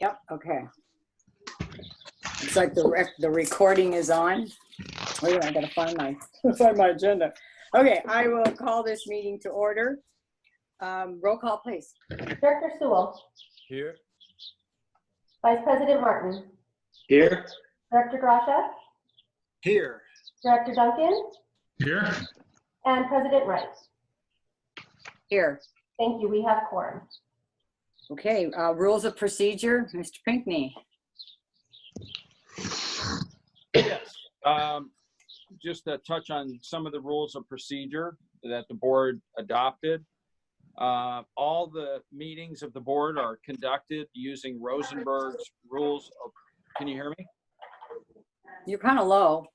Yep, okay. It's like the recording is on. Wait, I gotta find my agenda. Okay, I will call this meeting to order. Roll call, please. Director Sewell. Here. Vice President Martin. Here. Director Grasha. Here. Director Duncan. Here. And President Wright. Here. Thank you. We have quorum. Okay, rules of procedure, Mr. Pinkney. Yes. Just to touch on some of the rules of procedure that the board adopted. All the meetings of the board are conducted using Rosenberg's rules of, can you hear me? You're kind of low.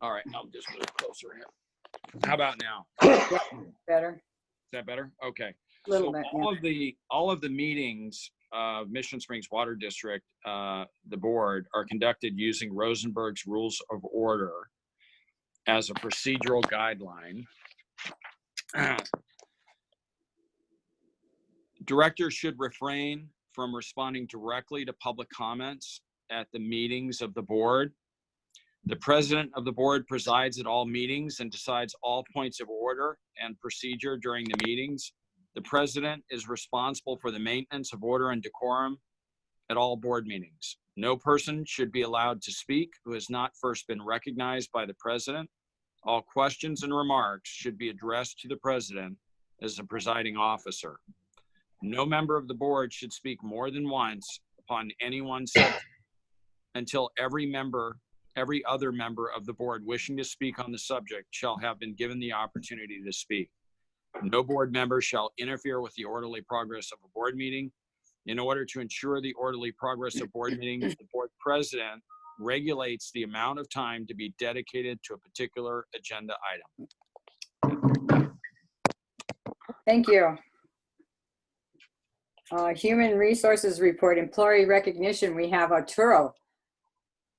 All right, I'll just move closer here. How about now? Better. Is that better? Okay. A little So bit, all of the meetings of Mission Springs Water District, the board, are conducted using Rosenberg's Rules of Order as a procedural guideline. Directors should refrain from responding directly to public comments at the meetings of the board. The president of the board presides at all meetings and decides all points of order and procedure during the meetings. The president is responsible for the maintenance of order and decorum at all board meetings. No person should be allowed to speak who has not first been recognized by the president. All questions and remarks should be addressed to the president as the presiding officer. No member of the board should speak more than once upon any one subject until every other member of the board wishing to speak on the subject shall have been given the opportunity to speak. No board member shall interfere with the orderly progress of a board meeting. In order to ensure the orderly progress of board meetings, the board president regulates the amount of time to be dedicated to a particular agenda item. Thank you. Human Resources Report, Employee Recognition, we have Arturo.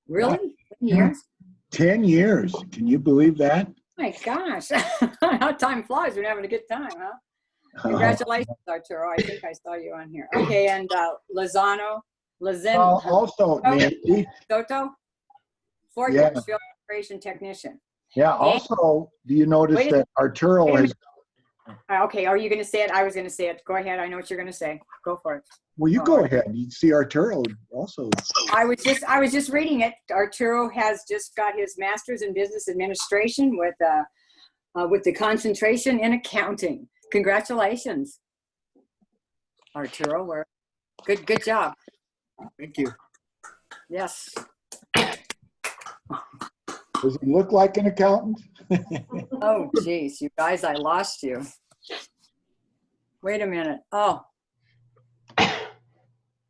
Really? 10 years? 10 years. Can you believe that? My gosh, how time flies. We're having a good time, huh? Congratulations, Arturo. I think I saw you on here. Okay, and Lozano, also, Nancy. Soto, 4 Yeah. years field operation technician. Yeah, also, do you notice that Arturo has, Okay, are you going to say it? I was going to say it. Go ahead. I know what you're going to say. Go for it. well, you go ahead. You see Arturo also. I was just reading it. Arturo has just got his master's in business administration with the concentration in accounting. Congratulations, Arturo. Good job. Thank you. Yes. Does he look like an accountant? Oh, geez, you guys, I lost you. Wait a minute. Oh.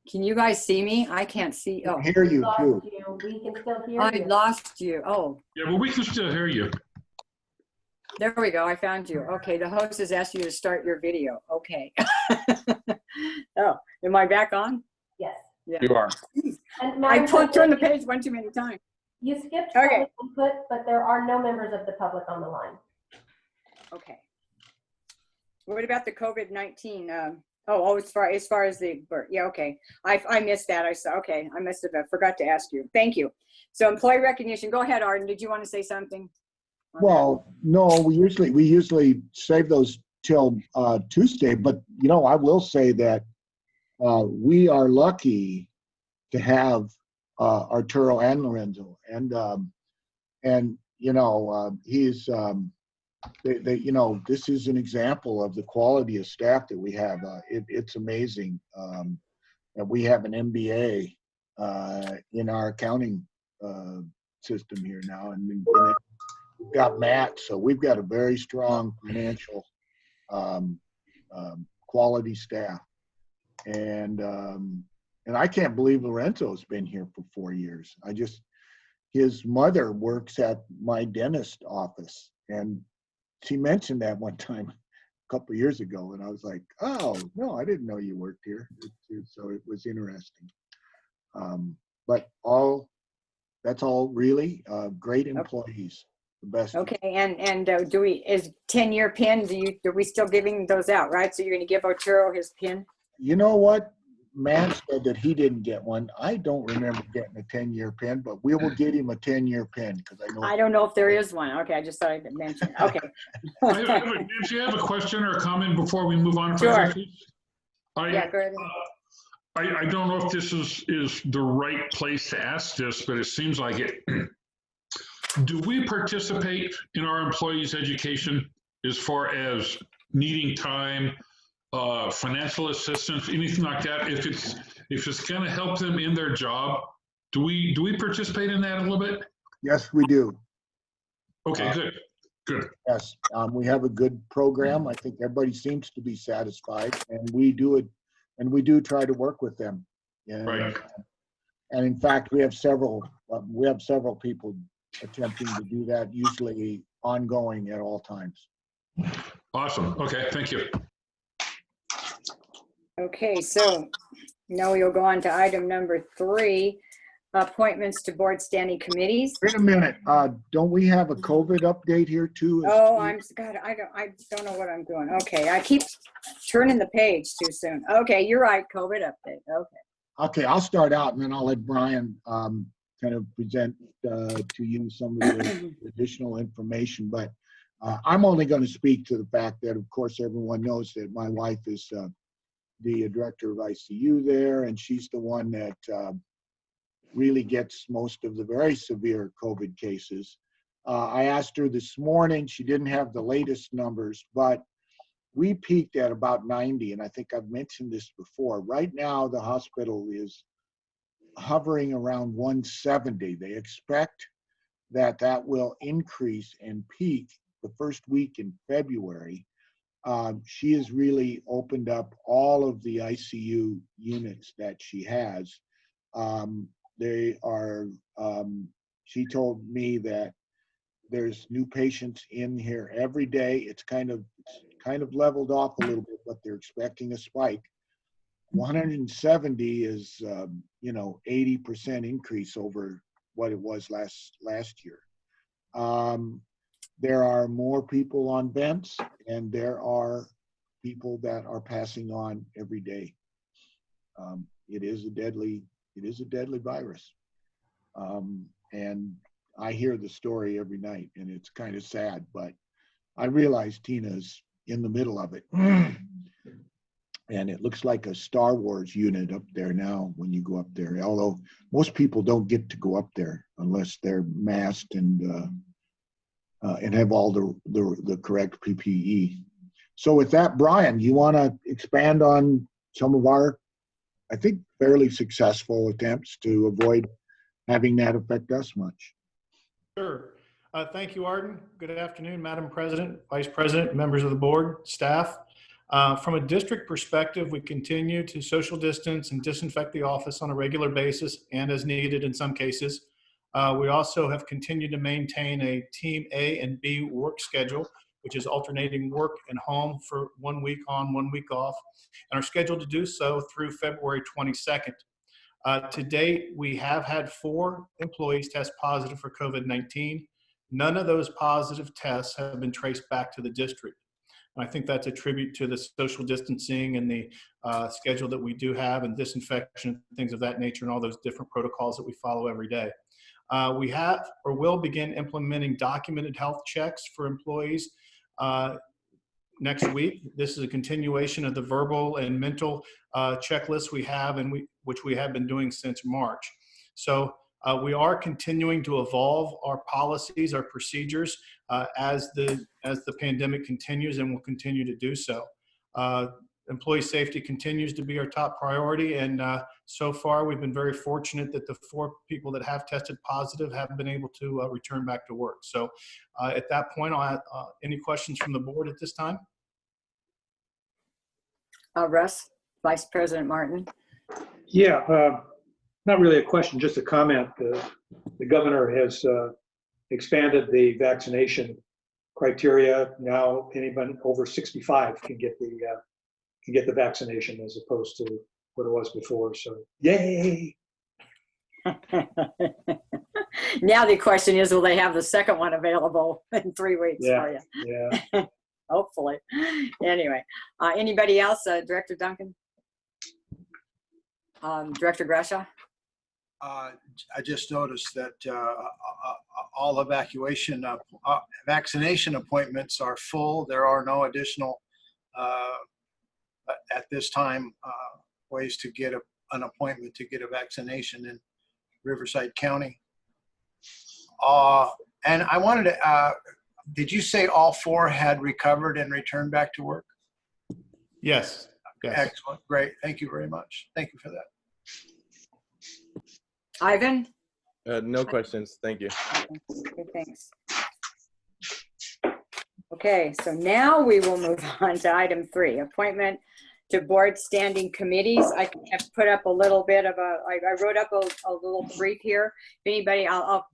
Can you guys see me? I can't see. Oh, I hear you too. We can still hear I you. lost you. Oh, Yeah, well, we can still hear you. there we go. I found you. Okay, the host has asked you to start your video. Okay. Oh, am I back on? Yes. Yeah. You are. And I Madam turned the President, page one too many times. you skipped Okay. public input, but there are no members of the public on the line. Okay. What about the COVID-19? As far as the, yeah, okay. I missed that. I saw, okay. I must have forgot to ask you. Thank you. So employee recognition, go ahead, Arden. Did you want to say something? Well, no, we usually save those till Tuesday, but you know, I will say that we are lucky to have Arturo and Lorenzo, and you know, he's you know, this is an example of the quality of staff that we have. It's amazing that we have an MBA in our accounting system here now, and we've got Matt, so we've got a very strong financial quality staff, and I can't believe Lorenzo's been here for 4 years. His mother works at my dentist office, and she mentioned that one time a couple of years ago, and I was like, oh, no, I didn't know you worked here. So it was interesting. But that's all really great employees, the best. Okay, and is 10-year pin, are we still giving those out, right? So you're going to give Arturo his pin? You know what? Man said that he didn't get one. I don't remember getting a 10-year pin, but we will get him a 10-year pin because I know. I don't know if there is one. Okay, I just thought I'd mention it. Okay. Nancy, I have a question or a comment before we move on. Sure. I, Go ahead. I don't know if this is the right place to ask this, but it seems like it. Do we participate in our employees' education as far as needing time, financial assistance, anything like that? If it's going to help them in their job, do we participate in that a little bit? Yes, we do. Okay, good. Yes, we have a good program. I think everybody seems to be satisfied, and we do it, and we do try to work with them. And, Right. And in fact, we have several people attempting to do that, usually ongoing at all times. Awesome. Okay, thank you. Okay, so now we'll go on to item number 3, appointments to board standing committees. Wait a minute, don't we have a COVID update here too? Oh, I don't know what I'm doing. Okay, I keep turning the page too soon. Okay, you're right, COVID update. Okay. Okay, I'll start out and then I'll let Brian kind of present to you some of the additional information. But I'm only going to speak to the fact that, of course, everyone knows that my wife is the director of ICU there, and she's the one that really gets most of the very severe COVID cases. I asked her this morning, she didn't have the latest numbers, but we peaked at about 90, and I think I've mentioned this before. Right now, the hospital is hovering around 170. They expect that will increase and peak the first week in February. She has really opened up all of the ICU units that she has. They are, she told me that there's new patients in here every day. It's kind of leveled off a little bit, but they're expecting a spike. 170 is, 80% increase over what it was last year. There are more people on vents, and there are people that are passing on every day. It is a deadly virus. And I hear the story every night, and it's kind of sad, but I realize Tina's in the middle of it. And it looks like a Star Wars unit up there now when you go up there, although most people don't get to go up there unless they're masked and have all the correct PPE. So with that, Brian, you want to expand on some of our, I think, fairly successful attempts to avoid having that affect us much? Sure. Thank you, Arden. Good afternoon, Madam President, Vice President, members of the board, staff. From a district perspective, we continue to social distance and disinfect the office on a regular basis and as needed in some cases. We also have continued to maintain a Team A and B work schedule, which is alternating work and home for 1 week on, 1 week off, and are scheduled to do so through February 22nd. To date, we have had 4 employees test positive for COVID-19. None of those positive tests have been traced back to the district. And I think that's a tribute to the social distancing and the schedule that we do have, and disinfection, things of that nature, and all those different protocols that we follow every day. We have or will begin implementing documented health checks for employees next week. This is a continuation of the verbal and mental checklist we have, and which we have been doing since March. So we are continuing to evolve our policies, our procedures as the pandemic continues, and will continue to do so. Employee safety continues to be our top priority, and so far we've been very fortunate that the 4 people that have tested positive have been able to return back to work. So at that point, I'll add any questions from the board at this time. Russ, Vice President Martin. Yeah, not really a question, just a comment. The governor has expanded the vaccination criteria. Now anyone over 65 can get the vaccination as opposed to what it was before. So yay! Now the question is, will they have the second one available in 3 weeks for you? Yeah. Hopefully. Anyway, anybody else? Director Duncan? Director Grasha? I just noticed that all vaccination appointments are full. There are no additional, at this time, ways to get an appointment to get a vaccination in Riverside County. And I wanted to, did you say all 4 had recovered and returned back to work? Yes. Yes. Excellent. Great. Thank you very much. Thank you for that. Ivan? No questions. Thank you. Okay, thanks. Okay, so now we will move on to item 3, appointment to board standing committees. I have put up a little bit of I wrote up a little brief here. If anybody, I'll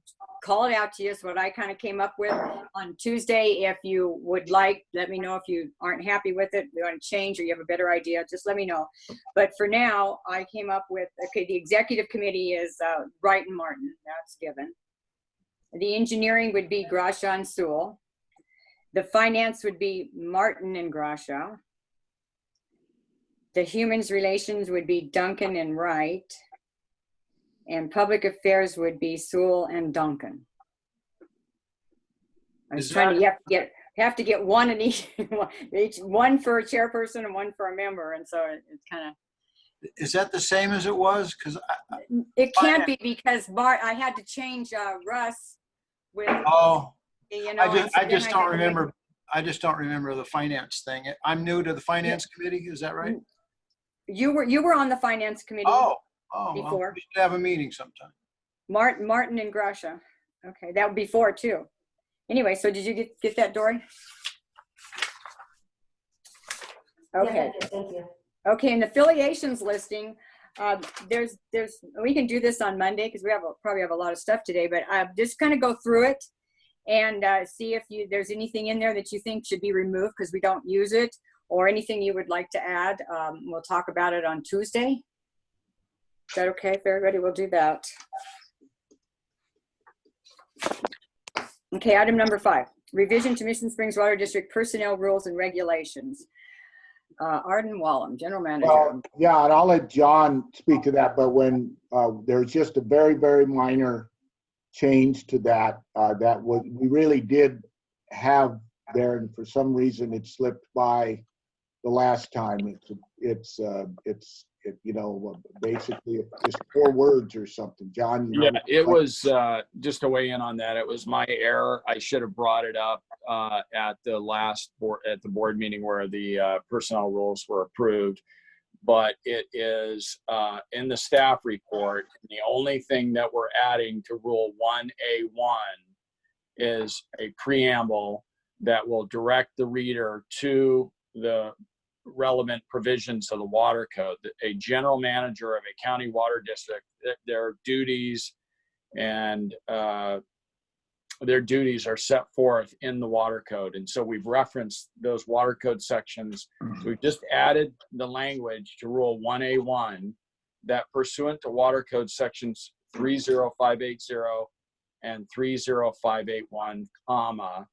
call it out to you. It's what I kind of came up with on Tuesday. If you would like, let me know. If you aren't happy with it, you want to change or you have a better idea, just let me know. But for now, I came up with, okay, the executive committee is Wright and Martin. That's given. The engineering would be Grasha and Sewell. The finance would be Martin and Grasha. The humans relations would be Duncan and Wright. And public affairs would be Sewell and Duncan. I was trying to, you have to get one in each, one for a chairperson and one for a member. And so it's kind of. Is that the same as it was? Because it can't be, because I had to change Russ with. Oh, you know, I just don't remember. I just don't remember the finance thing. I'm new to the finance committee. Is that right? You were on the finance committee. Oh, before. well, we should have a meeting sometime. Martin and Grasha. Okay, that would be 4 too. Anyway, so did you get that, Dory? Okay. Yes, thank you. Okay, in the affiliations listing, there's we can do this on Monday because we probably have a lot of stuff today, but just kind of go through it and see if there's anything in there that you think should be removed because we don't use it, or anything you would like to add. We'll talk about it on Tuesday. Is that okay if everybody will do that? Okay, item number 5, revision to Mission Springs Water District personnel rules and regulations. Arden Wallem, General Manager. Well, yeah, and I'll let John speak to that, but when there's just a very, very minor change to that, we really did have there, and for some reason it slipped by the last time. It's you know, basically just 4 words or something. John? Yeah, it was, just to weigh in on that, it was my error. I should have brought it up at the last board meeting where the personnel rules were approved. But it is in the staff report. The only thing that we're adding to Rule 1A1 is a preamble that will direct the reader to the relevant provisions of the water code. A general manager of a county water district, their duties and their duties are set forth in the water code. And so we've referenced those water code sections. So we've just added the language to Rule 1A1 that pursuant to water code sections 30580 and 30581, comma,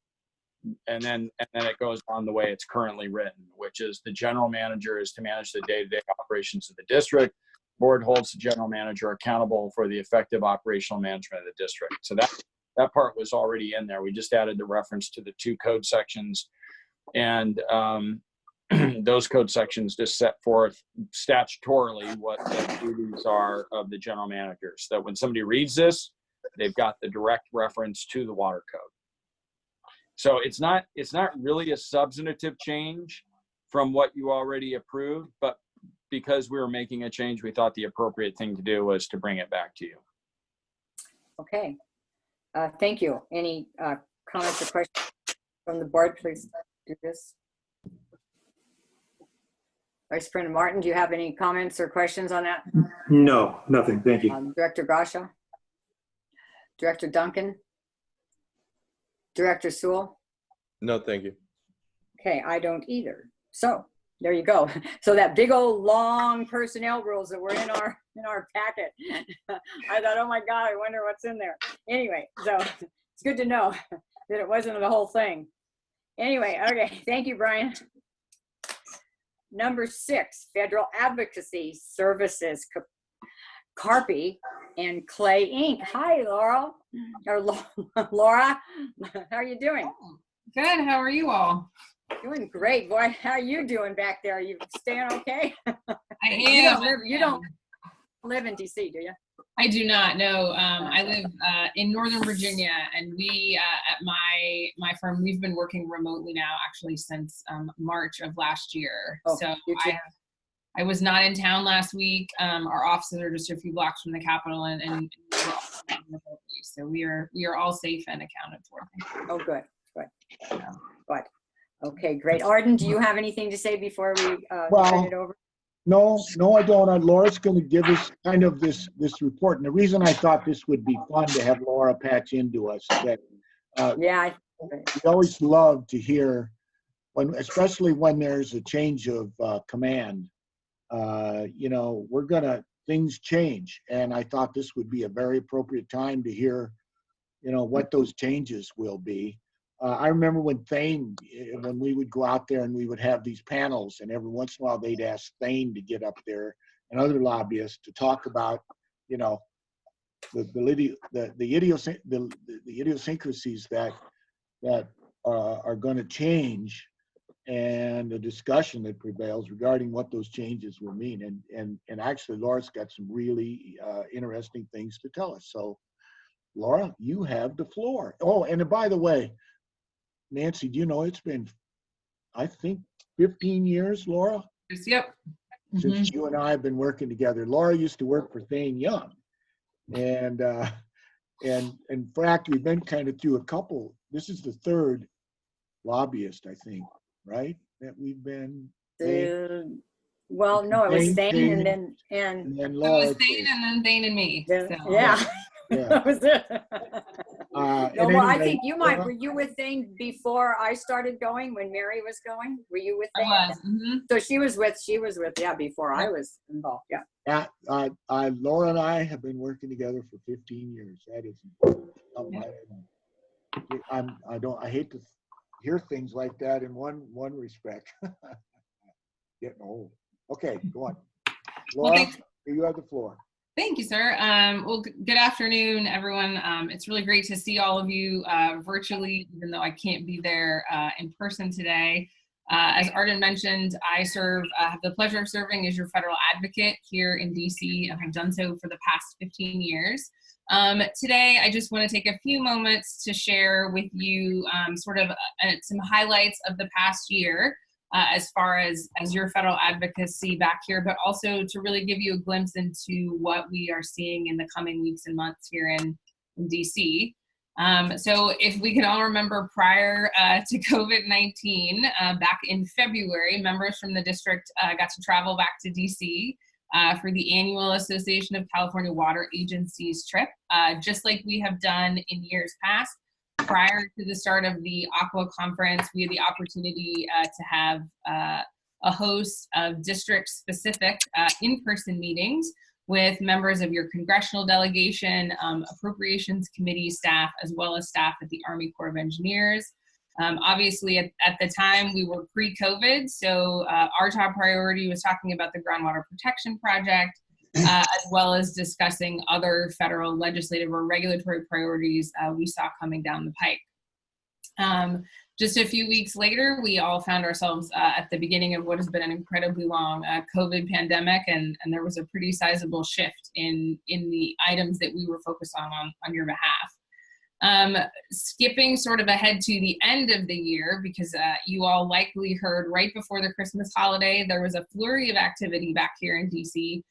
and then it goes on the way it's currently written, which is the general manager is to manage the day-to-day operations of the district. Board holds the general manager accountable for the effective operational management of the district. So that part was already in there. We just added the reference to the 2 code sections, and those code sections just set forth statutorily what the duties are of the general manager, so that when somebody reads this, they've got the direct reference to the water code. So it's not really a substantive change from what you already approved, but because we were making a change, we thought the appropriate thing to do was to bring it back to you. Okay, thank you. Any comments or questions from the board? Please do this. Vice President Martin, do you have any comments or questions on that? No, nothing. Thank you. Director Grasha? Director Duncan? Director Sewell? No, thank you. Okay, I don't either. So there you go. So that big old long personnel rules that were in our packet. I thought, oh my God, I wonder what's in there. Anyway, so it's good to know that it wasn't the whole thing. Anyway, okay, thank you, Brian. Number 6, Federal Advocacy Services Carpy and Clay Inc. Hi, Laurel. Or Laura, how are you doing? Good. How are you all? Doing great. Boy, how are you doing back there? Are you staying okay? I am. You don't live in DC, do you? I do not. No. I live in Northern Virginia, and we at my firm, we've been working remotely now actually since March of last year. Oh, so you too. I was not in town last week. Our offices are just a few blocks from the Capitol, and we're all remotely. So we are all safe and accounted for. Oh, good. Good. Okay, great. Arden, do you have anything to say before we turn it over? No, I don't. Laura's going to give us kind of this report. And the reason I thought this would be fun to have Laura patch into us is that we always love to hear, especially when there's a change of command, things change. And I thought this would be a very appropriate time to hear, what those changes will be. I remember when we would go out there and we would have these panels, and every once in a while they'd ask Thane to get up there and other lobbyists to talk about, the idiosyncrasies that are going to change, and the discussion that prevails regarding what those changes will mean. And actually, Laura's got some really interesting things to tell us. So, Laura, you have the floor. Oh, and by the way, Nancy, do you know it's been, I think, 15 years, Laura? Yep. Since you and I have been working together. Laura used to work for Thane Young. And in fact, we've been kind of through a couple. This is the third lobbyist, I think, right? That we've been. Well, no, it was Thane and then Laura. It was Thane and then Thane and me. So. Yeah. Yeah. That was it. I think Laura, were you with Thane before I started going, when Mary was going? Were you with Thane? I was. So she was with, before I was involved. Yeah. Laura and I have been working together for 15 years. That is I hate to hear things like that in one respect. Getting old. Okay, go on. Laura, you have the floor. Thank you, sir. Well, good afternoon, everyone. It's really great to see all of you virtually, even though I can't be there in person today. As Arden mentioned, I have the pleasure of serving as your federal advocate here in DC, and have done so for the past 15 years. Today, I just want to take a few moments to share with you some highlights of the past year. As far as your federal advocacy back here, but also to really give you a glimpse into what we are seeing in the coming weeks and months here in DC. So if we can all remember, prior to COVID-19, back in February, members from the district got to travel back to DC for the annual Association of California Water Agencies trip, just like we have done in years past. Prior to the start of the Aqua Conference, we had the opportunity to have a host of district-specific in-person meetings with members of your congressional delegation, Appropriations Committee staff, as well as staff at the Army Corps of Engineers. Obviously, at the time, we were pre-COVID, so our top priority was talking about the Groundwater Protection Project, as well as discussing other federal legislative or regulatory priorities we saw coming down the pike. Just a few weeks later, we all found ourselves at the beginning of what has been an incredibly long COVID pandemic, and there was a pretty sizable shift in the items that we were focused on your behalf. Skipping sort of ahead to the end of the year, because you all likely heard right before the Christmas holiday, there was a flurry of activity back here in DC.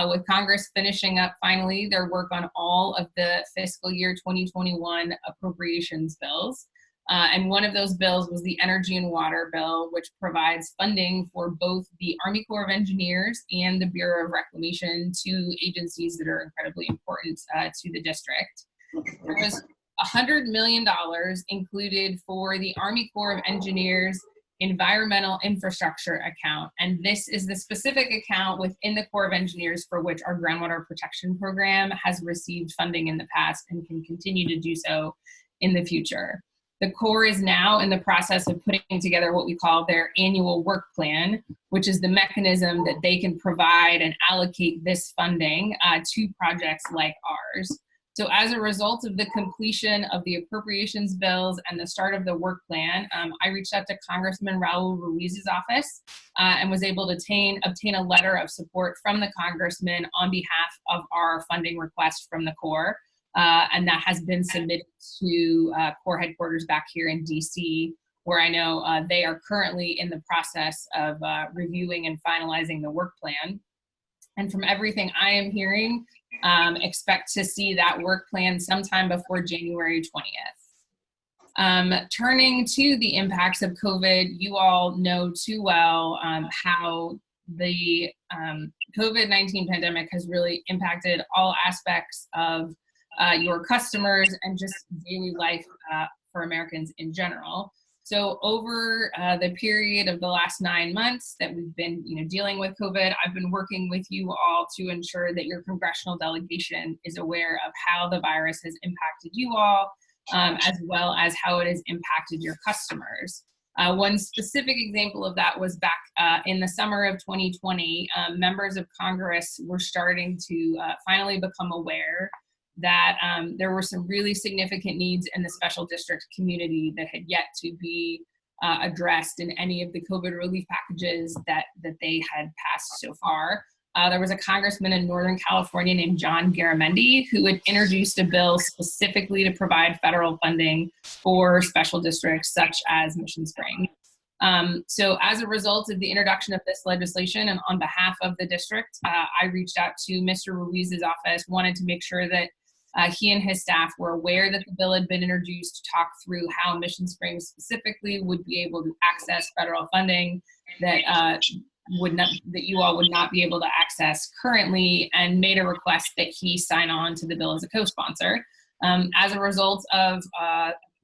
With Congress finishing up finally their work on all of the fiscal year 2021 appropriations bills. And one of those bills was the Energy and Water Bill, which provides funding for both the Army Corps of Engineers and the Bureau of Reclamation, two agencies that are incredibly important to the district. There was $100 million included for the Army Corps of Engineers environmental infrastructure account. And this is the specific account within the Corps of Engineers for which our groundwater protection program has received funding in the past and can continue to do so in the future. The Corps is now in the process of putting together what we call their annual work plan, which is the mechanism that they can provide and allocate this funding to projects like ours. So as a result of the completion of the appropriations bills and the start of the work plan, I reached out to Congressman Raul Ruiz's office and was able to obtain a letter of support from the congressman on behalf of our funding request from the Corps. And that has been submitted to Corps headquarters back here in DC, where I know they are currently in the process of reviewing and finalizing the work plan. And from everything I am hearing, expect to see that work plan sometime before January 20th. Turning to the impacts of COVID, you all know too well how the COVID-19 pandemic has really impacted all aspects of your customers and just daily life for Americans in general. So over the period of the last 9 months that we've been dealing with COVID, I've been working with you all to ensure that your congressional delegation is aware of how the virus has impacted you all, as well as how it has impacted your customers. One specific example of that was back in the summer of 2020, members of Congress were starting to finally become aware that there were some really significant needs in the special district community that had yet to be addressed in any of the COVID relief packages that they had passed so far. There was a congressman in Northern California named John Garamendi who had introduced a bill specifically to provide federal funding for special districts such as Mission Springs. So as a result of the introduction of this legislation and on behalf of the district, I reached out to Mr. Ruiz's office, wanted to make sure that he and his staff were aware that the bill had been introduced to talk through how Mission Springs specifically would be able to access federal funding that you all would not be able to access currently, and made a request that he sign on to the bill as a co-sponsor. As a result of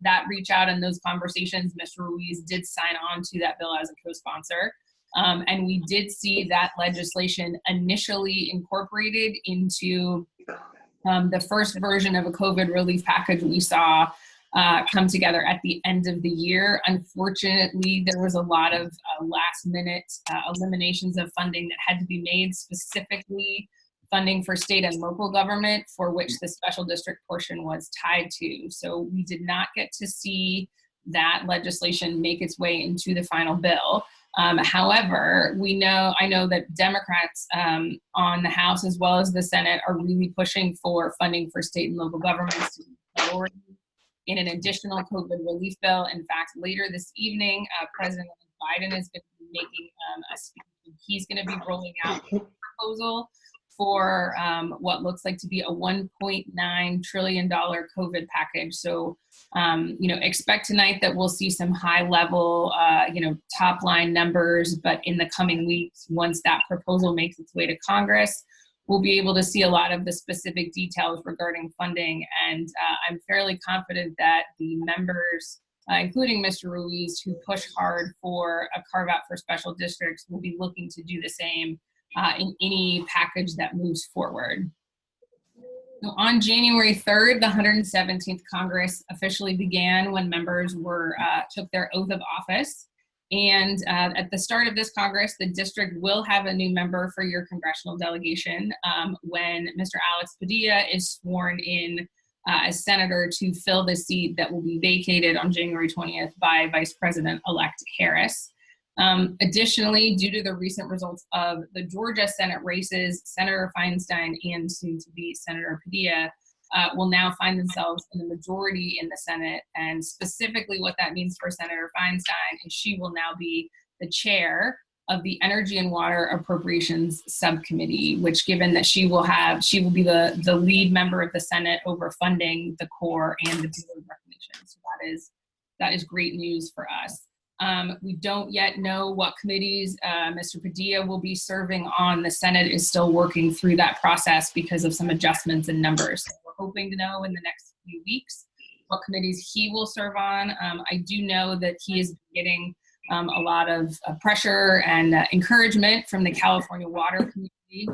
that reach out and those conversations, Mr. Ruiz did sign on to that bill as a co-sponsor. And we did see that legislation initially incorporated into the first version of a COVID relief package we saw come together at the end of the year. Unfortunately, there was a lot of last minute eliminations of funding that had to be made, specifically funding for state and local government, for which the special district portion was tied to. So we did not get to see that legislation make its way into the final bill. However, I know that Democrats on the House as well as the Senate are really pushing for funding for state and local governments to be priority in an additional COVID relief bill. In fact, later this evening, President Biden is going to be making a speech. He's going to be rolling out a proposal for what looks like to be a $1.9 trillion COVID package. So, expect tonight that we'll see some high level, top line numbers, but in the coming weeks, once that proposal makes its way to Congress, we'll be able to see a lot of the specific details regarding funding. And I'm fairly confident that the members, including Mr. Ruiz, who push hard for a carve out for special districts, will be looking to do the same in any package that moves forward. So on January 3rd, the 117th Congress officially began when members took their oath of office. And at the start of this Congress, the district will have a new member for your congressional delegation when Mr. Alex Padilla is sworn in as senator to fill the seat that will be vacated on January 20th by Vice President-elect Harris. Additionally, due to the recent results of the Georgia Senate races, Senator Feinstein and soon to be Senator Padilla will now find themselves in the majority in the Senate. And specifically what that means for Senator Feinstein is she will now be the chair of the Energy and Water Appropriations Subcommittee, which, given that she will be the lead member of the Senate over funding the Corps and the Bureau of Recognition. So that is great news for us. We don't yet know what committees Mr. Padilla will be serving on. The Senate is still working through that process because of some adjustments in numbers. So we're hoping to know in the next few weeks what committees he will serve on. I do know that he is getting a lot of pressure and encouragement from the California Water Community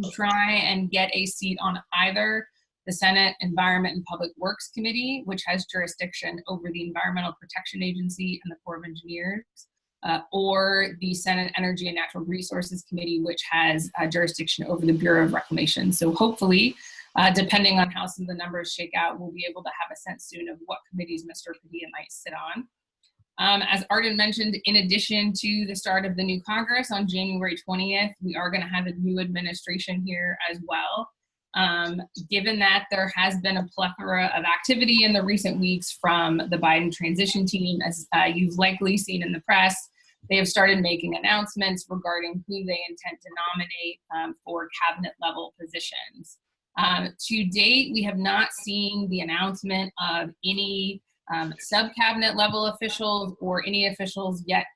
to try and get a seat on either the Senate Environment and Public Works Committee, which has jurisdiction over the Environmental Protection Agency and the Corps of Engineers, or the Senate Energy and Natural Resources Committee, which has jurisdiction over the Bureau of Reclamation. So hopefully, depending on how some of the numbers shake out, we'll be able to have a sense soon of what committees Mr. Padilla might sit on. As Arden mentioned, in addition to the start of the new Congress on January 20th, we are going to have a new administration here as well. Given that there has been a plethora of activity in the recent weeks from the Biden transition team, as you've likely seen in the press, they have started making announcements regarding who they intend to nominate for cabinet level positions. To date, we have not seen the announcement of any sub-cabinet level officials or any officials yet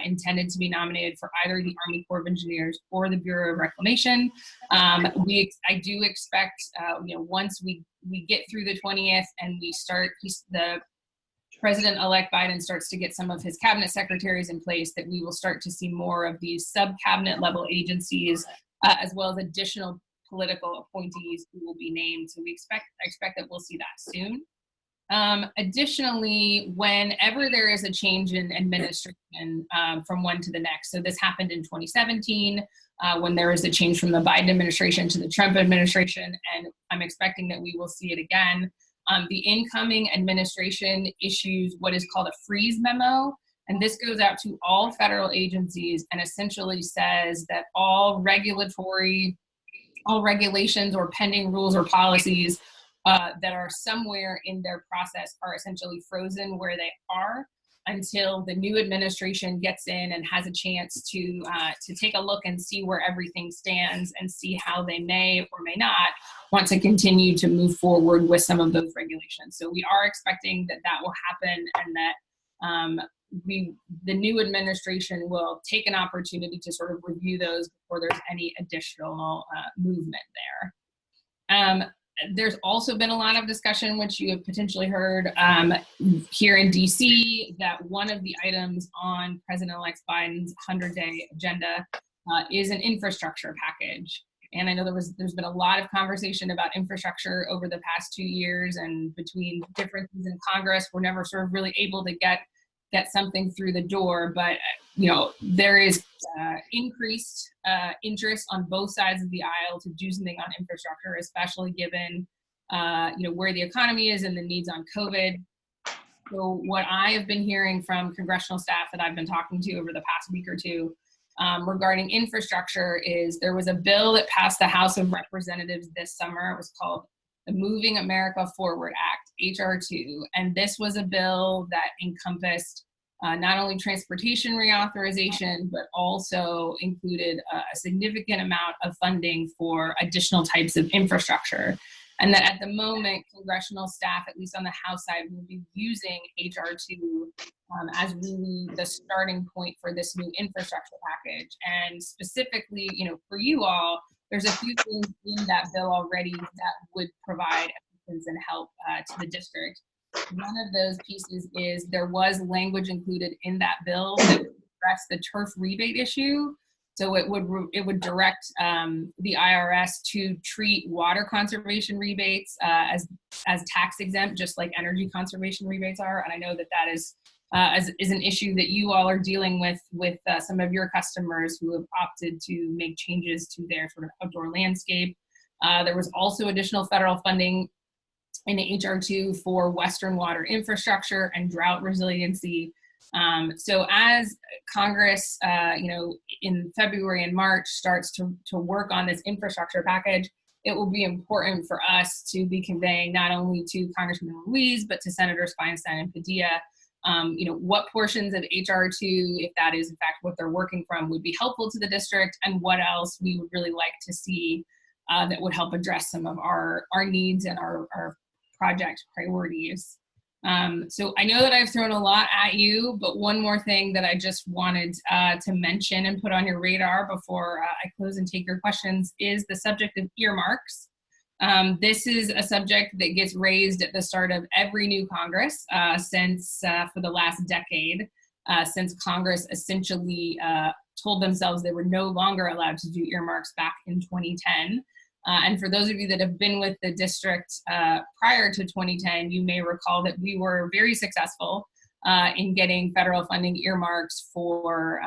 intended to be nominated for either the Army Corps of Engineers or the Bureau of Reclamation. I do expect, once we get through the 20th and we start, the President-elect Biden starts to get some of his cabinet secretaries in place, that we will start to see more of these sub-cabinet level agencies, as well as additional political appointees who will be named. So I expect that we'll see that soon. Additionally, whenever there is a change in administration from one to the next, so this happened in 2017 when there was a change from the Biden administration to the Trump administration, and I'm expecting that we will see it again. The incoming administration issues what is called a freeze memo, and this goes out to all federal agencies and essentially says that all regulations or pending rules or policies that are somewhere in their process are essentially frozen where they are until the new administration gets in and has a chance to take a look and see where everything stands and see how they may or may not want to continue to move forward with some of those regulations. So we are expecting that that will happen, and that the new administration will take an opportunity to sort of review those before there's any additional movement there. There's also been a lot of discussion, which you have potentially heard here in DC, that one of the items on President-elect Biden's 100-day agenda is an infrastructure package. And I know there's been a lot of conversation about infrastructure over the past 2 years, and between differences in Congress, we're never sort of really able to get something through the door. But there is increased interest on both sides of the aisle to do something on infrastructure, especially given where the economy is and the needs on COVID. So what I have been hearing from congressional staff that I've been talking to over the past week or two regarding infrastructure is there was a bill that passed the House of Representatives this summer. It was called the Moving America Forward Act, HR2. And this was a bill that encompassed not only transportation reauthorization, but also included a significant amount of funding for additional types of infrastructure. And that at the moment, congressional staff, at least on the House side, will be using HR2 as really the starting point for this new infrastructure package. And specifically, for you all, there's a few things in that bill already that would provide assistance and help to the district. One of those pieces is there was language included in that bill that would address the turf rebate issue. So it would direct the IRS to treat water conservation rebates as tax exempt, just like energy conservation rebates are. And I know that is an issue that you all are dealing with some of your customers who have opted to make changes to their sort of outdoor landscape. There was also additional federal funding in HR2 for Western water infrastructure and drought resiliency. So as Congress, in February and March starts to work on this infrastructure package, it will be important for us to be conveying not only to Congressman Ruiz, but to Senators Feinstein and Padilla, what portions of HR2, if that is in fact what they're working from, would be helpful to the district, and what else we would really like to see that would help address some of our needs and our project priorities. So I know that I've thrown a lot at you, but one more thing that I just wanted to mention and put on your radar before I close and take your questions is the subject of earmarks. This is a subject that gets raised at the start of every new Congress since for the last decade, since Congress essentially told themselves they were no longer allowed to do earmarks back in 2010. And for those of you that have been with the district prior to 2010, you may recall that we were very successful in getting federal funding earmarks for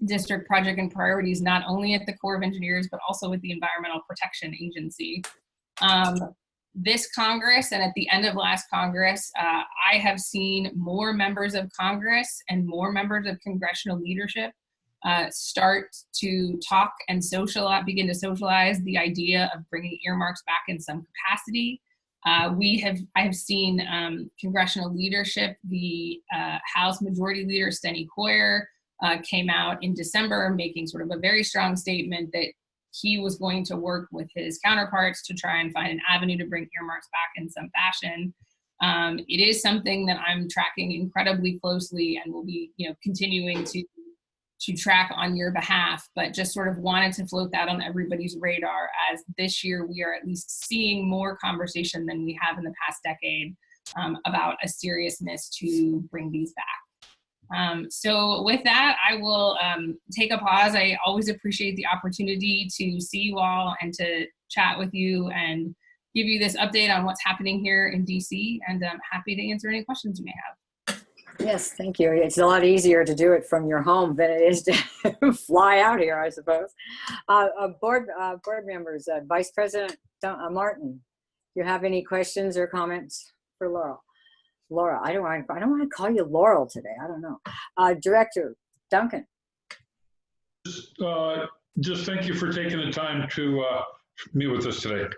district project and priorities, not only at the Corps of Engineers, but also with the Environmental Protection Agency. This Congress and at the end of last Congress, I have seen more members of Congress and more members of congressional leadership start to talk and begin to socialize the idea of bringing earmarks back in some capacity. I have seen congressional leadership, the House Majority Leader Steny Hoyer came out in December making sort of a very strong statement that he was going to work with his counterparts to try and find an avenue to bring earmarks back in some fashion. It is something that I'm tracking incredibly closely and will be, continuing to track on your behalf, but just sort of wanted to float that on everybody's radar, as this year we are at least seeing more conversation than we have in the past decade about a seriousness to bring these back. So with that, I will take a pause. I always appreciate the opportunity to see you all and to chat with you and give you this update on what's happening here in DC, and I'm happy to answer any questions you may have. Yes, thank you. It's a lot easier to do it from your home than it is to fly out here, I suppose. Board members, Vice President Martin, do you have any questions or comments for Laura, I don't want to call you Laurel today. I don't know. Director Duncan. Just thank you for taking the time to meet with us today.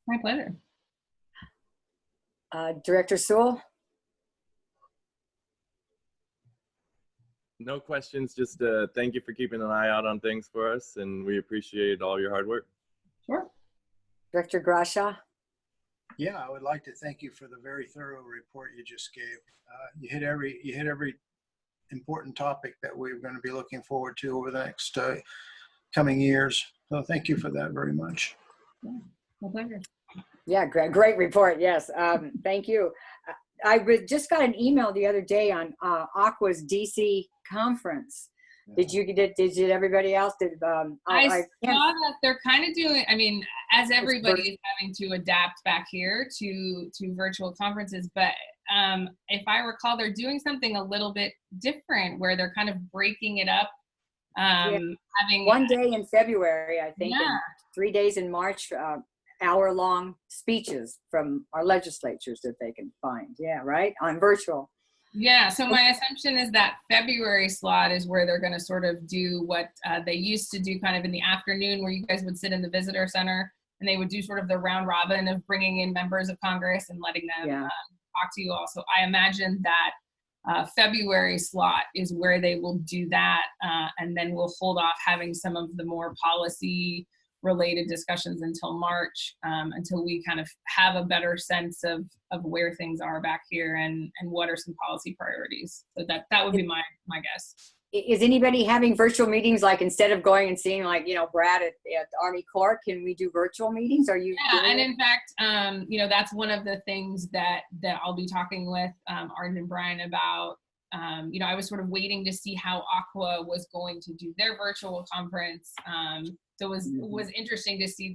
My pleasure. Director Sewell. No questions, just thank you for keeping an eye out on things for us, and we appreciate all your hard work. Sure. Director Grasha. Yeah, I would like to thank you for the very thorough report you just gave. You hit every important topic that we're going to be looking forward to over the next coming years. So thank you for that very much. Yeah, my pleasure. Yeah, great report. Yes, thank you. I just got an email the other day on Aqua's DC conference. Did everybody else? I saw that they're kind of doing, as everybody is having to adapt back here to virtual conferences, but if I recall, they're doing something a little bit different where they're kind of breaking it up. Having one day in February, I think, yeah. and 3 days in March, hour-long speeches from our legislatures that they can find. Yeah, right? On virtual. Yeah, so my assumption is that February slot is where they're going to sort of do what they used to do kind of in the afternoon, where you guys would sit in the visitor center and they would do sort of the round robin of bringing in members of Congress and letting them talk to you all. So I imagine that February slot is where they will do that, and then we'll hold off having some of the more policy related discussions until March, until we kind of have a better sense of where things are back here and what are some policy priorities. So that would be my guess. Is anybody having virtual meetings, like instead of going and seeing Brad at the Army Corps, can we do virtual meetings? Are you? Yeah, and in fact, that's one of the things that I'll be talking with Arden and Brian about. I was sort of waiting to see how Aqua was going to do their virtual conference. So it was interesting to see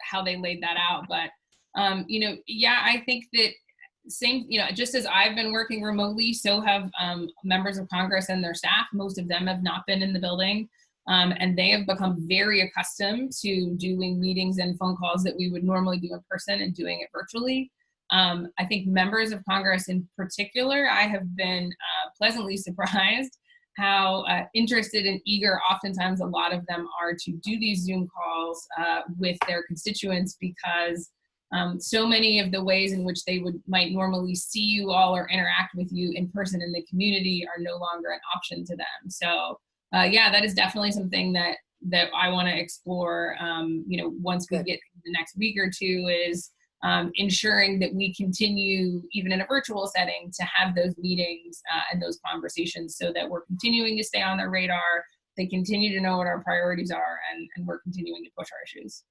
how they laid that out. But, I think that just as I've been working remotely, so have members of Congress and their staff. Most of them have not been in the building, and they have become very accustomed to doing meetings and phone calls that we would normally do in person and doing it virtually. I think members of Congress in particular, I have been pleasantly surprised how interested and eager oftentimes a lot of them are to do these Zoom calls with their constituents, because so many of the ways in which they might normally see you all or interact with you in person in the community are no longer an option to them. So that is definitely something that I want to explore, once we get the next week or two, is ensuring that we continue, even in a virtual setting, to have those meetings and those conversations, so that we're continuing to stay on their radar, they continue to know what our priorities are, and we're continuing to push our issues.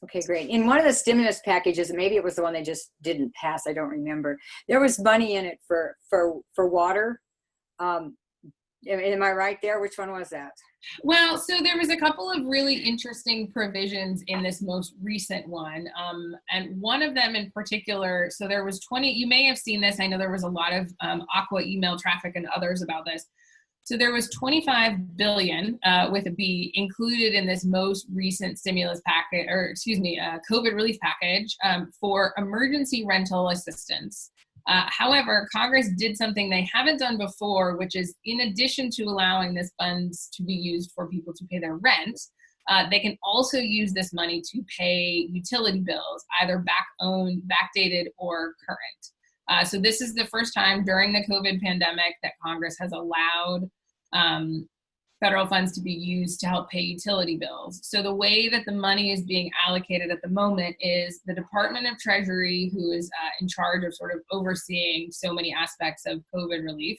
Okay, great. In one of the stimulus packages, maybe it was the one they just didn't pass, I don't remember, there was money in it for water. Am I right there? Which one was that? Well, so there was a couple of really interesting provisions in this most recent one. And one of them in particular, so there was 20, you may have seen this. I know there was a lot of Aqua email traffic and others about this. So there was 25 billion with a B included in this most recent stimulus package, or excuse me, COVID relief package for emergency rental assistance. However, Congress did something they haven't done before, which is in addition to allowing this funds to be used for people to pay their rent, they can also use this money to pay utility bills, either backdated or current. So this is the first time during the COVID pandemic that Congress has allowed federal funds to be used to help pay utility bills. So the way that the money is being allocated at the moment is the Department of Treasury, who is in charge of sort of overseeing so many aspects of COVID relief,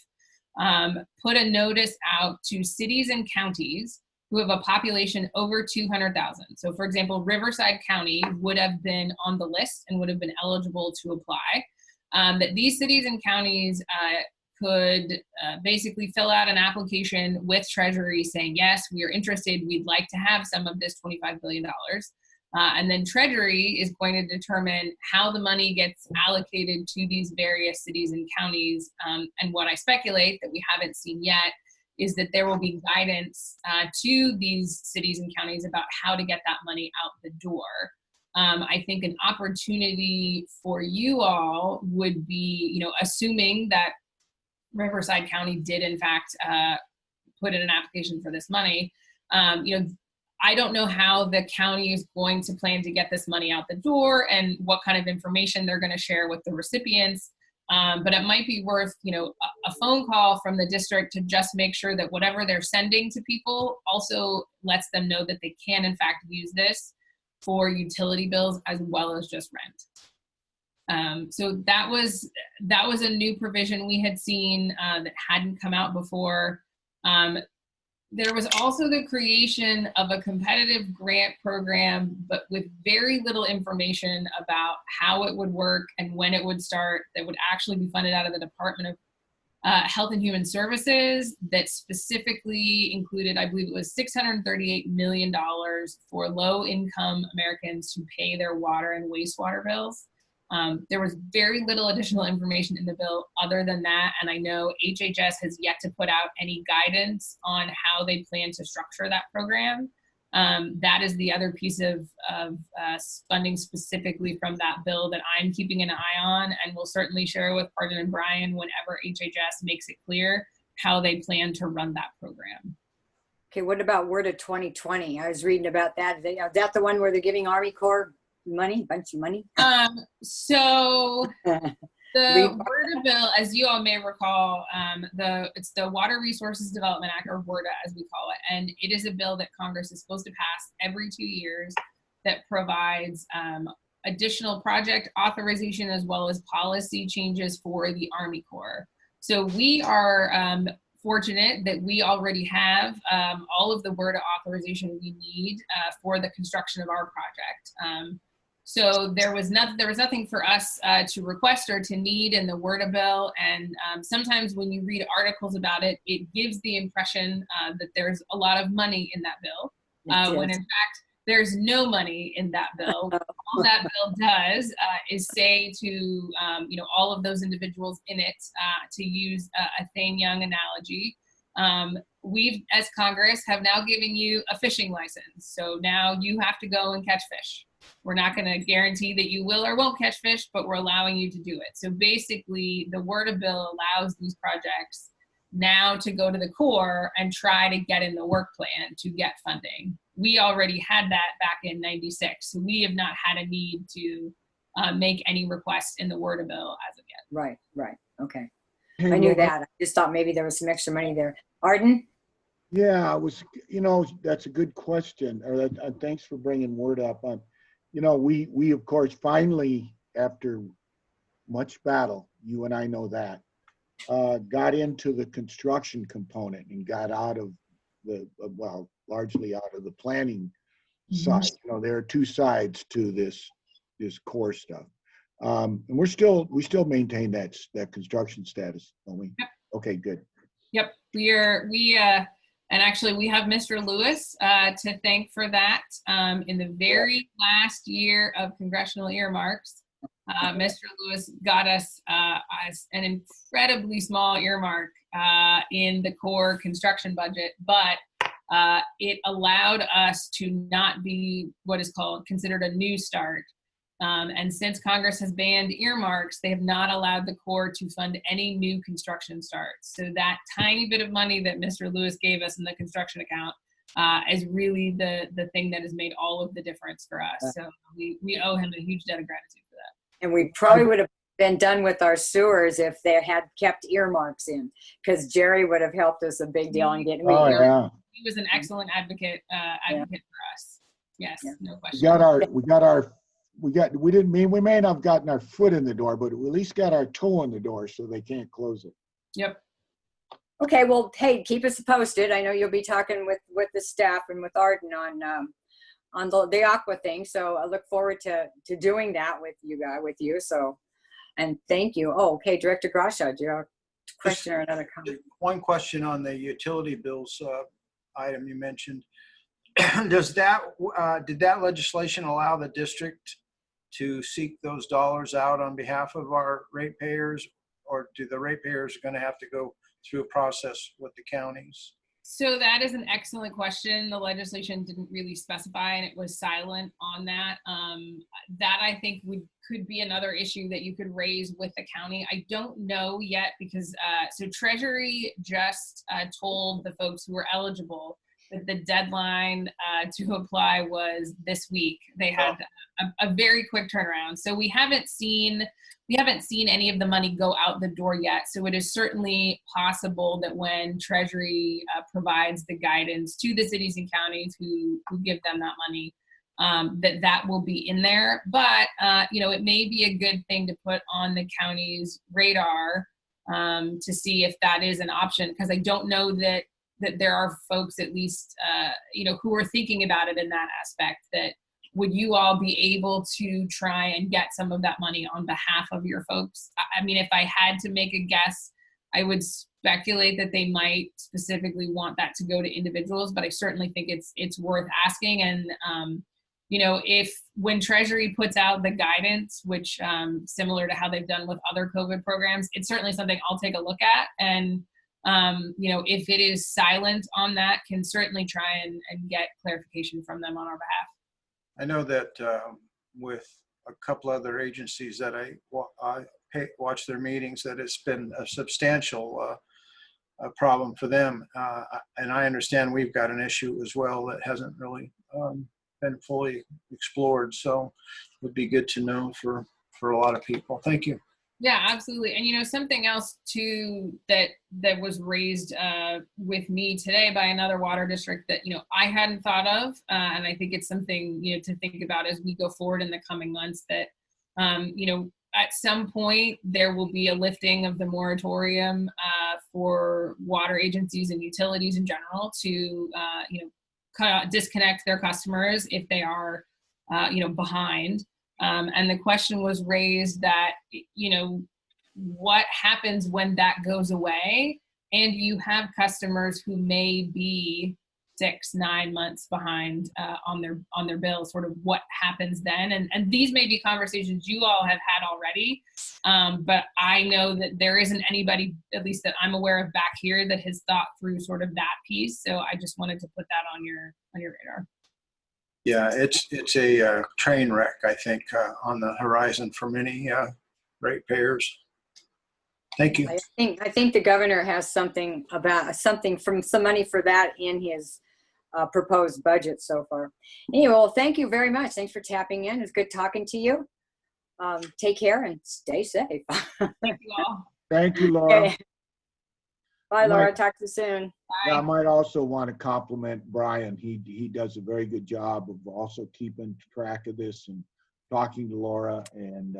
put a notice out to cities and counties who have a population over 200,000. So for example, Riverside County would have been on the list and would have been eligible to apply. That these cities and counties could basically fill out an application with Treasury saying, yes, we are interested, we'd like to have some of this $25 billion. And then Treasury is going to determine how the money gets allocated to these various cities and counties. And what I speculate that we haven't seen yet is that there will be guidance to these cities and counties about how to get that money out the door. I think an opportunity for you all would be, assuming that Riverside County did in fact put in an application for this money. I don't know how the county is going to plan to get this money out the door and what kind of information they're going to share with the recipients. But it might be worth, a phone call from the district to just make sure that whatever they're sending to people also lets them know that they can in fact use this for utility bills as well as just rent. So that was a new provision we had seen that hadn't come out before. There was also the creation of a competitive grant program, but with very little information about how it would work and when it would start, that would actually be funded out of the Department of Health and Human Services, that specifically included, I believe it was $638 million for low-income Americans to pay their water and wastewater bills. There was very little additional information in the bill other than that, and I know HHS has yet to put out any guidance on how they plan to structure that program. That is the other piece of funding specifically from that bill that I'm keeping an eye on, and will certainly share with Arden and Brian whenever HHS makes it clear how they plan to run that program. Okay, what about Word of 2020? I was reading about that. Is that the one where they're giving Army Corps money, bunch of money? So the WRDA bill, as you all may recall, it's the Water Resources Development Act, or WRDA as we call it, and it is a bill that Congress is supposed to pass every 2 years that provides additional project authorization as well as policy changes for the Army Corps. So we are fortunate that we already have all of the WRDA authorization we need for the construction of our project. So there was nothing for us to request or to need in the WRDA bill. And sometimes when you read articles about it, it gives the impression that there's a lot of money in that bill, when in fact, there's no money in that bill. All that bill does is say to all of those individuals in it, to use a Thane Young analogy, we as Congress have now given you a fishing license. So now you have to go and catch fish. We're not going to guarantee that you will or won't catch fish, but we're allowing you to do it. So basically, the WRDA bill allows these projects now to go to the Corps and try to get in the work plan to get funding. We already had that back in '96, so we have not had a need to make any requests in the WRDA bill as of yet. Right. Okay. Hey, I knew Laura. that. I just thought maybe there was some extra money there. Arden? Yeah, I was, that's a good question. Thanks for bringing Word up. We of course finally, after much battle, you and I know that, got into the construction component and got out of largely out of the planning side. There are two sides to this core stuff. And we still maintain that construction status, don't we? Yep. Okay, good. Yep, And actually, we have Mr. Lewis to thank for that. In the very last year of congressional earmarks, Mr. Lewis got us as an incredibly small earmark in the core construction budget, but it allowed us to not be what is considered a new start. And since Congress has banned earmarks, they have not allowed the Corps to fund any new construction starts. So that tiny bit of money that Mr. Lewis gave us in the construction account is really the thing that has made all of the difference for us. So we owe him a huge debt of gratitude for that. And we probably would have been done with our sewers if they had kept earmarks in, because Jerry would have helped us a big deal in getting. Oh, yeah. He was an excellent advocate for us. Yes, no question. We may not have gotten our foot in the door, but we at least got our toe in the door so they can't close it. Yep. Okay, well, hey, keep us posted. I know you'll be talking with the staff and with Arden on the aqua thing. So I look forward to doing that with you. So, and thank you. Oh, okay, Director Grasha, do you have a question or another comment? One question on the utility bills item you mentioned. Did that legislation allow the district to seek those dollars out on behalf of our ratepayers, or do the ratepayers going to have to go through a process with the counties? So that is an excellent question. The legislation didn't really specify, and it was silent on that. That I think could be another issue that you could raise with the county. I don't know yet because so Treasury just told the folks who were eligible that the deadline to apply was this week. They had a very quick turnaround. So we haven't seen any of the money go out the door yet. So it is certainly possible that when Treasury provides the guidance to the cities and counties who give them that money, that will be in there. But it may be a good thing to put on the county's radar to see if that is an option, because I don't know that there are folks at least who are thinking about it in that aspect. That would you all be able to try and get some of that money on behalf of your folks? I mean, if I had to make a guess, I would speculate that they might specifically want that to go to individuals, but I certainly think it's worth asking. And if when Treasury puts out the guidance, which similar to how they've done with other COVID programs, it's certainly something I'll take a look at. And if it is silent on that, can certainly try and get clarification from them on our behalf. I know that with a couple other agencies that I watch their meetings, that it's been a substantial problem for them. And I understand we've got an issue as well that hasn't really been fully explored. So it would be good to know for a lot of people. Thank you. Yeah, absolutely. And something else too that was raised with me today by another water district that I hadn't thought of, and I think it's something to think about as we go forward in the coming months. That at some point there will be a lifting of the moratorium for water agencies and utilities in general to disconnect their customers if they are behind. And the question was raised that, what happens when that goes away and you have customers who may be 6-9 months behind on their bills, sort of what happens then? And these may be conversations you all have had already, but I know that there isn't anybody, at least that I'm aware of back here, that has thought through sort of that piece. So I just wanted to put that on your radar. Yeah, it's a train wreck, I think, on the horizon for many ratepayers. Thank you. I think the governor has some money for that in his proposed budget so far. Anyway, well, thank you very much. Thanks for tapping in. It's good talking to you. Take care and stay safe. Thank you all. Thank you, Laura. Okay. Bye, Laura. Talk to you soon. Yeah, I might also want to compliment Brian. He does a very good job of also keeping track of this and talking to Laura, and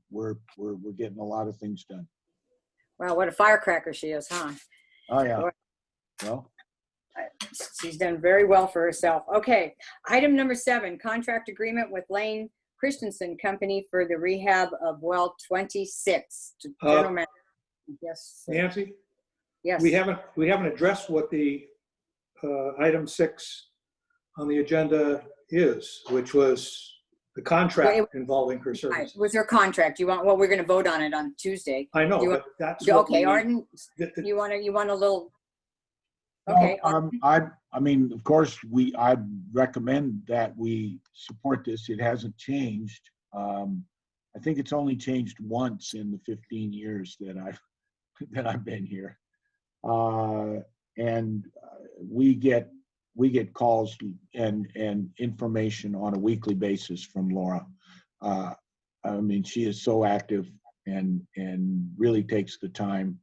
we're getting a lot of things done. Wow, what a firecracker she is, huh? Oh yeah. Well, she's done very well for herself. Okay, item number 7, contract agreement with Lane Christensen Company for the rehab of well 26. General Manager. Yes. Nancy? Yes. We haven't addressed what the item 6 on the agenda is, which was the contract involving her Right, services. was there a contract? You want, well, we're gonna vote on it on Tuesday. I know, Do you but that's what Okay, we, Arden, that- that- you want a little? Okay, No, I mean, of course, I recommend that we support this. It hasn't changed. I think it's only changed once in the 15 years that I've been here. And we get calls and information on a weekly basis from Laura. I mean, she is so active and really takes the time.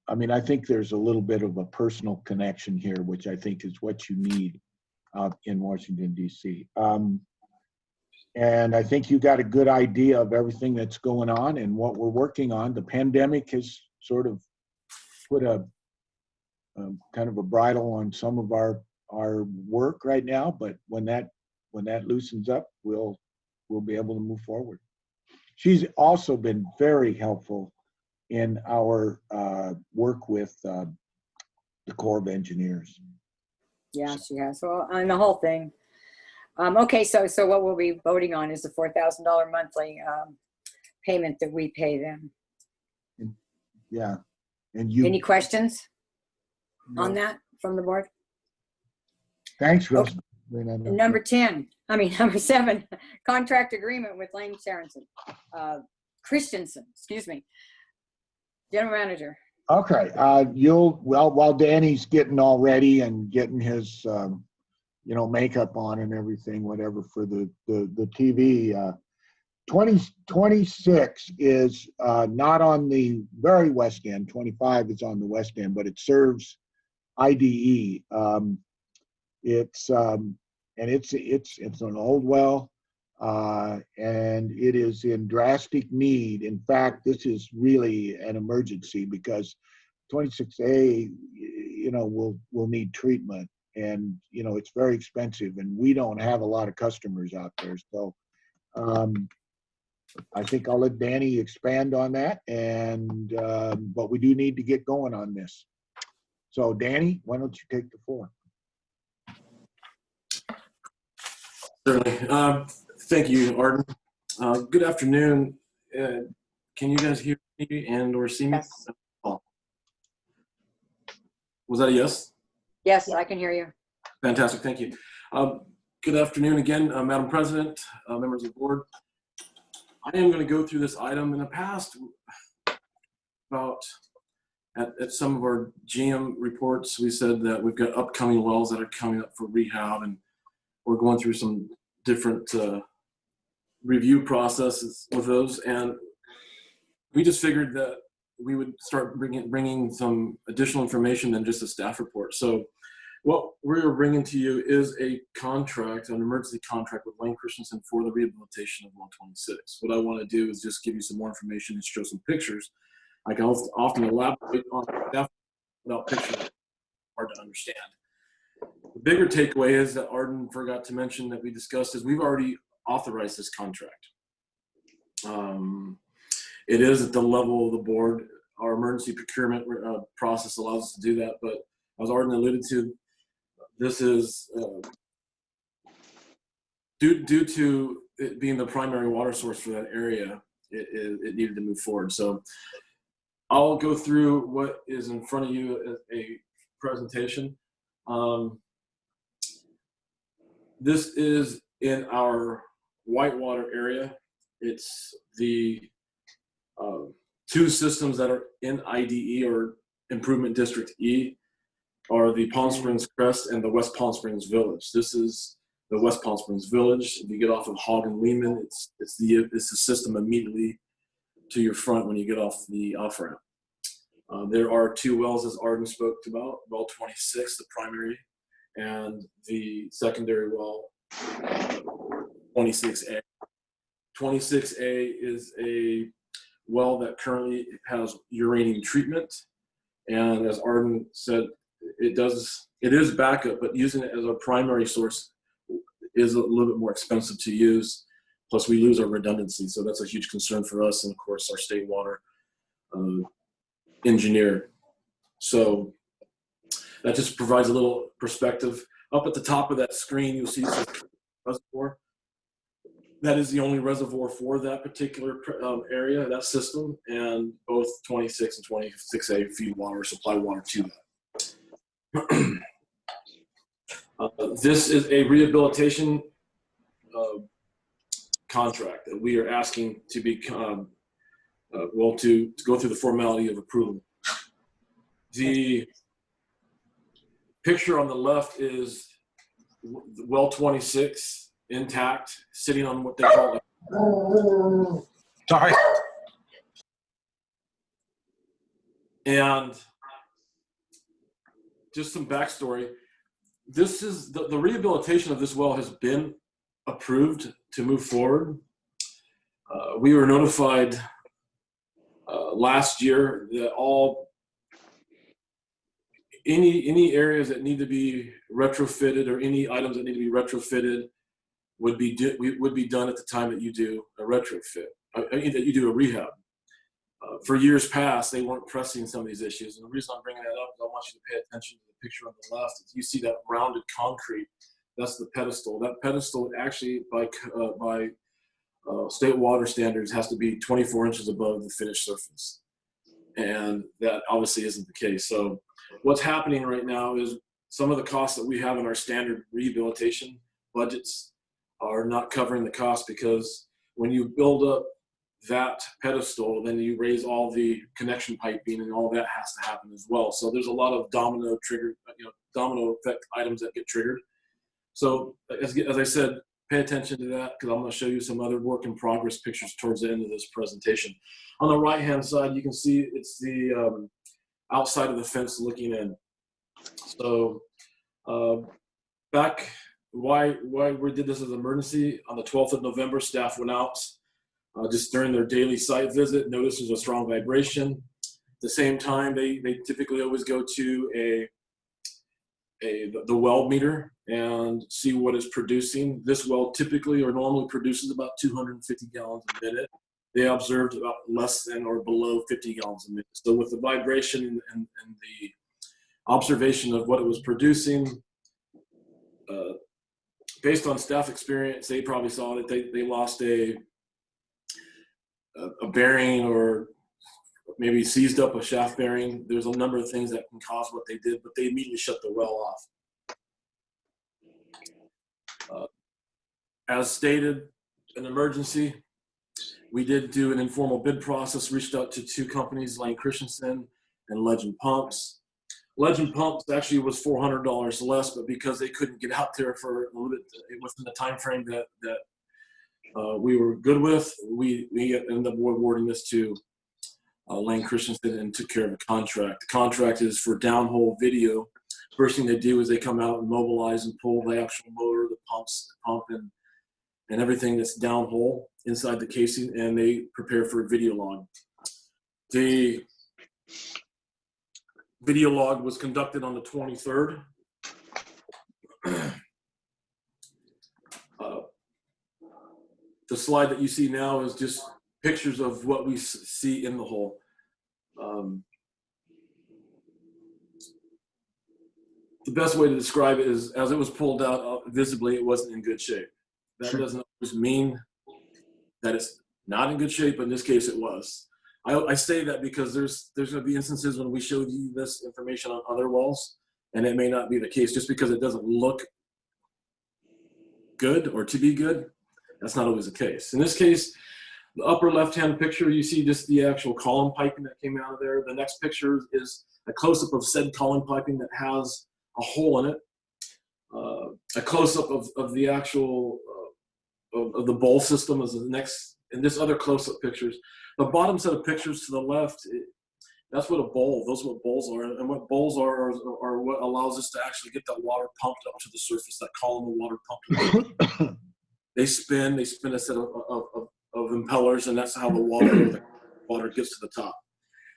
I mean, I think there's a little bit of a personal connection here, which I think is what you need out in Washington, D.C. And I think you got a good idea of everything that's going on and what we're working on. The pandemic has sort of put a kind of a bridle on some of our work right now, but when that loosens up, we'll be able to move forward. She's also been very helpful in our work with the Corps of Engineers. yeah, she has, well, on the whole thing. Okay, so what we'll be voting on is the $4,000 monthly payment that we pay them. Yeah, and you. Any questions on that from the board? Thanks, Oh, Russ. Number 7, contract agreement with Lane Christensen, excuse me. General Manager. Okay, while Danny's getting all ready and getting his, makeup on and everything, whatever, for the TV, 2026 is not on the very west end. 25 is on the west end, but it serves IDE. It's an old well, and it is in drastic need. In fact, this is really an emergency because 26A, will need treatment, and it's very expensive, and we don't have a lot of customers out there. So I think I'll let Danny expand on that, and but we do need to get going on this. So Danny, why don't you take the floor? Certainly. Thank you, Arden. Good afternoon. Can you guys hear me and or see me? Yes. Oh. Was that a yes? Yes, I can hear you. Fantastic. Thank you. Good afternoon again, Madam President, members of the board. I am going to go through this item. In the past, at some of our GM reports, we said that we've got upcoming wells that are coming up for rehab, and we're going through some different review processes with those, and we just figured that we would start bringing some additional information than just a staff report. So what we're bringing to you is a contract, an emergency contract with Lane Christensen for the rehabilitation of 126. What I want to do is just give you some more information and show some pictures. I can often elaborate on staff without pictures, hard to understand. The bigger takeaway is that Arden forgot to mention that we discussed is we've already authorized this contract. It is at the level of the board. Our emergency procurement process allows us to do that, but as Arden alluded to, this is due to it being the primary water source for that area, it needed to move forward. So I'll go through what is in front of you as a presentation. This is in our Whitewater area. It's the two systems that are in IDE or Improvement District E are the Palm Springs Crest and the West Palm Springs Village. This is the West Palm Springs Village. If you get off of Hogg and Lehman, it's the system immediately to your front when you get off the off-ramp. There are two wells, as Arden spoke about, well 26, the primary, and the secondary well, 26A. 26A is a well that currently has uranium treatment, and as Arden said, it is backup, but using it as our primary source is a little bit more expensive to use. Plus, we lose our redundancy, so that's a huge concern for us, and of course, our state water engineer. So That just provides a little perspective. Up at the top of that screen, you'll see reservoir. That is the only reservoir for that particular area, that system, and both 26 and 26A feed water, supply water to that. This is a rehabilitation contract that we are asking to be, to go through the formality of approval. The picture on the left is well 26 intact, sitting on what they call Sorry. And just some backstory. This is the rehabilitation of this well has been approved to move forward. We were notified last year that any areas that need to be retrofitted or any items that need to be retrofitted would be done at the time that you do a retrofit, that you do a rehab. For years past, they weren't pressing some of these issues. And the reason I'm bringing that up is I want you to pay attention to the picture on the left. You see that rounded concrete. That's the pedestal. That pedestal actually, by state water standards, has to be 24 inches above the finished surface. And that obviously isn't the case. So what's happening right now is some of the costs that we have in our standard rehabilitation budgets are not covering the cost, because when you build up that pedestal, then you raise all the connection piping, and all that has to happen as well. So there's a lot of domino effect items that get triggered. So as I said, pay attention to that, because I'm going to show you some other work in progress pictures towards the end of this presentation. On the right hand side, you can see it's the outside of the fence looking in. So why we did this as an emergency, on the 12th of November, staff went out just during their daily site visit, noticed there's a strong vibration. At the same time, they typically always go to the well meter and see what it's producing. This well typically or normally produces about 250 gallons a minute. They observed about less than or below 50 gallons a minute. So with the vibration and the observation of what it was producing, based on staff experience, they probably saw that they lost a bearing, or maybe seized up a shaft bearing. There's a number of things that can cause what they did, but they immediately shut the well off. As stated, an emergency. We did do an informal bid process, reached out to two companies, Lane Christensen and Legend Pumps. Legend Pumps actually was $400 less, but because they couldn't get out there for a little bit within the time frame that we were good with, we ended up awarding this to Lane Christensen and took care of the contract. The contract is for downhole video. First thing they do is they come out and mobilize and pull the actual motor, the pump and everything that's downhole inside the casing, and they prepare for a video log. The video log was conducted on the 23rd. The slide that you see now is just pictures of what we see in the hole. The best way to describe it is, as it was pulled out, visibly it wasn't in good shape. That doesn't always mean that it's not in good shape, but in this case it was. I say that because there's going to be instances when we show you this information on other wells, and it may not be the case. Just because it doesn't look good or to be good, that's not always the case. In this case, the upper left-hand picture, you see just the actual column piping that came out of there. The next picture is a close-up of said column piping that has a hole in it. A close-up of the actual of the bowl system is the next, and this other close-up pictures. The bottom set of pictures to the left, that's what a bowl, those are what bowls are. And what bowls are what allows us to actually get that water pumped up to the surface, that column of water pumped. They spin a set of impellers, and that's how the water gets to the top.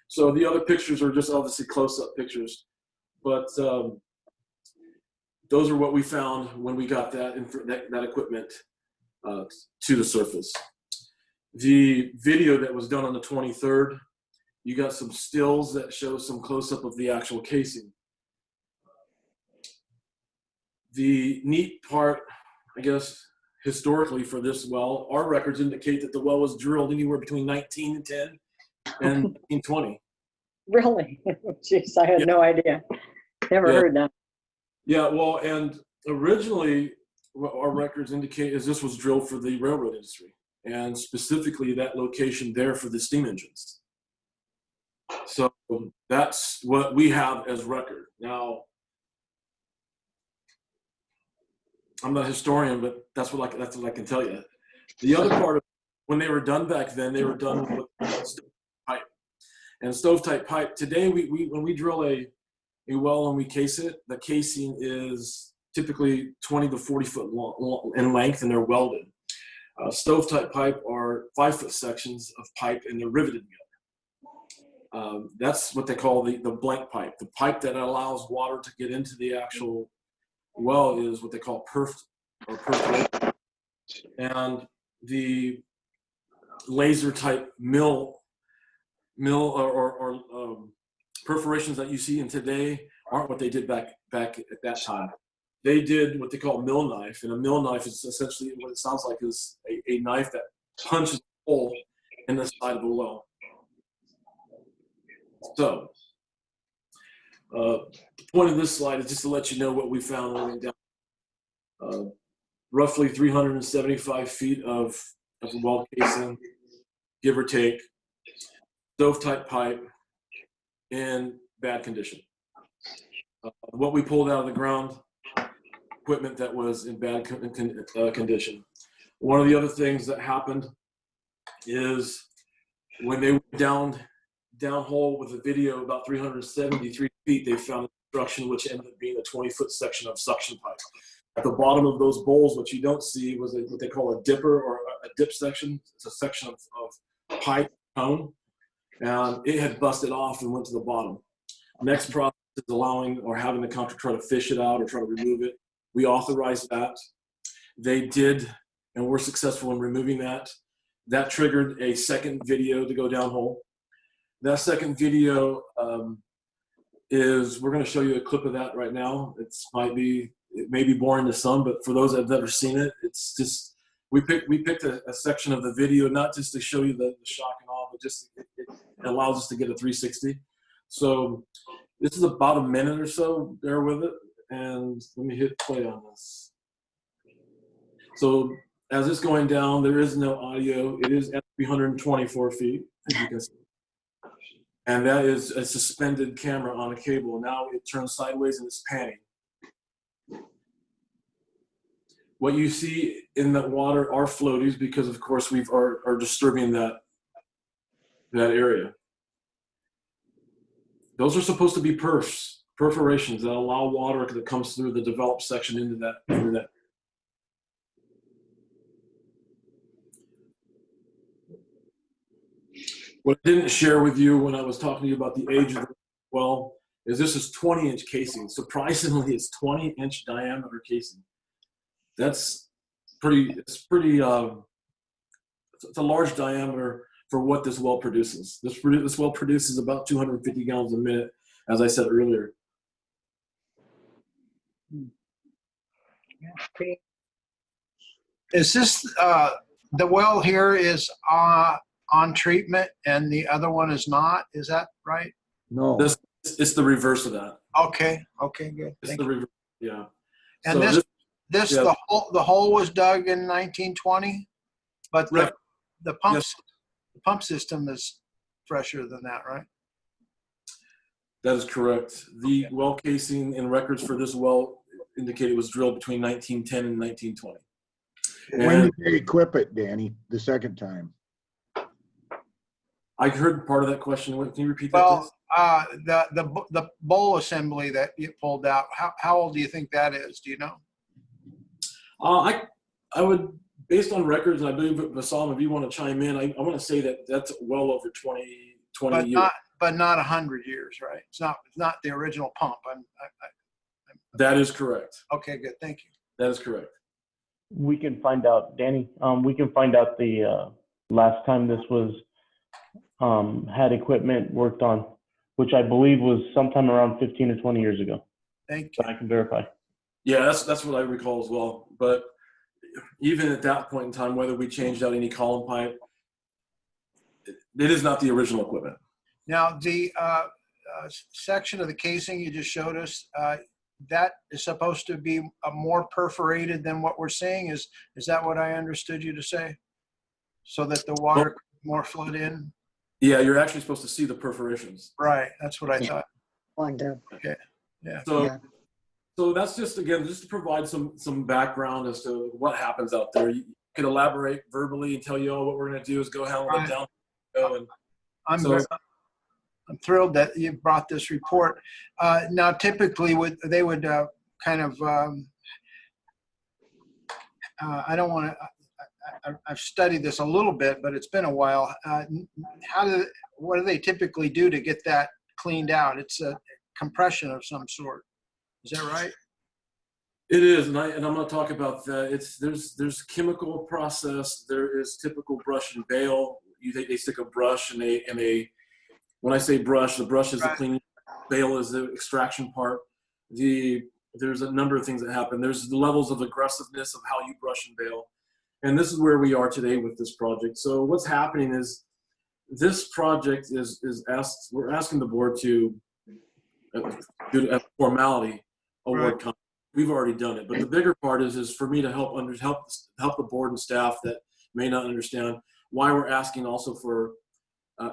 So the other pictures are just obviously close-up pictures, but those are what we found when we got that equipment to the surface. The video that was done on the 23rd, you got some stills that show some close-up of the actual casing. The neat part, I guess, historically for this well, our records indicate that the well was drilled anywhere between 1910 and 1920. Really? Jeez, I had Yeah. no idea. Never Yeah. heard that. Yeah, well, and originally what our records indicate is this was drilled for the railroad industry, and specifically that location there for the steam engines. So that's what we have as record. Now, I'm not a historian, but that's what I can tell you. The other part of when they were done back then, they were done with stovepipe. And stovepipe pipe. Today, when we drill a well and we case it, the casing is typically 20 to 40 foot long in length, and they're welded. Stovepipe pipe are 5-foot sections of pipe, and they're riveted together. That's what they call the blank pipe. The pipe that allows water to get into the actual well is what they call perforated. And the laser type mill or perforations that you see in today aren't what they did back at that time. They did what they call a mill knife, and a mill knife is essentially what it sounds like is a knife that punches a hole in the side of the well. So the point of this slide is just to let you know what we found when we went down. Roughly 375 feet of well casing, give or take, stovepipe pipe in bad condition. What we pulled out of the ground, equipment that was in bad condition. One of the other things that happened is when they went downhole with a video about 373 feet, they found obstruction which ended up being a 20-foot section of suction pipe. At the bottom of those bowls, what you don't see was what they call a dipper or a dip section. It's a section of pipe cone, and it had busted off and went to the bottom. Next process is allowing or having the contractor try to fish it out or try to remove it. We authorized that. They did, and were successful in removing that. That triggered a second video to go downhole. That second video we're going to show you a clip of that right now. It may be boring to some, but for those that have never seen it, it's just, we picked a section of the video, not just to show you the shock and awe, but just it allows us to get a 360. So this is about a minute or so, bear with it. And let me hit play on this. So as it's going down, there is no audio. It is at 324 feet, as you can see. And that is a suspended camera on a cable. Now it turns sideways and it's panning. What you see in that water are floaties because, of course, we are disturbing that area. Those are supposed to be perforations that allow water that comes through the developed section into that. What I didn't share with you when I was talking to you about the age of the well is this is 20-inch casing. Surprisingly, it's 20-inch diameter casing. That's it's a large diameter for what this well produces. This well produces about 250 gallons a minute, as I said earlier. Is this, the well here is on treatment and the other one is not? Is that right? No. It's the reverse of that. Okay, good. It's the reverse, yeah. And So yeah. The hole was dug in 1920, but the pump system is fresher than that, right? That is correct. The well casing and records for this well indicate it was drilled between 1910 and 1920. When did they equip it, Danny, the second time? I heard part of that question. Can you repeat that, Well, please? the bowl assembly that you pulled out, how old do you think that is? Do you know? I would, based on records, and I believe Vassal, if you want to chime in, I want to say that that's well over 20 years. But not 100 years, right? It's not the original pump. That is correct. Okay, good. Thank you. That is correct. We can find out, Danny. We can find out the last time this was had equipment worked on, which I believe was sometime around 15 or 20 years ago. Thank you. But I can verify. Yeah, that's what I recall as well. But even at that point in time, whether we changed out any column pipe, it is not the original equipment. Now, the section of the casing you just showed us, that is supposed to be more perforated than what we're seeing. Is that what I understood you to say? So that the water could more flood in? Yeah, you're actually supposed to see the perforations. Right, that's what I thought. Wonder. Okay, yeah. So, Yeah. so that's just, again, just to provide some background as to what happens out there. You can elaborate verbally and tell you, oh, what we're going to do is go handle it down. And I'm thrilled that you brought this report. Now, typically, they would kind of, I don't want to, I've studied this a little bit, but it's been a while. What do they typically do to get that cleaned out? It's a compression of some sort. Is that right? It is, and I'm going to talk about that. There's chemical process. There is typical brush and bale. They stick a brush and they when I say brush, the brush is the cleaning, bale is the extraction part. There's a number of things that happen. There's the levels of aggressiveness of how you brush and bale. And this is where we are today with this project. So what's happening is this project we're asking the board to do a formality award contract. We've already done it, but the bigger part is for me to help the board and staff that may not understand why we're asking also for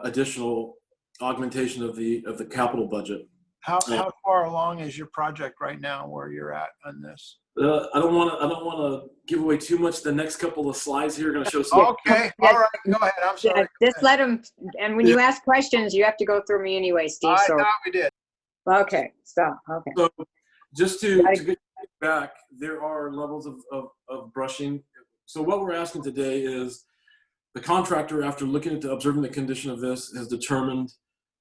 additional augmentation of the capital budget. How far along is your project right now where you're at on this? I don't want to give away too much. The next couple of slides here are going to show some. Okay, all right, go ahead. I'm sorry. Yeah, just let them, and when you ask questions, you have to go through me anyway, Steve. I So, thought we did. okay, stop. Okay. So just to get back, there are levels of brushing. So what we're asking today is the contractor, after looking at observing the condition of this, has determined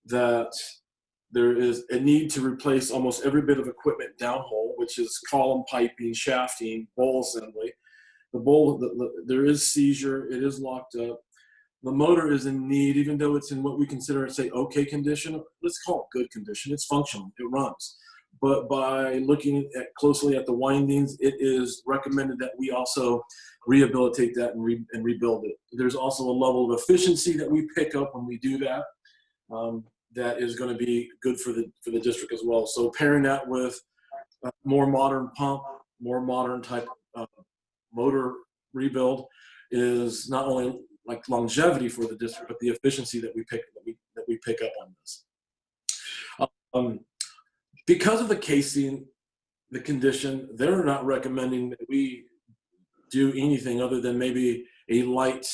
that there is a need to replace almost every bit of equipment downhole, which is column piping, shafting, bowl assembly. There is seizure, it is locked up. The motor is in need, even though it's in what we consider, say, okay condition. Let's call it good condition. It's functional, it runs. But by looking closely at the windings, it is recommended that we also rehabilitate that and rebuild it. There's also a level of efficiency that we pick up when we do that. That is going to be good for the district as well. So pairing that with a more modern pump, more modern type motor rebuild is not only like longevity for the district, but the efficiency that we pick up on this. Because of the casing, the condition, they're not recommending that we do anything other than maybe a light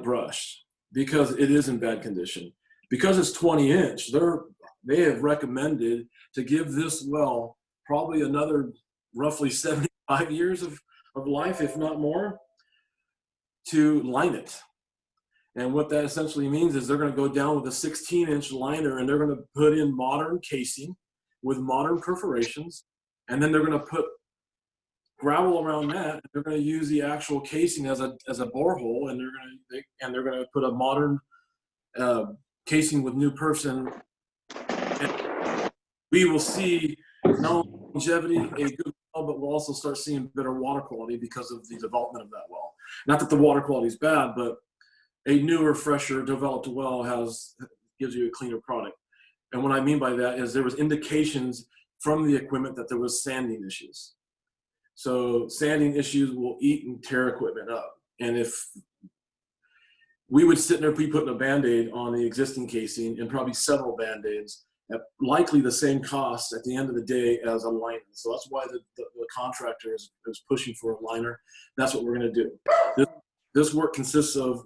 brush because it is in bad condition. Because it's 20-inch, they have recommended to give this well probably another roughly 75 years of life, if not more, to line it. And what that essentially means is they're going to go down with a 16-inch liner and they're going to put in modern casing with modern perforations, and then they're going to put gravel around that. And they're going to use the actual casing as a borehole, and they're going to put a modern casing with new perfs in. And we will see not only longevity, a good well, but we'll also start seeing better water quality because of the development of that well. Not that the water quality is bad, but a newer, fresher, developed well gives you a cleaner product. And what I mean by that is there was indications from the equipment that there was sanding issues. So sanding issues will eat and tear equipment up. And if we would sit there, be putting a Band-Aid on the existing casing and probably several Band-Aids at likely the same cost at the end of the day as a liner. So that's why the contractor is pushing for a liner. That's what we're going to do. This work consists of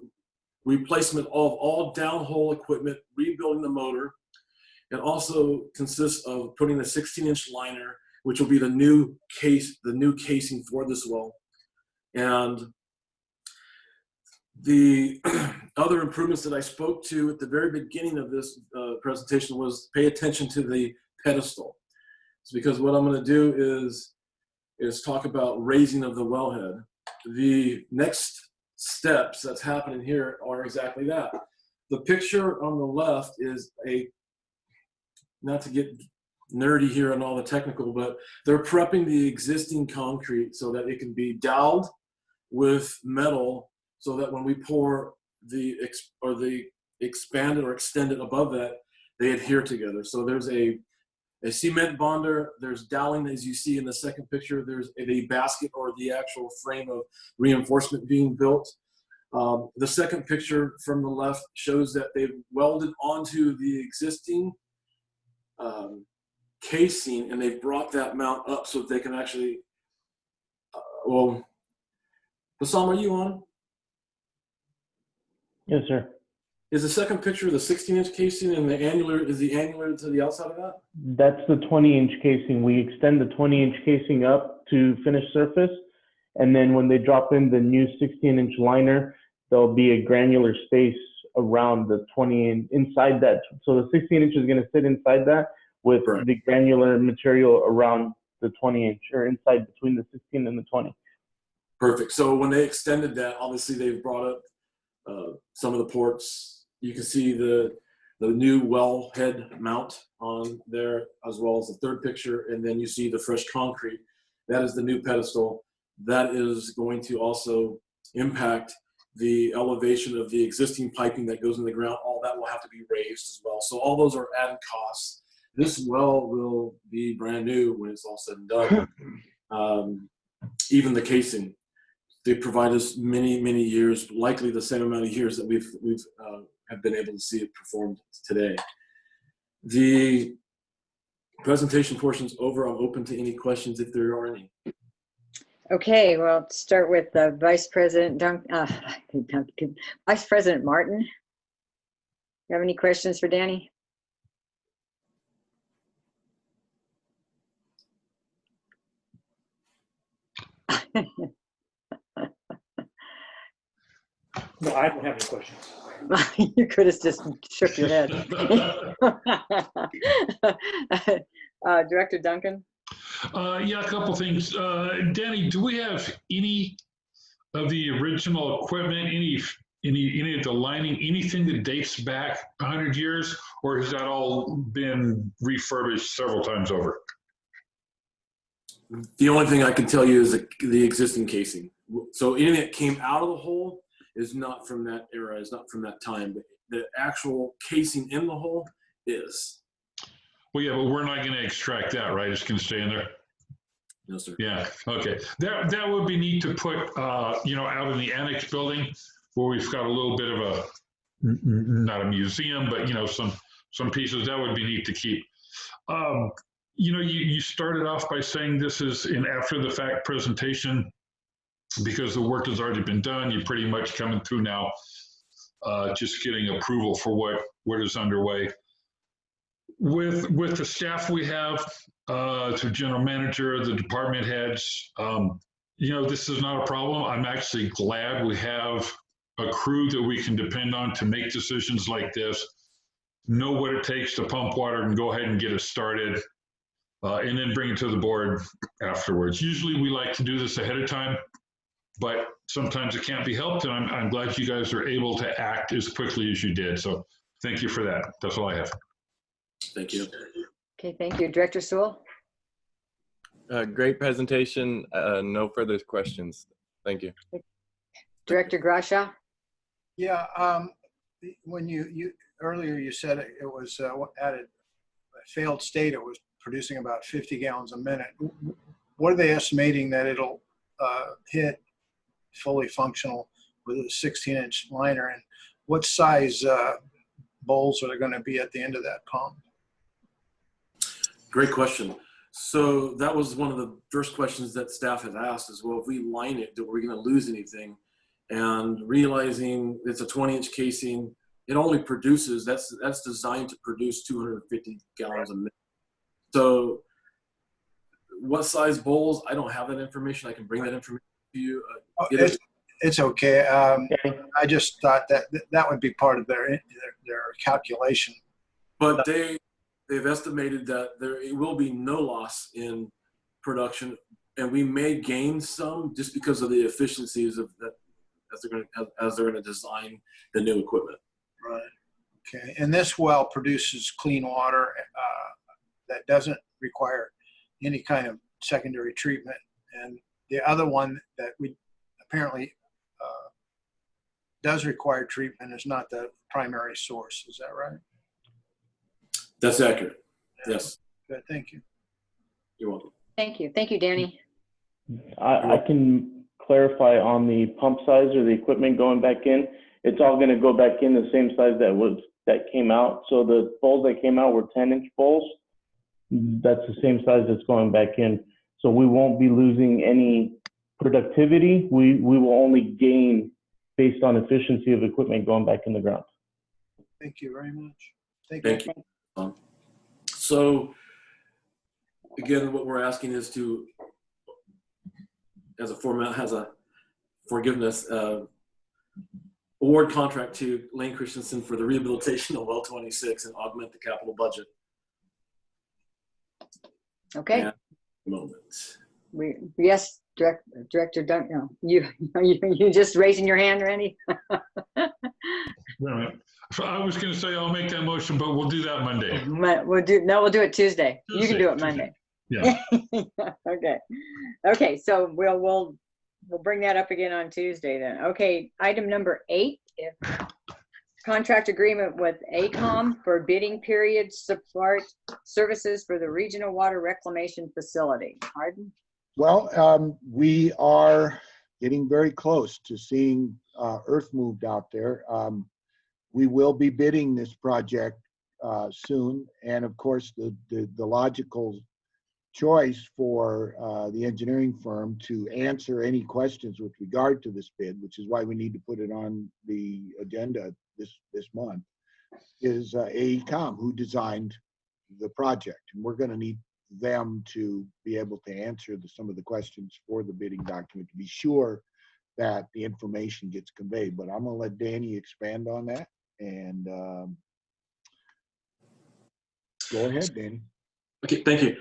replacement of all downhole equipment, rebuilding the motor. It also consists of putting a 16-inch liner, which will be the new casing for this well. And the other improvements that I spoke to at the very beginning of this presentation was pay attention to the pedestal. It's because what I'm going to do is talk about raising of the wellhead. The next steps that's happening here are exactly that. The picture on the left is not to get nerdy here on all the technical, but they're prepping the existing concrete so that it can be doweled with metal, so that when we pour the expanded or extended above that, they adhere together. So there's a cement bonder, there's doweling, as you see in the second picture, there's a basket or the actual frame of reinforcement being built. The second picture from the left shows that they've welded onto the existing casing, and they've brought that mount up so that they can actually, well, Bassam, are you on? Yes, sir. Is the second picture the 16-inch casing, and the annular is the annular to the outside of that? That's the 20-inch casing. We extend the 20-inch casing up to finished surface, and then when they drop in the new 16-inch liner, there'll be a granular space around the 20 inside that. So the 16-inch is going to sit inside that with Right. the granular material around the 20-inch, or inside between the 16 and the 20. Perfect. So when they extended that, obviously they've brought up some of the ports. You can see the new wellhead mount on there, as well as the third picture, and then you see the fresh concrete. That is the new pedestal. That is going to also impact the elevation of the existing piping that goes in the ground. All that will have to be raised as well. So all those are added costs. This well will be brand new when it's all said and done. Even the casing, they provide us many, many years, likely the same amount of years that we've have been able to see it performed today. The presentation portion's over. I'm open to any questions if there are any. Okay, well, start with Vice President Vice President Martin. You have any questions for Danny? No, I don't have any questions. You could have just shook your head. Director Duncan? Yeah, a couple things. Danny, do we have any of the original equipment, any of the lining, anything that dates back 100 years, or has that all been refurbished several times over? The only thing I can tell you is the existing casing. So anything that came out of the hole is not from that era, is not from that time. But the actual casing in the hole is. Well, yeah, but we're not going to extract that, right? It's going to stay in there. No, sir. Yeah. Okay. That would be neat to put, out in the annex building where we've got a little bit of a, not a museum, but some pieces that would be neat to keep. You started off by saying this is an after the fact presentation because the work has already been done. You're pretty much coming through now, just getting approval for what is underway. With the staff we have, to general manager, the department heads, this is not a problem. I'm actually glad we have a crew that we can depend on to make decisions like this, know what it takes to pump water and go ahead and get it started, and then bring it to the board afterwards. Usually we like to do this ahead of time, but sometimes it can't be helped, and I'm glad you guys are able to act as quickly as you did. So thank you for that. That's all I have. Thank you. Okay, thank you. Director Sewell? Great presentation. No further questions. Thank you. Director Grasha? Yeah, when you earlier you said it was at a failed state, it was producing about 50 gallons a minute. What are they estimating that it'll hit fully functional with a 16-inch liner, and what size bowls are there going to be at the end of that pump? Great question. So that was one of the first questions that staff had asked as well. If we line it, are we going to lose anything? And realizing it's a 20-inch casing, it only produces, that's designed to produce 250 gallons a minute. So what size bowls? I don't have that information. I can bring that information to you. It's okay. I just thought that would be part of their calculation. But they've estimated that there will be no loss in production, and we may gain some just because of the efficiencies of that as they're going to design the new equipment. Right. Okay. And this well produces clean water that doesn't require any kind of secondary treatment. And the other one that we apparently does require treatment is not the primary source. Is that right? That's accurate. Yes. Good, thank you. You're welcome. Thank you. Thank you, Danny. I can clarify on the pump size or the equipment going back in. It's all going to go back in the same size that came out. So the bowls that came out were 10-inch bowls. That's the same size that's going back in. So we won't be losing any productivity. We will only gain based on efficiency of equipment going back in the ground. Thank you very much. Thank you. So again, what we're asking is to, as a forgiveness, award contract to Lane Christensen for the rehabilitation of well 26 and augment the capital budget. Okay. At the moment. Yes, Director Duncan. You just raising your hand, Randy? Right. I was going to say I'll make that motion, but we'll do that Monday. We'll do it Tuesday. You can do it Monday. Yeah. Okay. Okay. So we'll bring that up again on Tuesday then. Okay. Item number 8, contract agreement with ACOM for bidding period support services for the regional water reclamation facility. Pardon? Well, we are getting very close to seeing earth moved out there. We will be bidding this project soon, and of course, the logical choice for the engineering firm to answer any questions with regard to this bid, which is why we need to put it on the agenda this month, is AECOM, who designed the project, and we're going to need them to be able to answer some of the questions for the bidding document to be sure that the information gets conveyed. But I'm going to let Danny expand on that, and go ahead, Danny. Okay, thank you.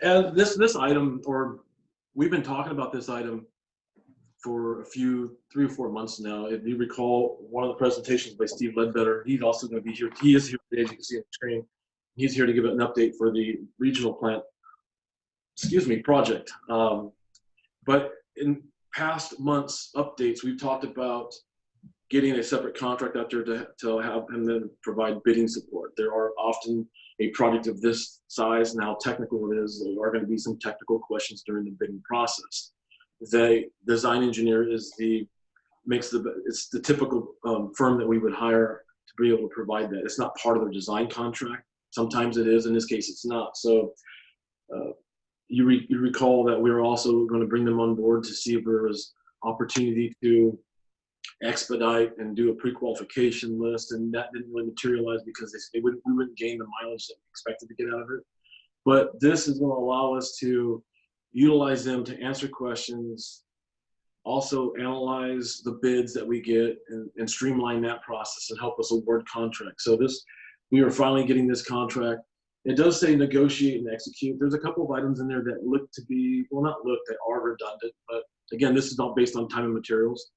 This item, or we've been talking about this item for 3 or 4 months now. If you recall one of the presentations by Steve Ledbetter, he's also going to be here. He is here today, as you can see on the screen. He's here to give an update for the regional plant, project. But in past months' updates, we've talked about getting a separate contract out there to have him then provide bidding support. There are often a project of this size and how technical it is, there are going to be some technical questions during the bidding process. The design engineer is it's the typical firm that we would hire to be able to provide that. It's not part of their design contract. Sometimes it is, in this case it's not. So you recall that we were also going to bring them on board to see if there was opportunity to expedite and do a pre-qualification list, and that didn't really materialize because we wouldn't gain the mileage that we expected to get out of it. But this is going to allow us to utilize them to answer questions, also analyze the bids that we get and streamline that process and help us award contracts. So we are finally getting this contract. It does say negotiate and execute. There's a couple of items in there that look to be, well, not look, that are redundant, but again, this is not based on time and materials.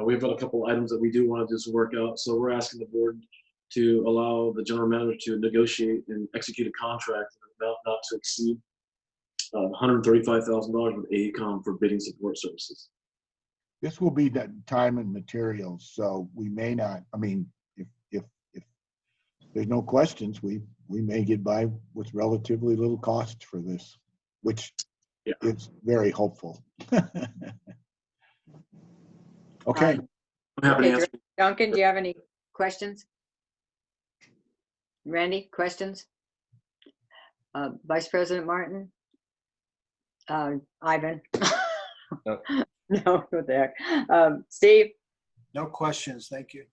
We've got a couple of items that we do want to just work out. So we're asking the board to allow the general manager to negotiate and execute a contract not to exceed $135,000 with AECOM for bidding support services. This will be that time and materials, so we may not, I mean, if there's no questions, we may get by with relatively little cost for this, which is very hopeful. Okay. I'm happy to answer. Duncan, do you have any questions? Randy, questions? Vice President Martin? Ivan? No. No, what the heck? Steve? No questions, thank you.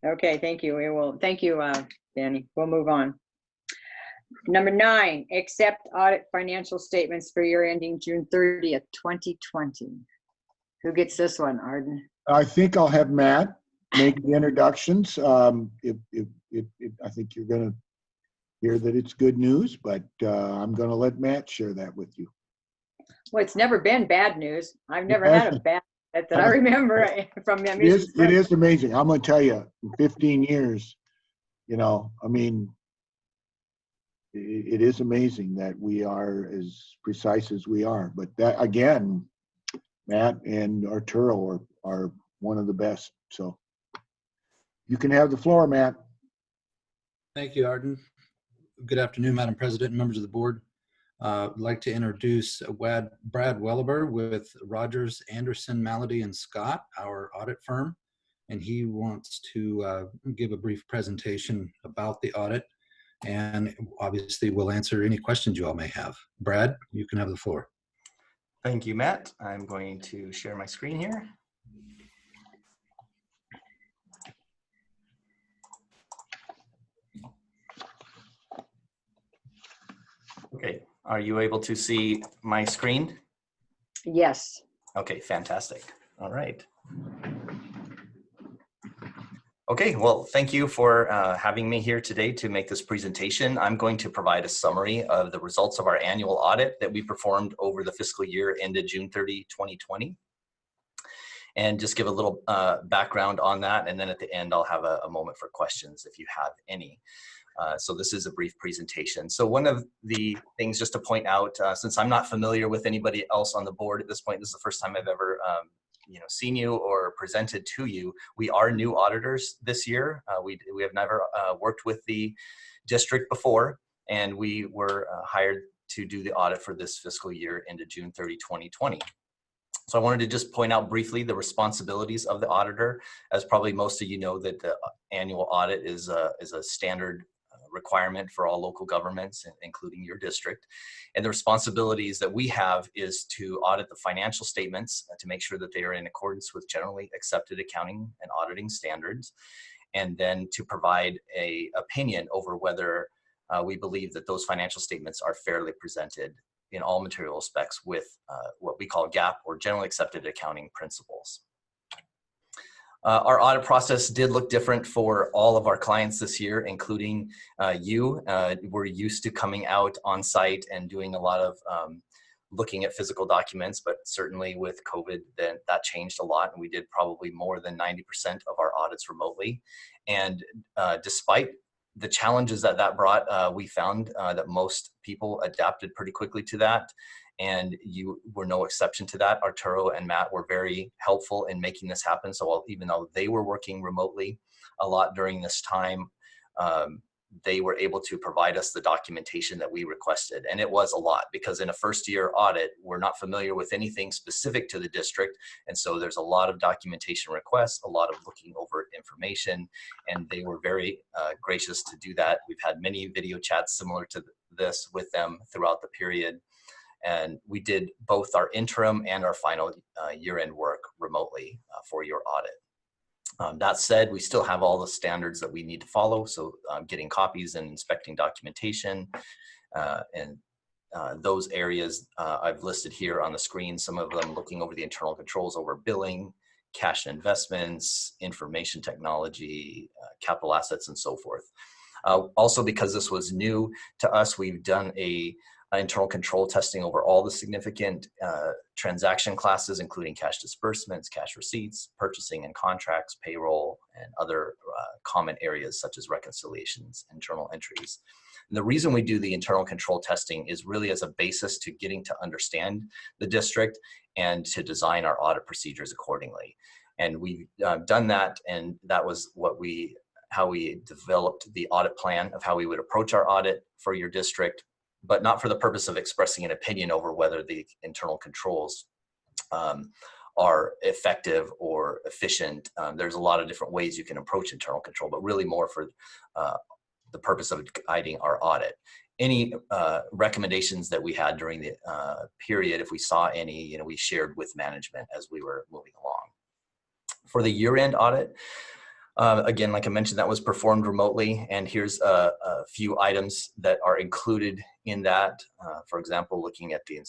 Okay, thank you. We will, thank you, Danny. We'll move on. Number 9, accept audit financial statements for year ending June 30th, 2020. Who gets this one, Arden? I think I'll have Matt make the introductions. I think you're going to hear that it's good news, but I'm going to let Matt share that with you. Well, it's never been bad news. I've never had a bad that I remember from them. It is amazing. I'm going to tell you, in 15 years, I mean, it is amazing that we are as precise as we are. But that, again, Matt and Arturo are one of the best. So you can have the floor, Matt. Thank you, Arden. Good afternoon, Madam President and members of the board. I'd like to introduce Brad Welliber with Rogers, Anderson, Malady, and Scott, our audit firm. And he wants to give a brief presentation about the audit. And obviously, we'll answer any questions you all may have. Brad, you can have the floor. Thank you, Matt. I'm going to share my screen here. Okay, are you able to see my screen? Yes. Okay, fantastic. All right. Okay, well, thank you for having me here today to make this presentation. I'm going to provide a summary of the results of our annual audit that we performed over the fiscal year ended June 30, 2020. And just give a little background on that. And then at the end, I'll have a moment for questions if you have any. So this is a brief presentation. So one of the things just to point out, since I'm not familiar with anybody else on the board at this point, this is the first time I've ever seen you or presented to you. We are new auditors this year. We have never worked with the district before, and we were hired to do the audit for this fiscal year into June 30, 2020. So I wanted to just point out briefly the responsibilities of the auditor. As probably most of you know, that the annual audit is a standard requirement for all local governments, including your district. And the responsibilities that we have is to audit the financial statements to make sure that they are in accordance with generally accepted accounting and auditing standards, and then to provide an opinion over whether we believe that those financial statements are fairly presented in all material respects with what we call GAAP, or generally accepted accounting principles. Our audit process did look different for all of our clients this year, including you. We're used to coming out on site and doing a lot of looking at physical documents, but certainly with COVID, then that changed a lot, and we did probably more than 90% of our audits remotely. And despite the challenges that brought, we found that most people adapted pretty quickly to that. And you were no exception to that. Arturo and Matt were very helpful in making this happen. So even though they were working remotely a lot during this time, they were able to provide us the documentation that we requested. And it was a lot, because in a first-year audit, we're not familiar with anything specific to the district. And so there's a lot of documentation requests, a lot of looking over information, and they were very gracious to do that. We've had many video chats similar to this with them throughout the period. And we did both our interim and our final year-end work remotely for your audit. That said, we still have all the standards that we need to follow. So getting copies and inspecting documentation and those areas I've listed here on the screen, some of them looking over the internal controls over billing, cash and investments, information technology, capital assets, and so forth. Also, because this was new to us, we've done internal control testing over all the significant transaction classes, including cash disbursements, cash receipts, purchasing and contracts, payroll, and other common areas such as reconciliations and journal entries. And the reason we do the internal control testing is really as a basis to getting to understand the district and to design our audit procedures accordingly. And we've done that, and that was how we developed the audit plan of how we would approach our audit for your district, but not for the purpose of expressing an opinion over whether the internal controls are effective or efficient. There's a lot of different ways you can approach internal control, but really more for the purpose of guiding our audit. Any recommendations that we had during the period, if we saw any, we shared with management as we were moving along. For the year-end audit, again, like I mentioned, that was performed remotely, and here's a few items that are included in that. For example, looking at the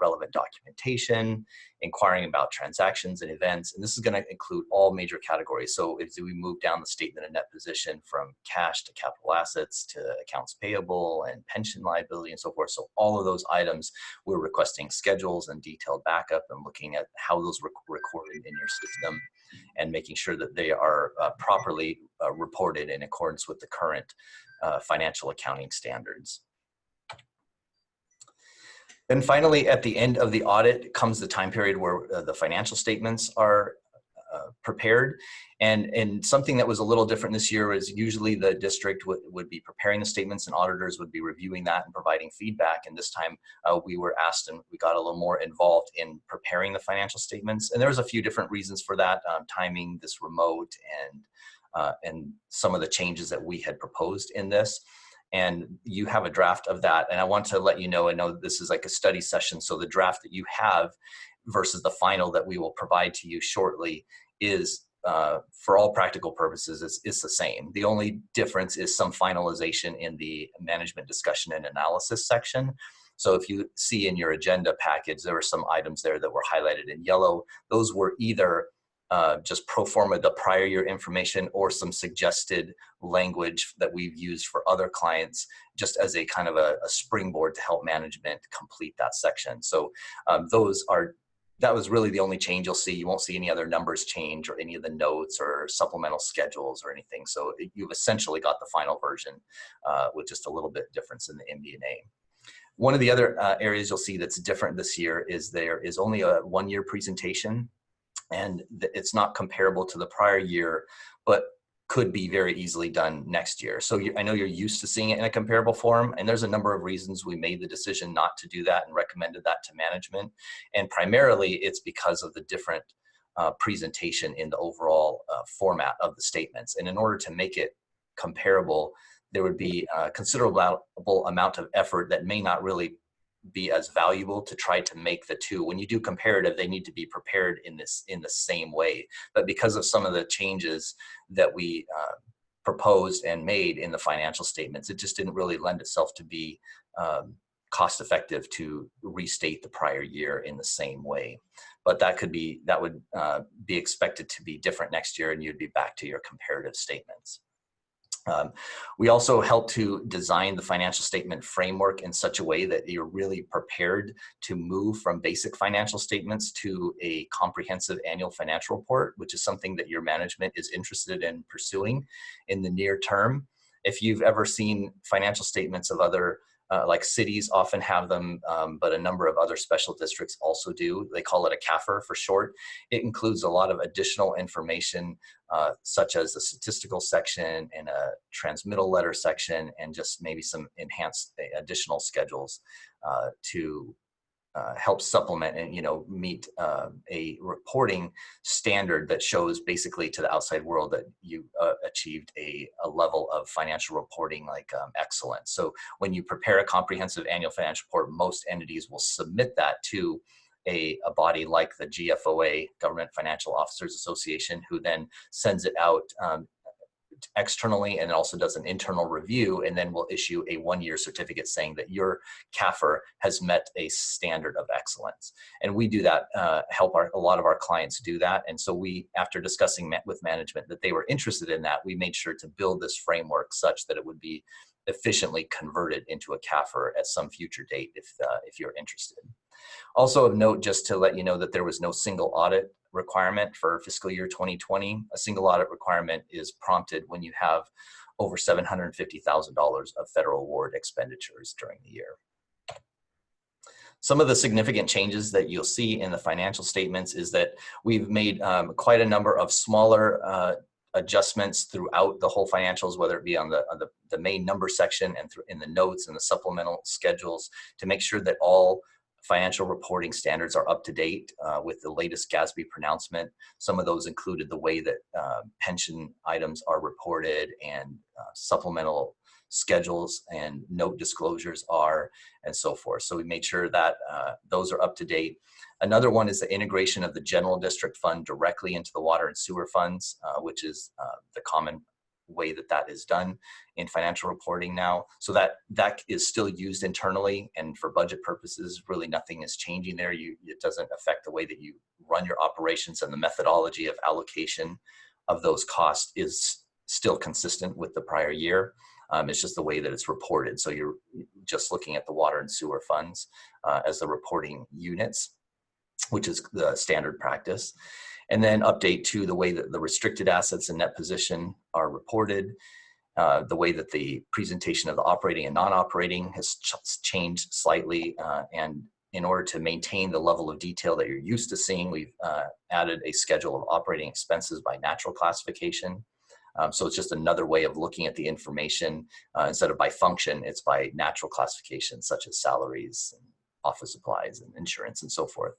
relevant documentation, inquiring about transactions and events, and this is going to include all major categories. So if we move down the statement of net position from cash to capital assets to accounts payable and pension liability and so forth. So all of those items, we're requesting schedules and detailed backup and looking at how those recorded in your system and making sure that they are properly reported in accordance with the current financial accounting standards. And finally, at the end of the audit comes the time period where the financial statements are prepared. And something that was a little different this year is usually the district would be preparing the statements and auditors would be reviewing that and providing feedback. And this time we were asked and we got a little more involved in preparing the financial statements. And there was a few different reasons for that, timing, this remote, and some of the changes that we had proposed in this. And you have a draft of that. And I want to let you know, I know this is like a study session, so the draft that you have versus the final that we will provide to you shortly is, for all practical purposes, is the same. The only difference is some finalization in the management discussion and analysis section. So if you see in your agenda package, there were some items there that were highlighted in yellow. Those were either just pro forma the prior year information or some suggested language that we've used for other clients just as a kind of a springboard to help management complete that section. So that was really the only change you'll see. You won't see any other numbers change or any of the notes or supplemental schedules or anything. So you've essentially got the final version with just a little bit difference in the MD&A. One of the other areas you'll see that's different this year is there is only a one-year presentation, and it's not comparable to the prior year, but could be very easily done next year. So I know you're used to seeing it in a comparable form, and there's a number of reasons we made the decision not to do that and recommended that to management. And primarily it's because of the different presentation in the overall format of the statements. And in order to make it comparable, there would be a considerable amount of effort that may not really be as valuable to try to make the two. When you do comparative, they need to be prepared in the same way. But because of some of the changes that we proposed and made in the financial statements, it just didn't really lend itself to be cost effective to restate the prior year in the same way. But that would be expected to be different next year, and you'd be back to your comparative statements. We also help to design the financial statement framework in such a way that you're really prepared to move from basic financial statements to a comprehensive annual financial report, which is something that your management is interested in pursuing in the near term. If you've ever seen financial statements of other like cities often have them, but a number of other special districts also do. They call it a CAFR for short. It includes a lot of additional information, such as the statistical section and a transmittal letter section, and just maybe some enhanced additional schedules to help supplement and meet a reporting standard that shows basically to the outside world that you achieved a level of financial reporting like excellence. So when you prepare a comprehensive annual financial report, most entities will submit that to a body like the GFOA, Government Financial Officers Association, who then sends it out externally and also does an internal review, and then will issue a one-year certificate saying that your CAFR has met a standard of excellence. And we do that, help a lot of our clients do that. And so we, after discussing with management that they were interested in that, we made sure to build this framework such that it would be efficiently converted into a CAFR at some future date if you're interested. Also of note, just to let you know that there was no single audit requirement for fiscal year 2020. A single audit requirement is prompted when you have over $750,000 of federal award expenditures during the year. Some of the significant changes that you'll see in the financial statements is that we've made quite a number of smaller adjustments throughout the whole financials, whether it be on the main number section and in the notes and the supplemental schedules, to make sure that all financial reporting standards are up to date with the latest GASB pronouncement. Some of those included the way that pension items are reported, and supplemental schedules and note disclosures are, and so forth. So we made sure that those are up to date. Another one is the integration of the general district fund directly into the water and sewer funds, which is the common way that is done in financial reporting now. So that is still used internally, and for budget purposes, really nothing is changing there. It doesn't affect the way that you run your operations, and the methodology of allocation of those costs is still consistent with the prior year. It's just the way that it's reported. So you're just looking at the water and sewer funds as the reporting units, which is the standard practice. And then update to the way that the restricted assets and net position are reported, the way that the presentation of the operating and non-operating has changed slightly, and in order to maintain the level of detail that you're used to seeing, we've added a schedule of operating expenses by natural classification. So it's just another way of looking at the information. Instead of by function, it's by natural classification, such as salaries, and office supplies, and insurance, and so forth.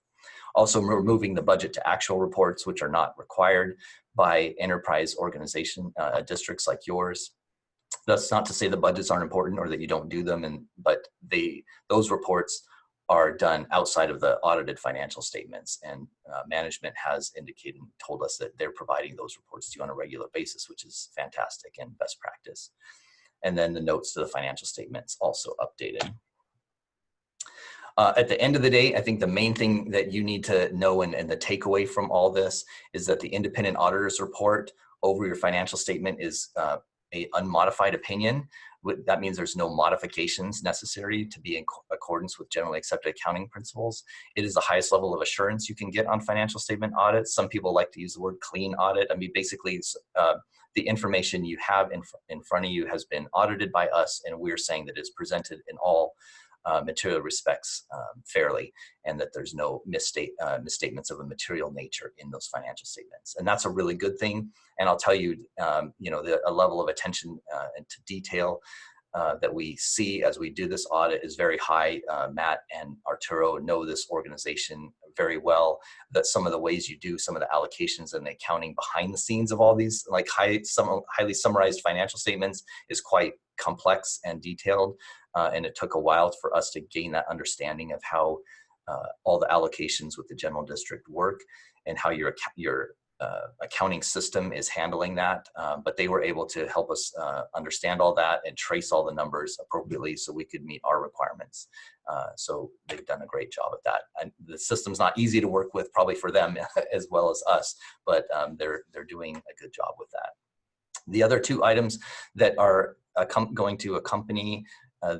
Also, removing the budget to actual reports, which are not required by enterprise organization districts like yours. That's not to say the budgets aren't important or that you don't do them, but those reports are done outside of the audited financial statements, and management has indicated and told us that they're providing those reports to you on a regular basis, which is fantastic and best practice. And then the notes to the financial statements also updated. At the end of the day, I think the main thing that you need to know and the takeaway from all this is that the independent auditor's report over your financial statement is a unmodified opinion. That means there's no modifications necessary to be in accordance with generally accepted accounting principles. It is the highest level of assurance you can get on financial statement audits. Some people like to use the word clean audit. I mean, basically, the information you have in front of you has been audited by us, and we're saying that it's presented in all material respects fairly, and that there's no misstatements of a material nature in those financial statements. And that's a really good thing. And I'll tell you, a level of attention and to detail that we see as we do this audit is very high. Matt and Arturo know this organization very well, that some of the ways you do some of the allocations and the accounting behind the scenes of all these like highly summarized financial statements is quite complex and detailed. And it took a while for us to gain that understanding of how all the allocations with the general district work and how your accounting system is handling that. But they were able to help us understand all that and trace all the numbers appropriately so we could meet our requirements. So they've done a great job at that. And the system's not easy to work with, probably for them as well as us, but they're doing a good job with that. The other two items that are going to accompany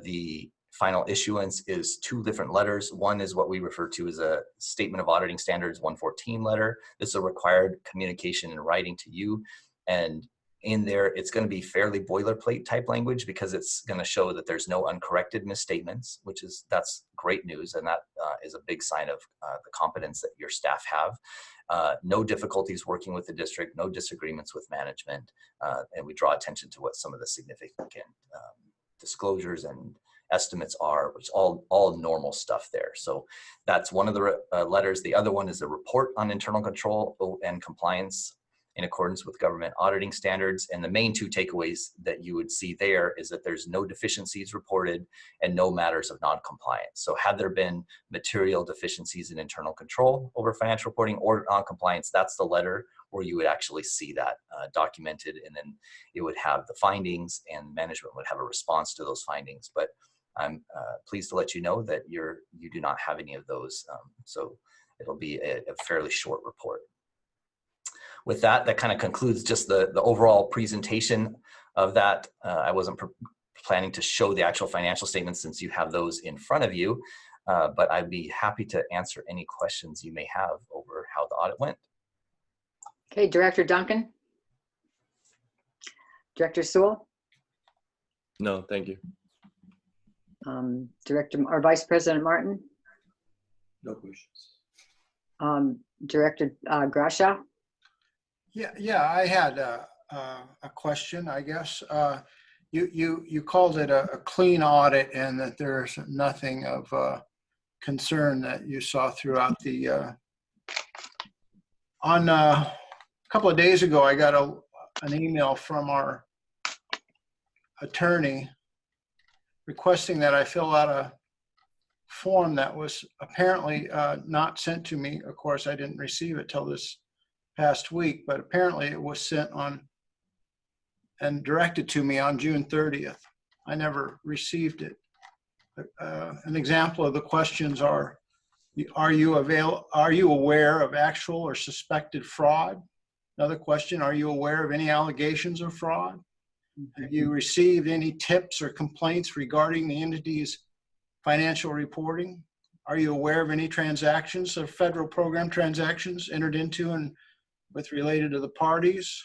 the final issuance is two different letters. One is what we refer to as a Statement of Auditing Standards 114 letter. This is a required communication in writing to you. And in there, it's going to be fairly boilerplate type language because it's going to show that there's no uncorrected misstatements, that's great news. And that is a big sign of the competence that your staff have. No difficulties working with the district, no disagreements with management. And we draw attention to what some of the significant disclosures and estimates are, which all normal stuff there. So that's one of the letters. The other one is a report on internal control and compliance in accordance with government auditing standards. And the main two takeaways that you would see there is that there's no deficiencies reported and no matters of non-compliance. So had there been material deficiencies in internal control over financial reporting or non-compliance, that's the letter where you would actually see that documented, and then it would have the findings and management would have a response to those findings. But I'm pleased to let you know that you do not have any of those. So it'll be a fairly short report. With that kind of concludes just the overall presentation of that. I wasn't planning to show the actual financial statements since you have those in front of you, but I'd be happy to answer any questions you may have over how the audit went. Okay, Director Duncan? Director Sewell? No, thank you. Director or Vice President Martin? No questions. Director Grasha? Yeah, I had a question, I guess. You called it a clean audit and that there's nothing of concern that you saw throughout the, on a couple of days ago, I got an email from our attorney requesting that I fill out a form that was apparently not sent to me. Of course, I didn't receive it till this past week, but apparently it was sent on and directed to me on June 30th. I never received it. An example of the questions are you aware of actual or suspected fraud? Another question, are you aware of any allegations of fraud? Have you received any tips or complaints regarding the entity's financial reporting? Are you aware of any transactions of federal program transactions entered into and with related to the parties?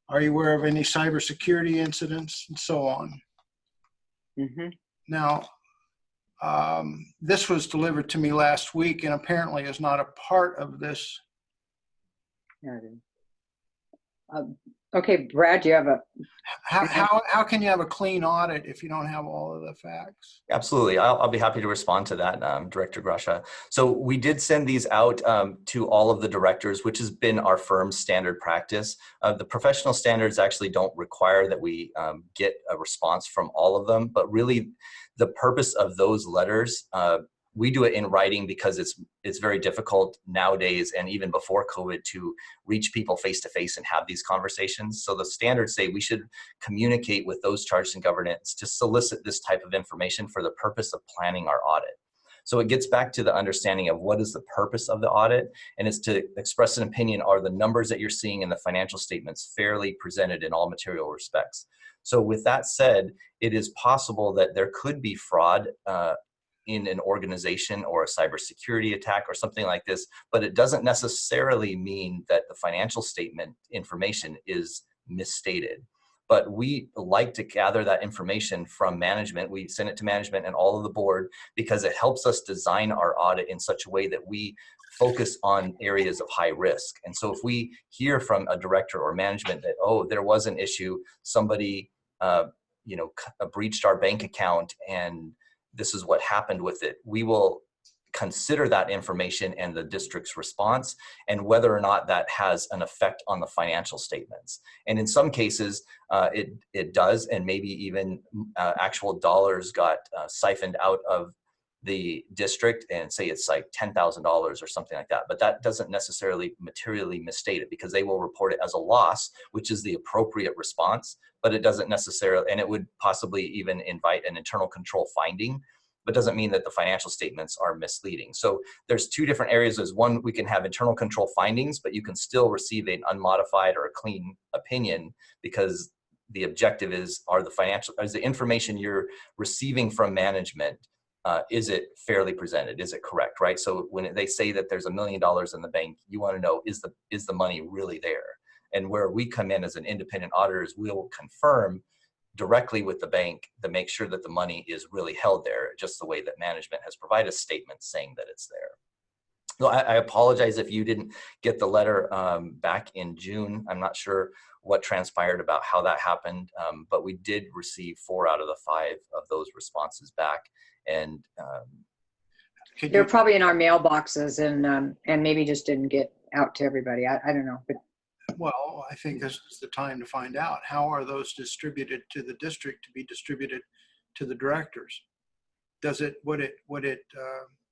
Are you aware of any cybersecurity incidents and so on? Mm-hmm. Now, This was delivered to me last week and apparently is not a part of this. Yeah, it is. Okay, Brad, do you have a? How can you have a clean audit if you don't have all of the facts? Absolutely. I'll be happy to respond to that, Director Grasha. So we did send these out to all of the directors, which has been our firm's standard practice. The professional standards actually don't require that we get a response from all of them, but really the purpose of those letters, we do it in writing because it's very difficult nowadays and even before COVID to reach people face to face and have these conversations. So the standards say we should communicate with those charged in governance to solicit this type of information for the purpose of planning our audit. So it gets back to the understanding of what is the purpose of the audit, and it's to express an opinion, are the numbers that you're seeing in the financial statements fairly presented in all material respects. So with that said, it is possible that there could be fraud in an organization or a cybersecurity attack or something like this, but it doesn't necessarily mean that the financial statement information is misstated. But we like to gather that information from management. We send it to management and all of the board because it helps us design our audit in such a way that we focus on areas of high risk. And so if we hear from a director or management that, oh, there was an issue, somebody breached our bank account and this is what happened with it, we will consider that information and the district's response and whether or not that has an effect on the financial statements. And in some cases, it does, and maybe even actual dollars got siphoned out of the district, and say it's like $10,000 or something like that. But that doesn't necessarily materially misstate it because they will report it as a loss, which is the appropriate response, but it doesn't necessarily, and it would possibly even invite an internal control finding, but doesn't mean that the financial statements are misleading. So there's two different areas. There's one, we can have internal control findings, but you can still receive an unmodified or a clean opinion because the objective is, is the information you're receiving from management, is it fairly presented? Is it correct, right? So when they say that there's $1 million in the bank, you want to know, is the money really there? And where we come in as an independent auditor is we'll confirm directly with the bank to make sure that the money is really held there, just the way that management has provided statements saying that it's there. No, I apologize if you didn't get the letter back in June. I'm not sure what transpired about how that happened, but we did receive 4 out of the 5 of those responses back. And they're probably in our mailboxes and maybe just didn't get out to everybody. I don't know. But well, I think this is the time to find out. How are those distributed to the district to be distributed to the directors? Would it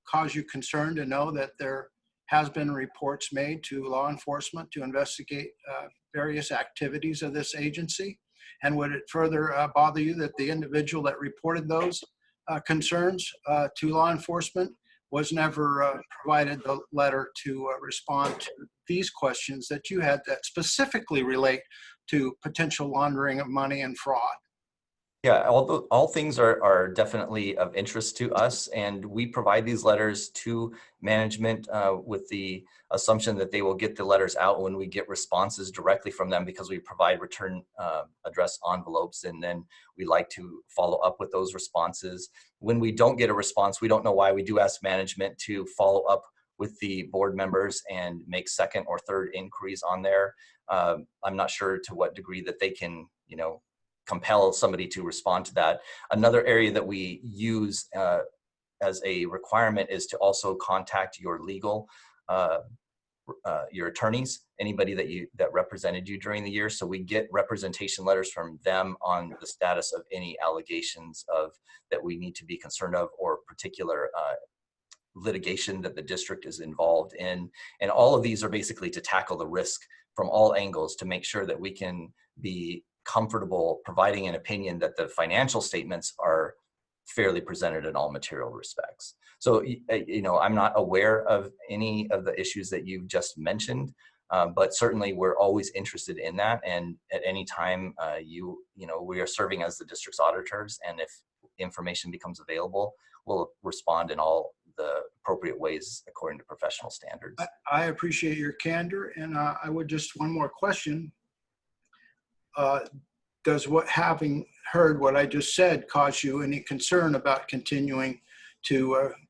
cause you concern to know that there has been reports made to law enforcement to investigate various activities of this agency? And would it further bother you that the individual that reported those concerns to law enforcement was never provided the letter to respond to these questions that you had that specifically relate to potential laundering of money and fraud? Yeah, all things are definitely of interest to us, and we provide these letters to management with the assumption that they will get the letters out when we get responses directly from them, because we provide return address envelopes, and then we like to follow up with those responses. When we don't get a response, we don't know why. We do ask management to follow up with the board members and make second or third inquiries on there. I'm not sure to what degree that they can, compel somebody to respond to that. Another area that we use as a requirement is to also contact your legal, your attorneys, anybody that represented you during the year. So we get representation letters from them on the status of any allegations that we need to be concerned of, or particular litigation that the district is involved in. And all of these are basically to tackle the risk from all angles to make sure that we can be comfortable providing an opinion that the financial statements are fairly presented in all material respects. So, I'm not aware of any of the issues that you've just mentioned, but certainly we're always interested in that. And at any time, we are serving as the district's auditors, and if information becomes available, we'll respond in all the appropriate ways according to professional standards. I appreciate your candor, and I would just one more question. Does having heard what I just said cause you any concern about continuing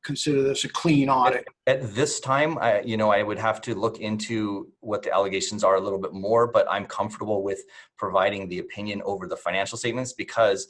consider this a clean audit. At this time, I would have to look into what the allegations are a little bit more, but I'm comfortable with providing the opinion over the financial statements because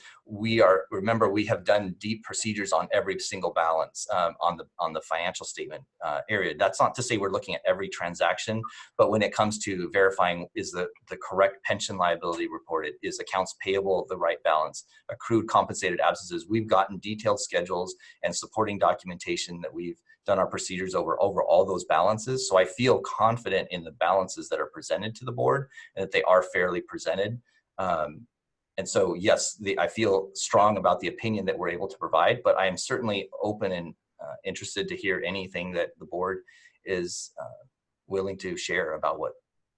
remember, we have done deep procedures on every single balance on the financial statement area. That's not to say we're looking at every transaction, but when it comes to verifying is the correct pension liability reported, is accounts payable the right balance, accrued compensated absences, we've gotten detailed schedules and supporting documentation that we've done our procedures over all those balances. So I feel confident in the balances that are presented to the board and that they are fairly presented. And so, yes, I feel strong about the opinion that we're able to provide, but I am certainly open and interested to hear anything that the board is willing to share about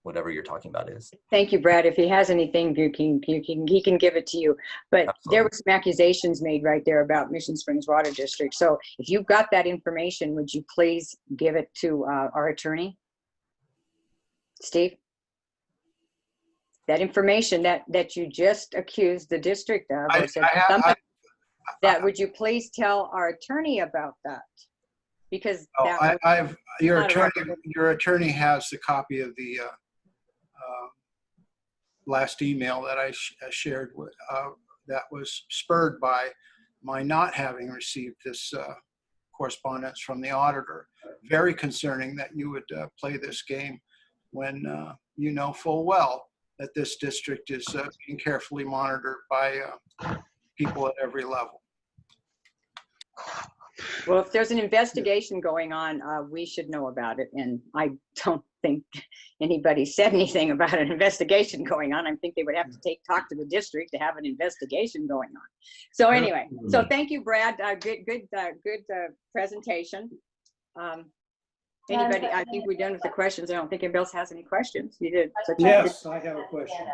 whatever you're talking about is. Thank you, Brad. If he has anything, he can give it to you. But Absolutely. There were some accusations made right there about Mission Springs Water District. So if you've got that information, would you please give it to our attorney? Steve? That information that you just accused the district of, or said something, would you please tell our attorney about that? Because your attorney has the copy of the last email that I shared with, that was spurred by my not having received this correspondence from the auditor. Very concerning that you would play this game when you know full well that this district is being carefully monitored by people at every level. Well, if there's an investigation going on, we should know about it. And I don't think anybody said anything about an investigation going on. I think they would have to talk to the district to have an investigation going on. So anyway, so thank you, Brad. Good presentation. Anybody? I think we're done with the questions. I don't think anybody else has any questions. You did. Yes, I have a question.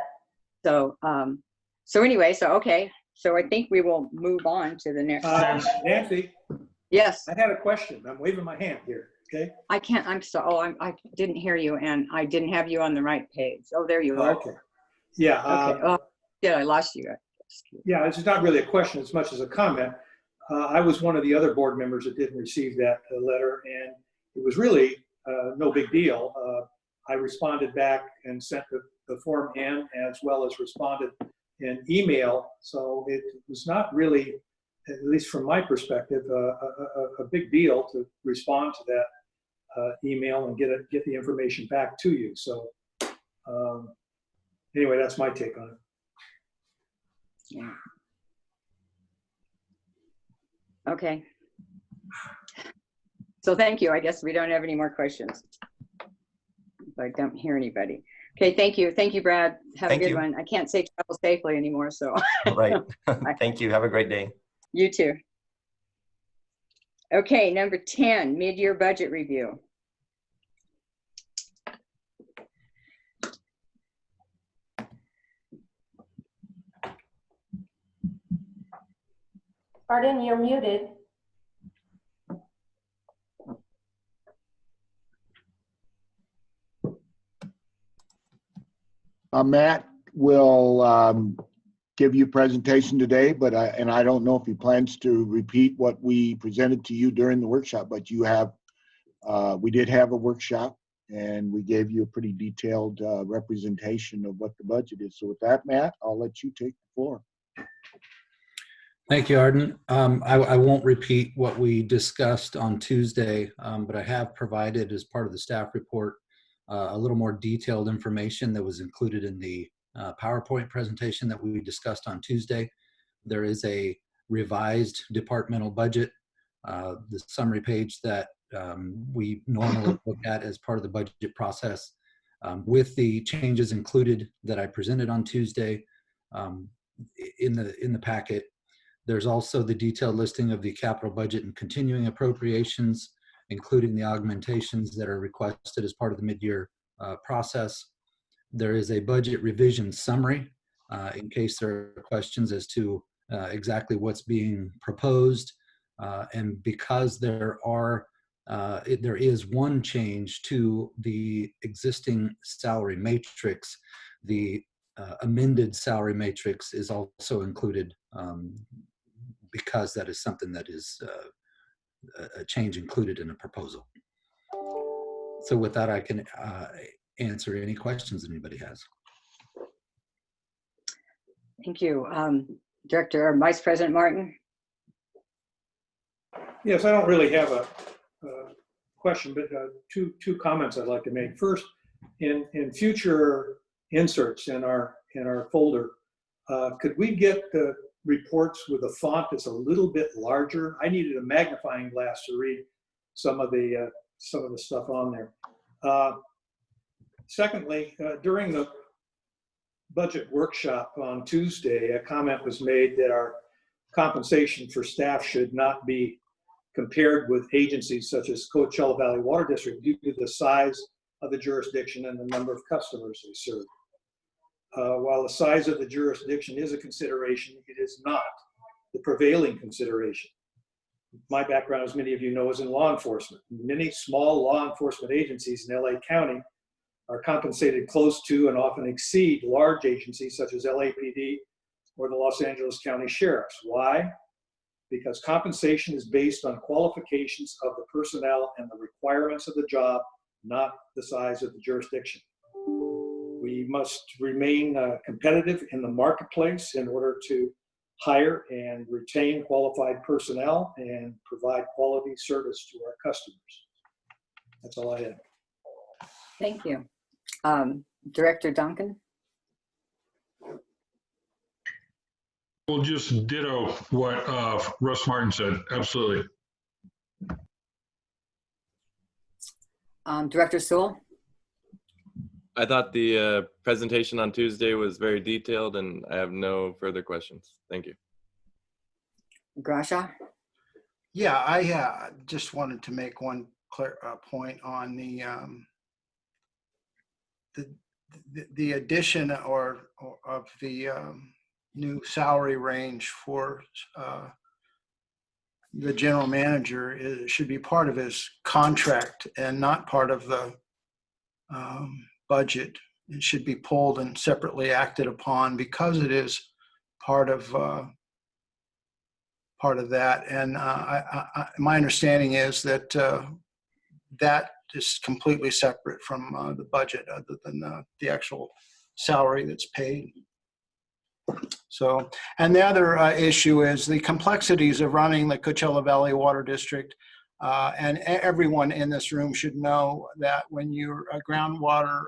So, okay. So I think we will move on to the next. Nancy. Yes. I had a question. I'm waving my hand here. Okay. I can't. I didn't hear you, and I didn't have you on the right page. Oh, there you are. Okay. Yeah. Okay. I lost you. Yeah, this is not really a question as much as a comment. I was one of the other board members that didn't receive that letter, and it was really no big deal. I responded back and sent the Form N as well as responded in email. So it was not really, at least from my perspective, a big deal to respond to that email and get the information back to you. So anyway, that's my take on it. Yeah. Okay. So thank you. I guess we don't have any more questions. I don't hear anybody. Okay, thank you. Thank you, Brad. Have a good one. I can't say travel safely anymore, so. Right. Thank you. Have a great day. You too. Okay, number 10, mid-year budget review. Arden, you're muted. Matt will give you a presentation today, but I don't know if he plans to repeat what we presented to you during the workshop, but we did have a workshop and we gave you a pretty detailed representation of what the budget is. So with that, Matt, I'll let you take the floor. Thank you, Arden. I won't repeat what we discussed on Tuesday, but I have provided as part of the staff report a little more detailed information that was included in the PowerPoint presentation that we discussed on Tuesday. There is a revised departmental budget, the summary page that we normally look at as part of the budget process, with the changes included that I presented on Tuesday in the packet. There's also the detailed listing of the capital budget and continuing appropriations, including the augmentations that are requested as part of the mid-year process. There is a budget revision summary in case there are questions as to exactly what's being proposed. And because there is one change to the existing salary matrix, the amended salary matrix is also included because that is something that is a change included in a proposal. So with that, I can answer any questions anybody has. Thank you. Director or Vice President Martin? Yes, I don't really have a question, but two comments I'd like to make. First, in future inserts in our folder, could we get the reports with a font that's a little bit larger? I needed a magnifying glass to read some of the stuff on there. Secondly, during the budget workshop on Tuesday, a comment was made that our compensation for staff should not be compared with agencies such as Coachella Valley Water District due to the size of the jurisdiction and the number of customers they serve. While the size of the jurisdiction is a consideration, it is not the prevailing consideration. My background, as many of you know, is in law enforcement. Many small law enforcement agencies in LA County are compensated close to and often exceed large agencies such as LAPD or the Los Angeles County Sheriffs. Why? Because compensation is based on qualifications of the personnel and the requirements of the job, not the size of the jurisdiction. We must remain competitive in the marketplace in order to hire and retain qualified personnel and provide quality service to our customers. That's all I have. Thank you. Director Duncan? We'll just ditto what Russ Martin said. Absolutely. Director Sewell? I thought the presentation on Tuesday was very detailed, and I have no further questions. Thank you. Grasha? Yeah, I just wanted to make one point on the addition of the new salary range for the general manager. It should be part of his contract and not part of the budget. It should be pulled and separately acted upon because it is part of that. And my understanding is that that is completely separate from the budget, other than the actual salary that's paid. So, and the other issue is the complexities of running the Coachella Valley Water District. And everyone in this room should know that when you're a groundwater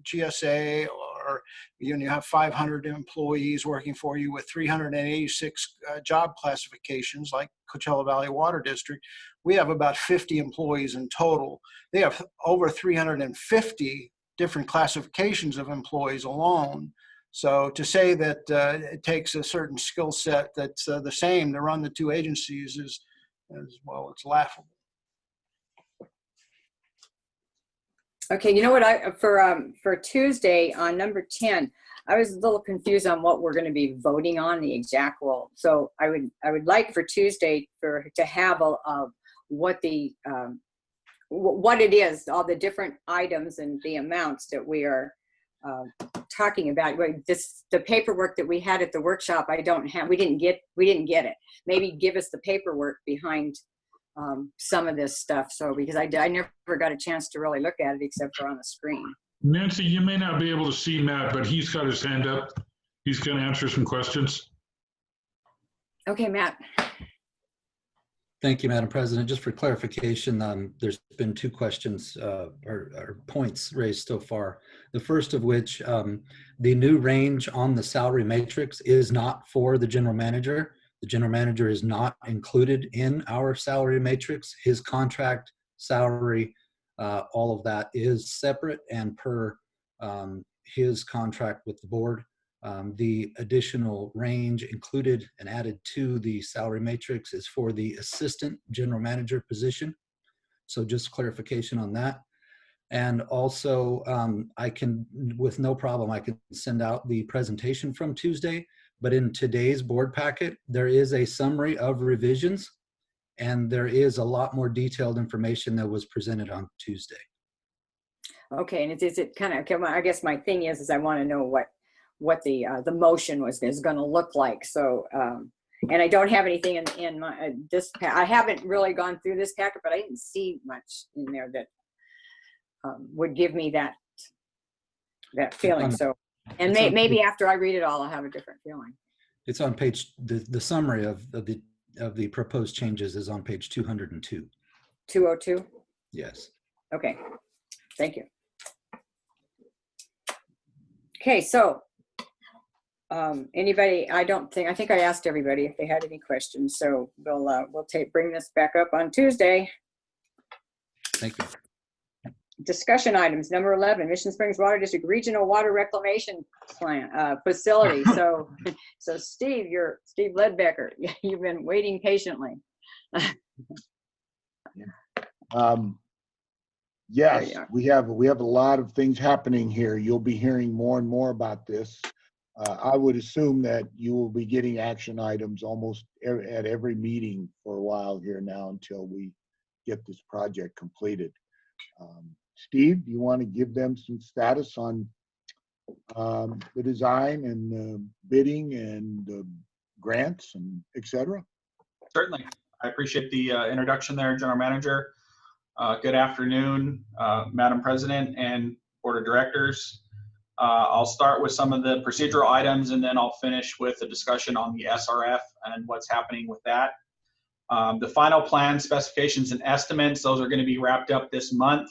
GSA, or you have 500 employees working for you with 386 job classifications like Coachella Valley Water District, we have about 50 employees in total. They have over 350 different classifications of employees alone. So to say that it takes a certain skill set that's the same to run the two agencies is well, it's laughable. Okay, you know what, for Tuesday on number 10, I was a little confused on what we're going to be voting on, the exact role. So I would like for Tuesday to have what it is, all the different items and the amounts that we are talking about. The paperwork that we had at the workshop, we didn't get it. Maybe give us the paperwork behind some of this stuff. So, because I never got a chance to really look at it except for on the screen. Nancy, you may not be able to see Matt, but he's got his hand up. He's going to answer some questions. Okay, Matt. Thank you, Madam President. Just for clarification, there's been two questions or points raised so far. The first of which, the new range on the salary matrix is not for the general manager. The general manager is not included in our salary matrix. His contract, salary, all of that is separate and per his contract with the board. The additional range included and added to the salary matrix is for the assistant general manager position. So just clarification on that. And also I can, with no problem, I can send out the presentation from Tuesday, but in today's board packet, there is a summary of revisions and there is a lot more detailed information that was presented on Tuesday. Okay, and is it kind of, I guess my thing is I want to know what the motion is going to look like. So And I don't have anything in my, I haven't really gone through this packet, but I didn't see much in there that would give me that feeling. So, and maybe after I read it all, I'll have a different feeling. It's on page, the summary of the proposed changes is on page 202. 202? Yes. Okay, thank you. Okay, so anybody, I think I asked everybody if they had any questions, so we'll bring this back up on Tuesday. Thank you. Discussion items, number 11, Mission Springs Water District Regional Water Reclamation Plant Facility. So Steve Ledbecker, you've been waiting patiently. Yes, we have a lot of things happening here. You'll be hearing more and more about this. I would assume that you will be getting action items almost at every meeting for a while here now until we get this project completed. Steve, do you want to give them some status on the design and the bidding and the grants and et cetera? Certainly. I appreciate the introduction there, General Manager. Good afternoon, Madam President and Board of Directors. I'll start with some of the procedural items and then I'll finish with a discussion on the SRF and what's happening with that. The final plan specifications and estimates, those are going to be wrapped up this month.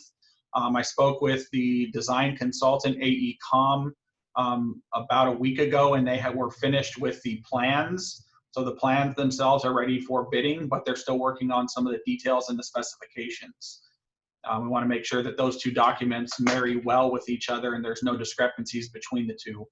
I spoke with the design consultant, AECom, about a week ago, and they were finished with the plans. So the plans themselves are ready for bidding, but they're still working on some of the details and the specifications. We want to make sure that those two documents marry well with each other and there's no discrepancies between the two,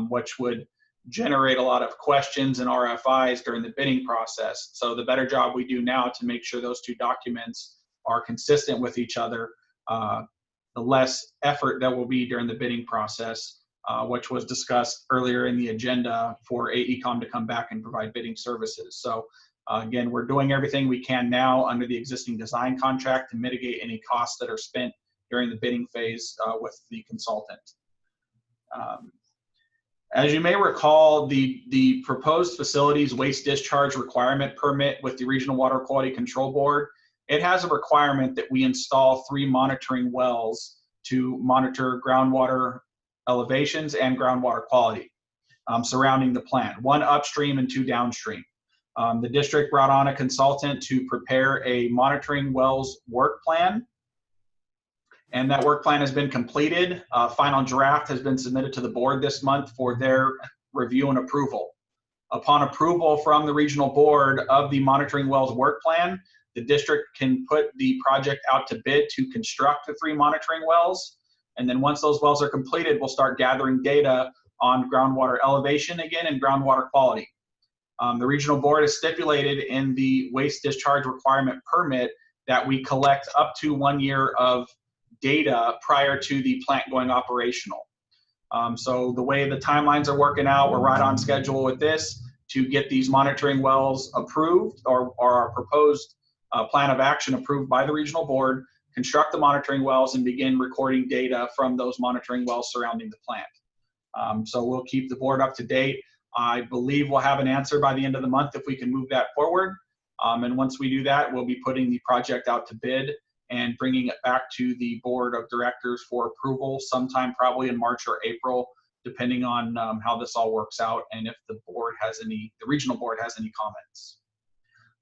which would generate a lot of questions and RFIs during the bidding process. So the better job we do now to make sure those two documents are consistent with each other, the less effort that will be during the bidding process, which was discussed earlier in the agenda for AECom to come back and provide bidding services. So again, we're doing everything we can now under the existing design contract to mitigate any costs that are spent during the bidding phase with the consultant. As you may recall, the proposed facilities waste discharge requirement permit with the Regional Water Quality Control Board, it has a requirement that we install 3 monitoring wells to monitor groundwater elevations and groundwater quality surrounding the plant, 1 upstream and 2 downstream. The district brought on a consultant to prepare a monitoring wells work plan, and that work plan has been completed. Final draft has been submitted to the board this month for their review and approval. Upon approval from the regional board of the monitoring wells work plan, the district can put the project out to bid to construct the 3 monitoring wells. And then once those wells are completed, we'll start gathering data on groundwater elevation again and groundwater quality. The regional board has stipulated in the waste discharge requirement permit that we collect up to 1 year of data prior to the plant going operational. So the way the timelines are working out, we're right on schedule with this to get these monitoring wells approved or our proposed plan of action approved by the regional board, construct the monitoring wells and begin recording data from those monitoring wells surrounding the plant. So we'll keep the board up to date. I believe we'll have an answer by the end of the month if we can move that forward. And once we do that, we'll be putting the project out to bid and bringing it back to the board of directors for approval sometime probably in March or April, depending on how this all works out and if the board has any, the regional board has any comments.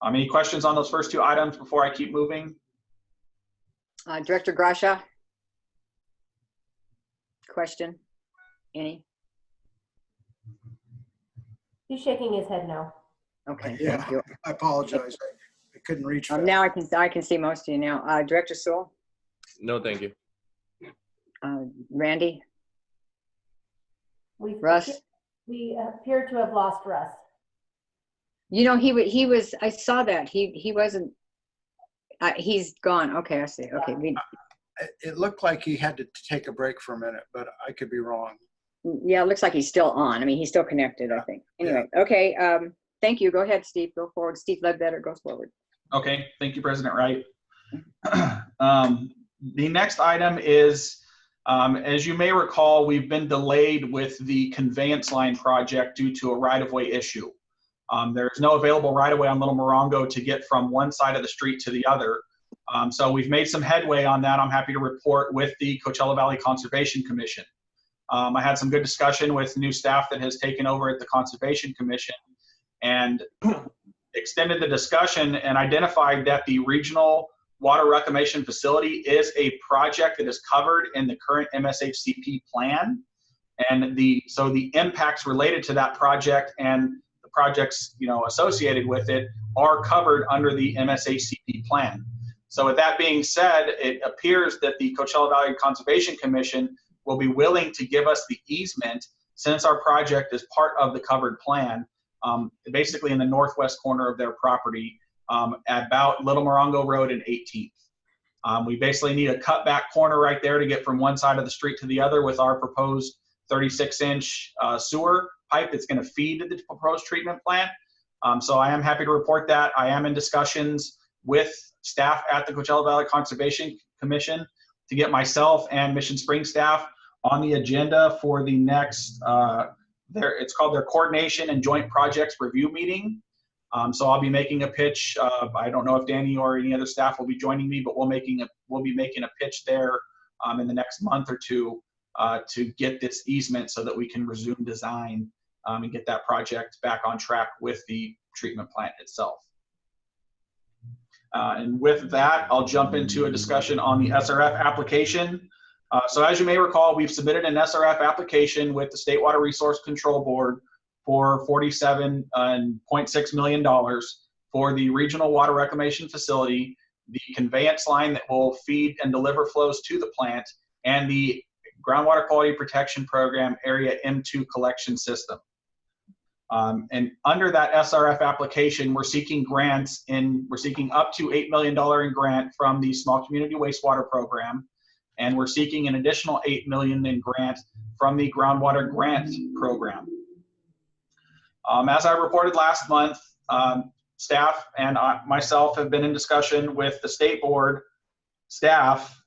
Any questions on those first 2 items before I keep moving? Director Grasha? Question? Any? He's shaking his head no. Okay, Yeah, thank you. I apologize. I couldn't reach. Now I can see most of you now. Director Sewell? No, thank you. Randy? Russ? We appear to have lost Russ. You know, he was, I saw that. He wasn't, he's gone. Okay, I see. Okay. It looked like he had to take a break for a minute, but I could be wrong. Yeah, it looks like he's still on. I mean, he's still connected, I think. Anyway, okay. Thank you. Go ahead, Steve. Go forward. Steve Ledbetter goes forward. Okay, thank you, President Wright. The next item is, as you may recall, we've been delayed with the conveyance line project due to a right-of-way issue. There's no available right-of-way on Little Morongo to get from one side of the street to the other. So we've made some headway on that. I'm happy to report with the Coachella Valley Conservation Commission. I had some good discussion with new staff that has taken over at the Conservation Commission and extended the discussion and identified that the regional water reclamation facility is a project that is covered in the current MSHCP plan. And so the impacts related to that project and the projects associated with it are covered under the MSHCP plan. So with that being said, it appears that the Coachella Valley Conservation Commission will be willing to give us the easement since our project is part of the covered plan, basically in the northwest corner of their property at about Little Morongo Road and 18th. We basically need a cut back corner right there to get from one side of the street to the other with our proposed 36-inch sewer pipe that's going to feed the proposed treatment plant. So I am happy to report that. I am in discussions with staff at the Coachella Valley Conservation Commission to get myself and Mission Springs staff on the agenda for the next, it's called their Coordination and Joint Projects Review meeting. So I'll be making a pitch. I don't know if Danny or any other staff will be joining me, but we'll be making a pitch there in the next month or two to get this easement so that we can resume design and get that project back on track with the treatment plant itself. And with that, I'll jump into a discussion on the SRF application. So as you may recall, we've submitted an SRF application with the State Water Resource Control Board for $47.6 million for the regional water reclamation facility, the conveyance line that will feed and deliver flows to the plant, and the groundwater quality protection program area M2 collection system. And under that SRF application, we're seeking grants we're seeking up to $8 million in grant from the Small Community Wastewater Program, and we're seeking an additional $8 million in grant from the Groundwater Grant Program. As I reported last month, staff and myself have been in discussion with the state board staff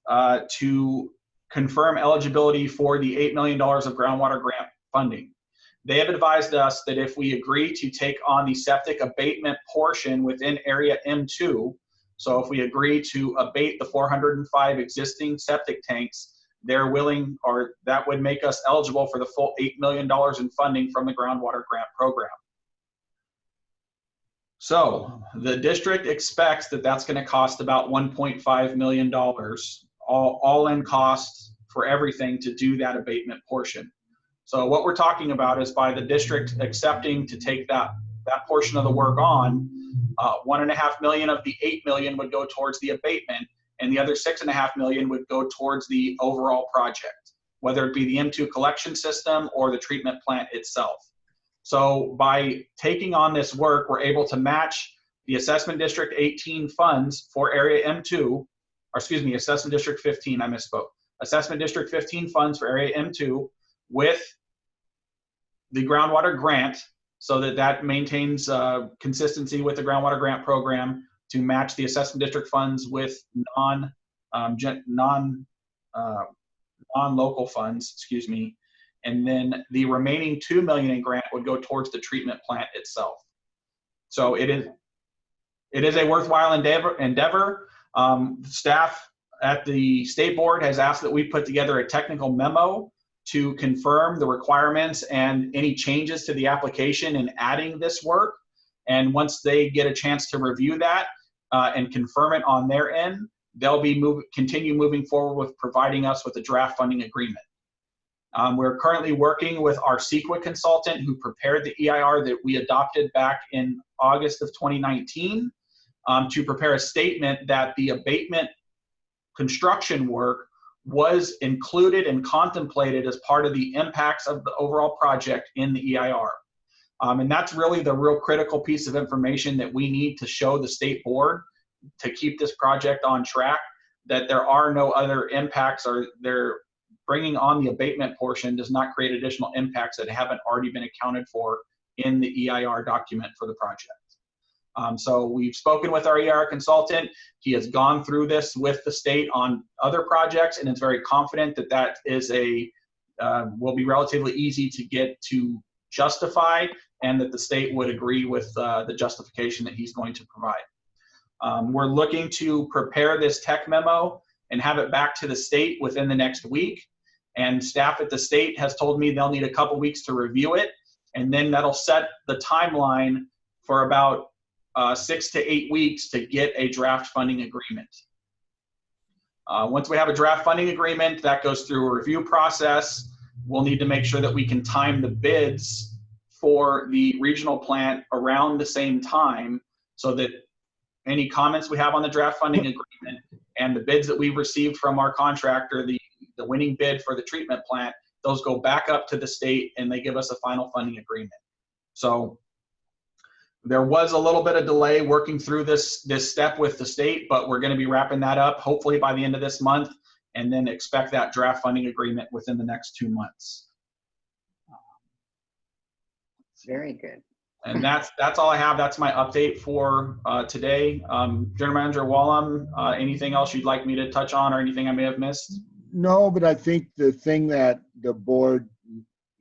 to confirm eligibility for the $8 million of groundwater grant funding. They have advised us that if we agree to take on the septic abatement portion within Area M2, so if we agree to abate the 405 existing septic tanks, they're willing, or that would make us eligible for the full $8 million in funding from the groundwater grant program. So the district expects that that's going to cost about $1.5 million, all in costs for everything to do that abatement portion. So what we're talking about is by the district accepting to take that portion of the work on, $1.5 million of the $8 million would go towards the abatement, and the other $6.5 million would go towards the overall project, whether it be the M2 collection system or the treatment plant itself. So by taking on this work, we're able to match the Assessment District 18 funds for Area M2, or excuse me, Assessment District 15, I misspoke. Assessment District 15 funds for Area M2 with the groundwater grant, so that maintains consistency with the groundwater grant program to match the assessment district funds with non-local funds, excuse me. And then the remaining $2 million in grant would go towards the treatment plant itself. So it is a worthwhile endeavor. Staff at the state board has asked that we put together a technical memo to confirm the requirements and any changes to the application in adding this work. And once they get a chance to review that and confirm it on their end, they'll be continue moving forward with providing us with a draft funding agreement. We're currently working with our CEQA consultant who prepared the EIR that we adopted back in August of 2019 to prepare a statement that the abatement construction work was included and contemplated as part of the impacts of the overall project in the EIR. And that's really the real critical piece of information that we need to show the state board to keep this project on track, that there are no other impacts, or they're bringing on the abatement portion does not create additional impacts that haven't already been accounted for in the EIR document for the project. So we've spoken with our EIR consultant. He has gone through this with the state on other projects, and is very confident that that is will be relatively easy to get to justify and that the state would agree with the justification that he's going to provide. We're looking to prepare this tech memo and have it back to the state within the next week. And staff at the state has told me they'll need a couple weeks to review it. And then that'll set the timeline for about 6 to 8 weeks to get a draft funding agreement. Once we have a draft funding agreement, that goes through a review process. We'll need to make sure that we can time the bids for the regional plant around the same time so that any comments we have on the draft funding agreement and the bids that we've received from our contractor, the winning bid for the treatment plant, those go back up to the state and they give us a final funding agreement. So there was a little bit of delay working through this step with the state, but we're going to be wrapping that up hopefully by the end of this month, and then expect that draft funding agreement within the next 2 months. Very good. And that's all I have. That's my update for today. General Manager Wallum, anything else you'd like me to touch on or anything I may have missed? No, but I think the thing that the board,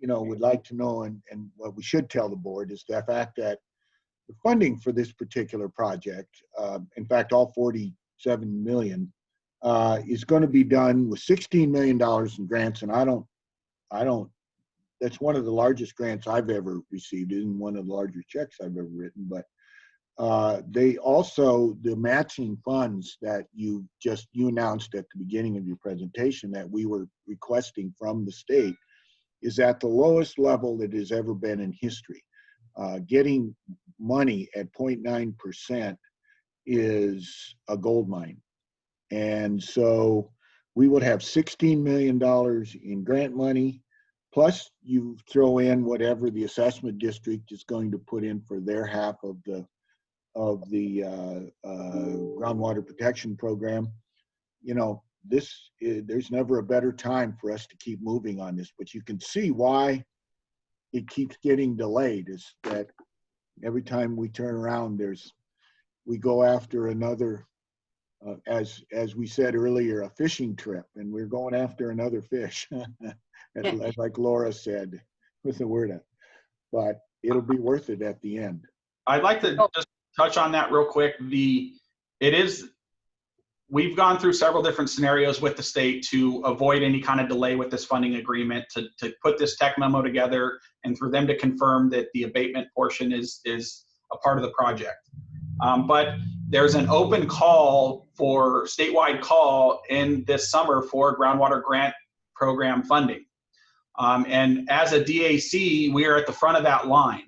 would like to know, and what we should tell the board, is the fact that the funding for this particular project, in fact, all 47 million, is going to be done with $16 million in grants. And I don't, that's one of the largest grants I've ever received. It isn't one of the larger checks I've ever written, but they also, the matching funds that you announced at the beginning of your presentation that we were requesting from the state is at the lowest level it has ever been in history. Getting money at 0.9% is a gold mine. And so we would have $16 million in grant money, plus you throw in whatever the assessment district is going to put in for their half of the groundwater protection program. There's never a better time for us to keep moving on this, but you can see why it keeps getting delayed. Is that every time we turn around, we go after another, as we said earlier, a fishing trip, and we're going after another fish, like Laura said with the word up. But it'll be worth it at the end. I'd like to just touch on that real quick. We've gone through several different scenarios with the state to avoid any kind of delay with this funding agreement, to put this tech memo together and for them to confirm that the abatement portion is a part of the project. But there's an open call for statewide call in this summer for groundwater grant program funding. And as a DAC, we are at the front of that line.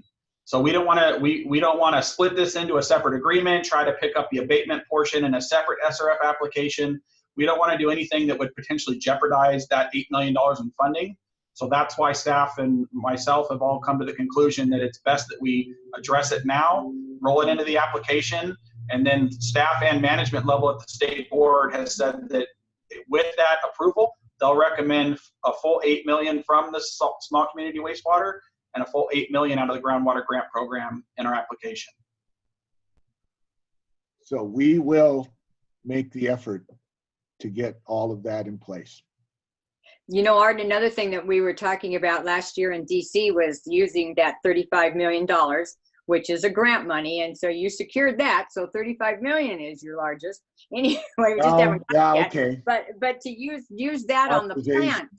So we don't want to split this into a separate agreement, try to pick up the abatement portion in a separate SRF application. We don't want to do anything that would potentially jeopardize that $8 million in funding. So that's why staff and myself have all come to the conclusion that it's best that we address it now, roll it into the application, and then staff and management level at the state board has said that with that approval, they'll recommend a full $8 million from the small community wastewater and a full $8 million out of the groundwater grant program in our application. So we will make the effort to get all of that in place. Art, another thing that we were talking about last year in DC was using that $35 million, which is a grant money. And so you secured that. So 35 million is your largest. Anyway, we just haven't got it yet. Okay. But to use that on the plant,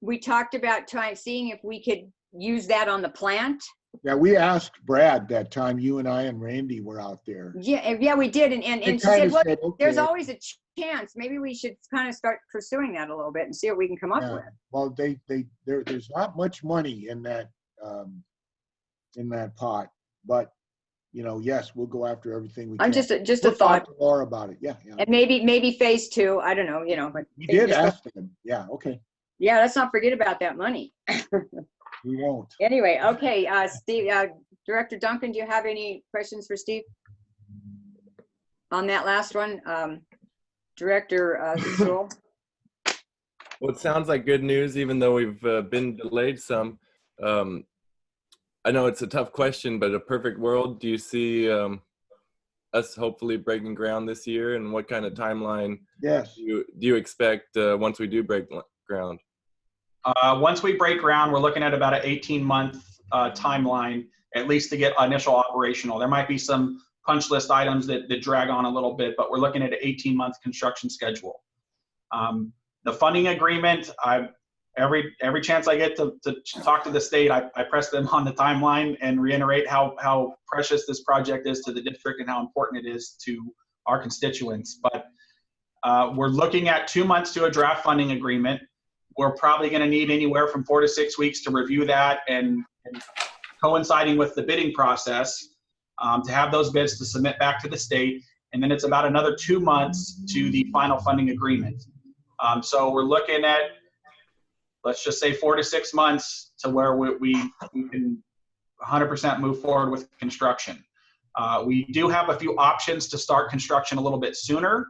we talked about seeing if we could use that on the plant. Yeah, we asked Brad that time you and I and Randy were out there. Yeah, we did. And she said, well, there's always a chance. Maybe we should kind of start pursuing that a little bit and see what we can come up with. Well, there's not much money in that pot, but yes, we'll go after everything we can. Just a thought. More about it. Yeah. And maybe phase 2. I don't know. But we did ask them. Yeah. Okay. Yeah, let's not forget about that money. We won't. Anyway, okay, Steve, Director Duncan, do you have any questions for Steve on that last one? Director Sewell? Well, it sounds like good news, even though we've been delayed some. I know it's a tough question, but a perfect world, do you see us hopefully breaking ground this year? And what kind of timeline do you expect once we do break ground? Once we break ground, we're looking at about an 18-month timeline, at least to get initial operational. There might be some punch list items that drag on a little bit, but we're looking at an 18-month construction schedule. The funding agreement, every chance I get to talk to the state, I press them on the timeline and reiterate how precious this project is to the district and how important it is to our constituents. But we're looking at 2 months to a draft funding agreement. We're probably going to need anywhere from 4 to 6 weeks to review that and coinciding with the bidding process to have those bids to submit back to the state. And then it's about another 2 months to the final funding agreement. So we're looking at, let's just say 4 to 6 months to where we can 100% move forward with construction. We do have a few options to start construction a little bit sooner,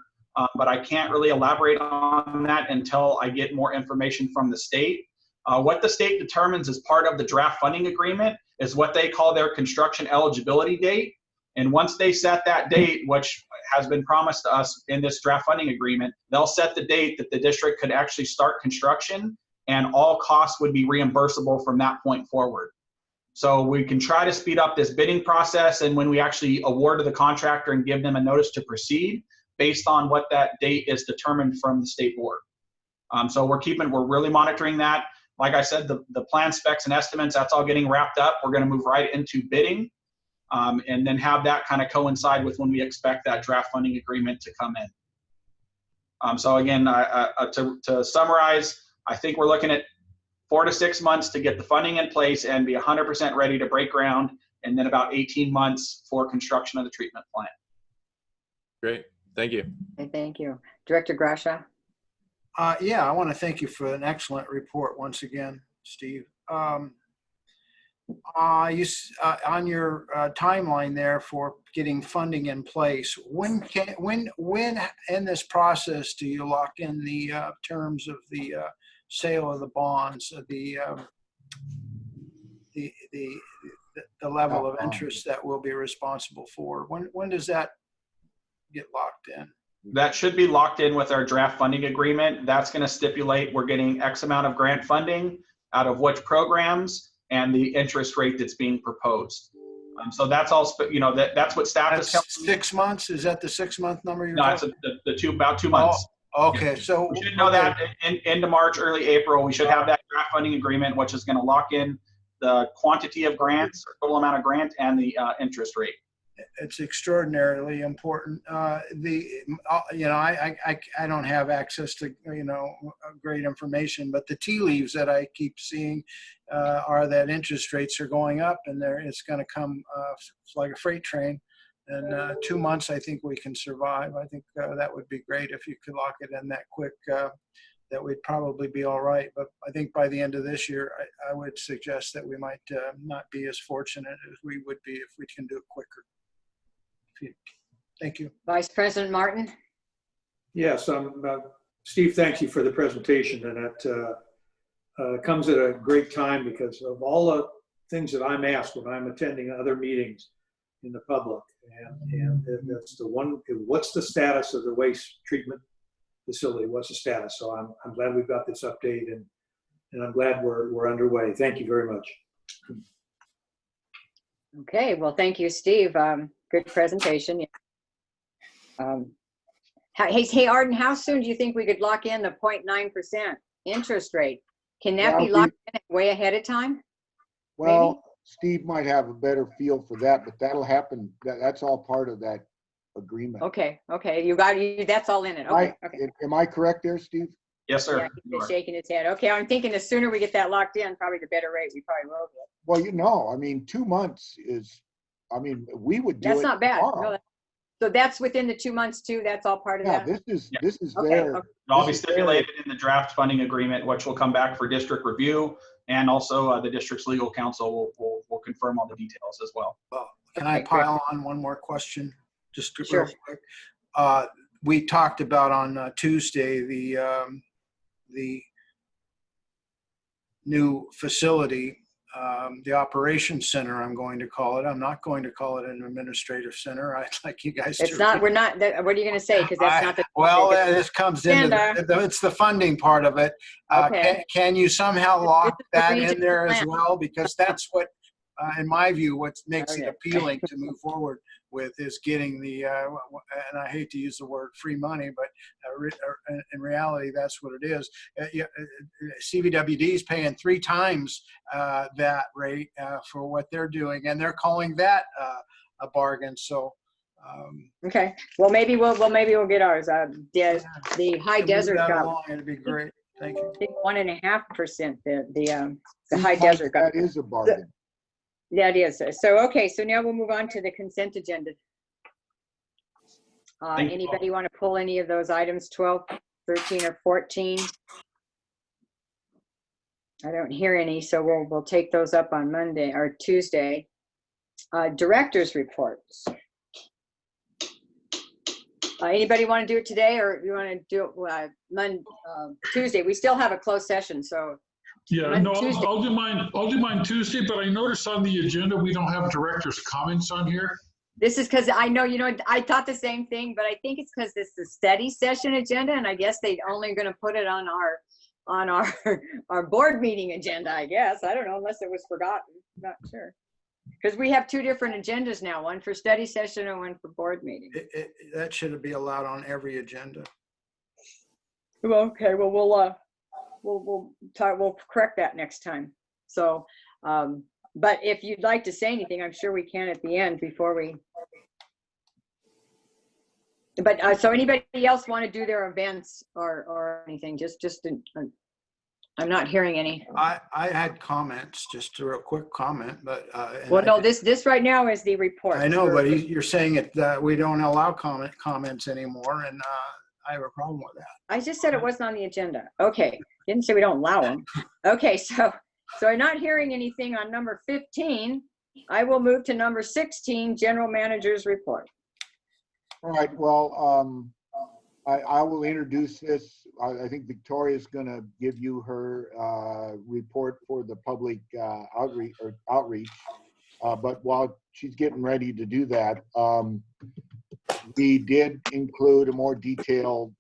but I can't really elaborate on that until I get more information from the state. What the state determines as part of the draft funding agreement is what they call their construction eligibility date. And once they set that date, which has been promised to us in this draft funding agreement, they'll set the date that the district could actually start construction, and all costs would be reimbursable from that point forward. So we can try to speed up this bidding process, and when we actually award to the contractor and give them a notice to proceed based on what that date is determined from the state board. So we're really monitoring that. Like I said, the plan specs and estimates, that's all getting wrapped up. We're gonna move right into bidding, and then have that kind of coincide with when we expect that draft funding agreement to come in. So again, to summarize, I think we're looking at 4 to 6 months to get the funding in place and be 100% ready to break ground, and then about 18 months for construction of the treatment plant. Great, thank you. Okay, thank you. Director Grasha? Yeah, I want to thank you for an excellent report once again, Steve. On your timeline there for getting funding in place, when in this process do you lock in the terms of the sale of the bonds, the level of interest that we'll be responsible for? When does that get locked in? That should be locked in with our draft funding agreement. That's going to stipulate we're getting X amount of grant funding out of which programs and the interest rate that's being proposed. So that's all, that's what staff is telling me. 6 months? Is that the 6 month number you're talking? No, it's about 2 months. Oh, okay, so we should know that into March, early April, we should have that draft funding agreement, which is going to lock in the quantity of grants, or total amount of grant, and the interest rate. It's extraordinarily important. I don't have access to great information, but the tea leaves that I keep seeing are that interest rates are going up, and it's going to come like a freight train. And 2 months, I think we can survive. I think that would be great if you could lock it in that quick. That we'd probably be all right. But I think by the end of this year, I would suggest that we might not be as fortunate as we would be if we can do it quicker. Thank you. Vice President Martin? Yes, Steve, thank you for the presentation. And that comes at a great time because of all the things that I'm asked when I'm attending other meetings in the public. And that's the one, what's the status of the waste treatment facility? What's the status? So I'm glad we've got this update, and I'm glad we're underway. Thank you very much. Okay, well, thank you, Steve. Good presentation. Hey, Arden, how soon do you think we could lock in the 0.9% interest rate? Can that be locked in way ahead of time? Well, maybe? Steve might have a better feel for that, but that'll happen. That's all part of that agreement. Okay, you got you. That's all in it. Okay. Am I correct there, Steve? Yes, sir. Yeah, he's shaking his head. Okay, I'm thinking the sooner we get that locked in, probably the better rate we probably will get. Well, I mean, 2 months is, we would do it. That's not bad. tomorrow. No, so that's within the 2 months too. That's all part of that. This is Okay, there. okay. It'll be stipulated in the draft funding agreement, which will come back for district review, and also the district's legal counsel will confirm all the details as well. Can I pile on one more question? Just Sure. real quick. We talked about on Tuesday the new facility, the operations center, I'm going to call it. I'm not going to call it an administrative center. I'd like you guys to. It's not, we're not, what are you going to say? Because that's not the. Well, this comes into it's the funding part of it. Okay. Can you somehow lock It's that regional in there as plan. well? Because that's what in my view, what makes it Okay. appealing to move forward with is getting the, and I hate to use the word free money, but in reality, that's what it is. CVWD is paying 3 times that rate for what they're doing, and they're calling that a bargain. So. Okay. Well, maybe we'll get ours. The high desert got. It'd be great. Thank you. I think 1.5%. The high desert got. That is a bargain. That is. So, okay, so now we'll move on to the consent agenda. Anybody want to pull any of those items, 12, 13, or 14? I don't hear any, so we'll take those up on Monday or Tuesday. Directors' reports. Anybody want to do it today, or you want to do it Tuesday? We still have a closed session, so. Yeah, no, I'll do mine Tuesday, but I noticed on the agenda, we don't have director's comments on here. This is because I know, I thought the same thing, but I think it's because it's the study session agenda, and I guess they only going to put it on our board meeting agenda, I guess. I don't know, unless it was forgotten. Not sure. Because we have 2 different agendas now, one for study session and one for board meeting. That should be allowed on every agenda. Well, okay, well, we'll correct that next time. So, but if you'd like to say anything, I'm sure we can at the end before we. But so anybody else want to do their events or anything? I'm not hearing any. I had comments, just a real quick comment, but. Well, no, this right now is the report. I know, but you're saying that we don't allow comments anymore, and I have a problem with that. I just said it wasn't on the agenda. Okay, didn't say we don't allow them. Okay, so I'm not hearing anything on number 15. I will move to number 16, General Manager's Report. All right, well, I will introduce this. I think Victoria's going to give you her report for the public outreach. But while she's getting ready to do that, we did include a more detailed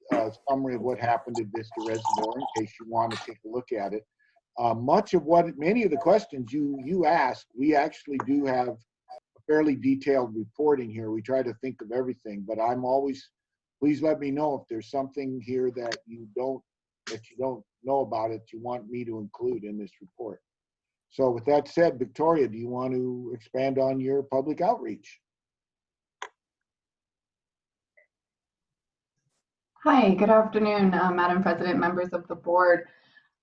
summary of what happened at Vista Reservoir in case you want to take a look at it. Many of the questions you asked, we actually do have fairly detailed reporting here. We try to think of everything, but please let me know if there's something here that you don't know about it you want me to include in this report. So with that said, Victoria, do you want to expand on your public outreach? Hi, good afternoon, Madam President, members of the board.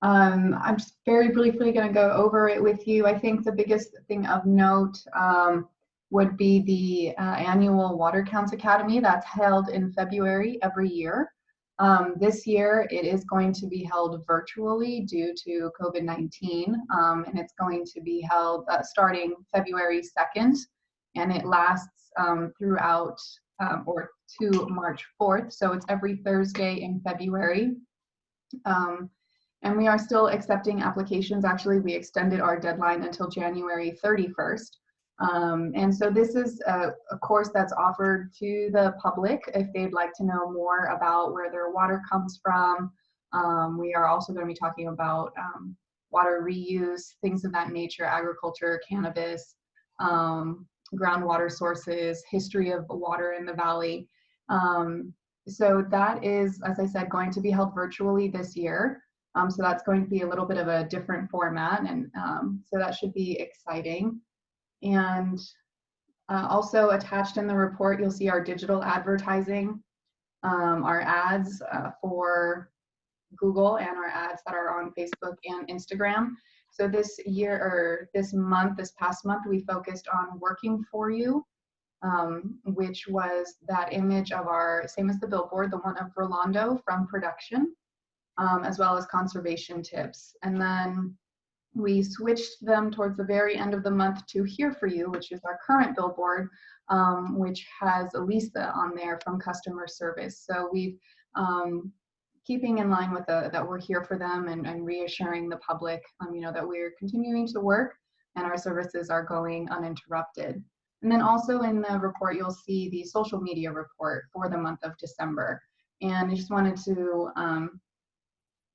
I'm just very briefly going to go over it with you. I think the biggest thing of note would be the annual Water Counts Academy that's held in February every year. This year it is going to be held virtually due to COVID-19, and it's going to be held starting February 2nd, and it lasts throughout or to March 4th, so it's every Thursday in February. And we are still accepting applications. Actually, we extended our deadline until January 31st. And so this is a course that's offered to the public if they'd like to know more about where their water comes from. We are also going to be talking about water reuse, things of that nature, agriculture, cannabis, groundwater sources, history of water in the valley. So that is, as I said, going to be held virtually this year. So that's going to be a little bit of a different format, and so that should be exciting. And also attached in the report, you'll see our digital advertising, our ads for Google, and our ads that are on Facebook and Instagram. So this year, or this past month, we focused on Working For You, which was that image of our, same as the billboard, the one of Rolando from production, as well as conservation tips. And then we switched them towards the very end of the month to Here For You, which is our current billboard, which has Elisa on there from customer service. So we've, keeping in line with that we're here for them, and reassuring the public, that we're continuing to work and our services are going uninterrupted. And then also in the report, you'll see the social media report for the month of December. And I just wanted to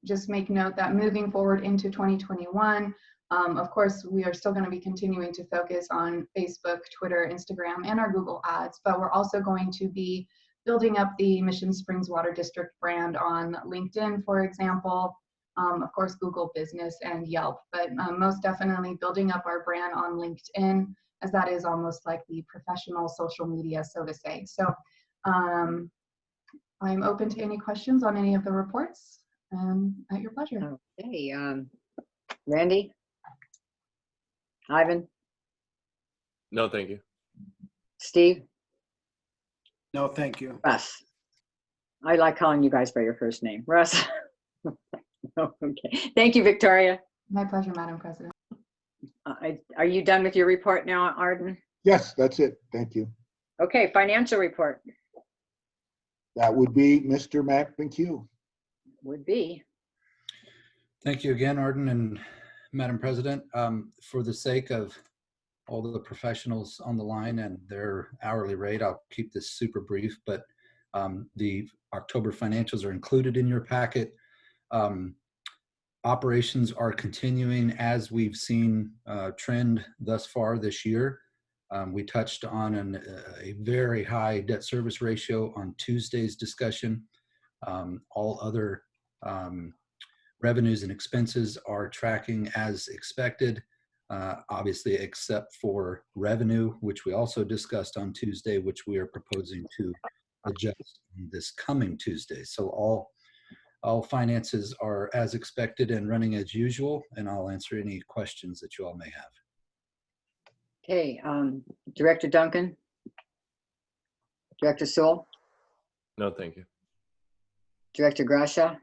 just make note that moving forward into 2021, Of course, we are still going to be continuing to focus on Facebook, Twitter, Instagram, and our Google ads, but we're also going to be building up the Mission Springs Water District brand on LinkedIn, for example, of course, Google Business and Yelp, but most definitely building up our brand on LinkedIn, as that is almost like the professional social media, so to say. So I'm open to any questions on any of the reports, at your pleasure. Okay, Randy? Ivan? No, thank you. Steve? No, thank you. Russ? I like calling you guys by your first name. Russ? Okay. Thank you, Victoria. My pleasure, Madam President. Are you done with your report now, Arden? Yes, that's it. Thank you. Okay, financial report That would be Mr. Mac McHugh. would be. Thank you again, Arden and Madam President. For the sake of all the professionals on the line and their hourly rate, I'll keep this super brief, but the October financials are included in your packet. Operations are continuing as we've seen trend thus far this year. We touched on a very high debt service ratio on Tuesday's discussion. All other revenues and expenses are tracking as expected, obviously except for revenue, which we also discussed on Tuesday, which we are proposing to adjust this coming Tuesday. So all finances are as expected and running as usual, and I'll answer any questions that you all may have. Okay, Director Duncan? Director Sewell? No, thank you. Director Gracia?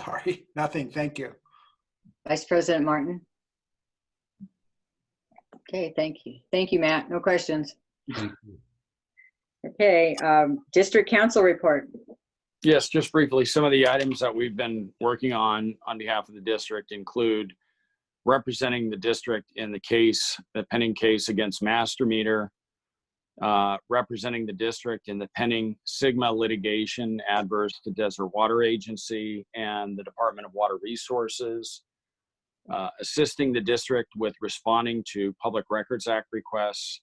Sorry, nothing, thank you. Vice President Martin? Okay, thank you. Thank you, Matt. No questions. Thank you. Okay, District Council report. Yes, just briefly, some of the items that we've been working on behalf of the district include representing the district in the pending case against Master Meter, representing the district in the pending Sigma litigation adverse to Desert Water Agency and the Department of Water Resources, assisting the district with responding to Public Records Act requests,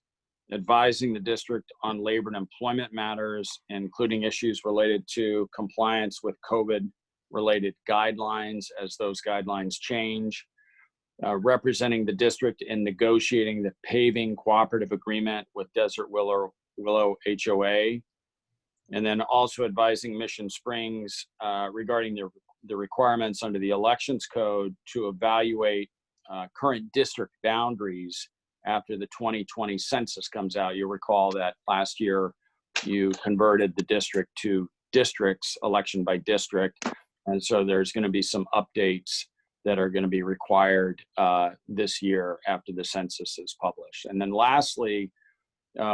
advising the district on labor and employment matters, including issues related to compliance with COVID-related guidelines as those guidelines change, representing the district in negotiating the paving cooperative agreement with Desert Willow HOA, and then also advising Mission Springs regarding the requirements under the Elections Code to evaluate current district boundaries after the 2020 census comes out. You'll recall that last year you converted the district to districts, election by district. And so there's going to be some updates that are going to be required this year after the census is published. And then lastly,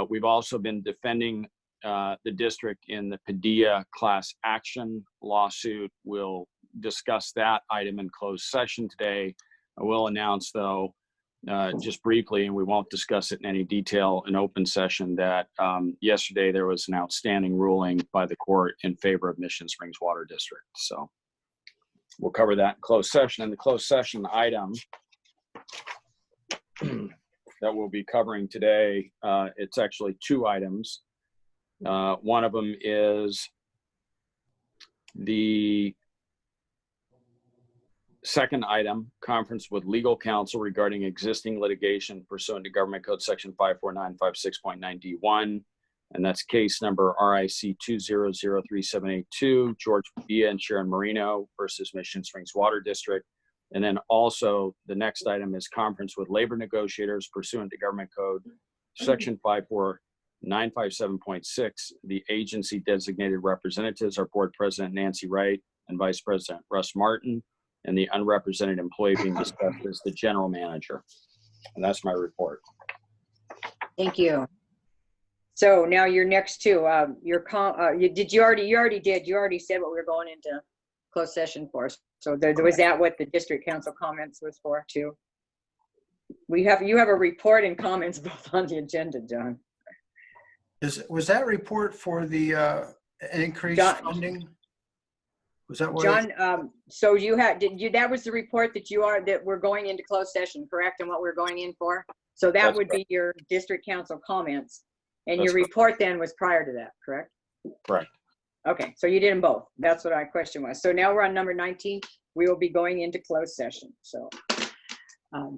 we've also been defending the district in the Padilla class action lawsuit. We'll discuss that item in closed session today. I will announce, though, just briefly, and we won't discuss it in any detail in open session, that yesterday there was an outstanding ruling by the court in favor of Mission Springs Water District. So we'll cover that in closed session. And the closed session item that we'll be covering today, it's actually two items. One of them is the second item, conference with legal counsel regarding existing litigation pursuant to Government Code Section 54956.9D1. And that's case number RIC 2003782, George Padilla and Sharon Marino versus Mission Springs Water District. And then also the next item is conference with labor negotiators pursuant to Government Code Section 54957.6. The agency designated representatives are Board President Nancy Wright and Vice President Russ Martin, and the unrepresented employee being discussed is the general manager. And that's my report. Thank you. So now your next two, you already said what we were going into closed session for. So was that what the district council comments was for too? You have a report and comments both on the agenda, John. Was that report for the increased funding? Was that what? John, so that was the report that we're going into closed session, correct? And what we're going in for? So that That's would be your district council comments. And That's your report then was prior to that, correct? Correct. Okay, so you did them both. That's what our question was. So now we're on number 19. We will be going into closed session. So,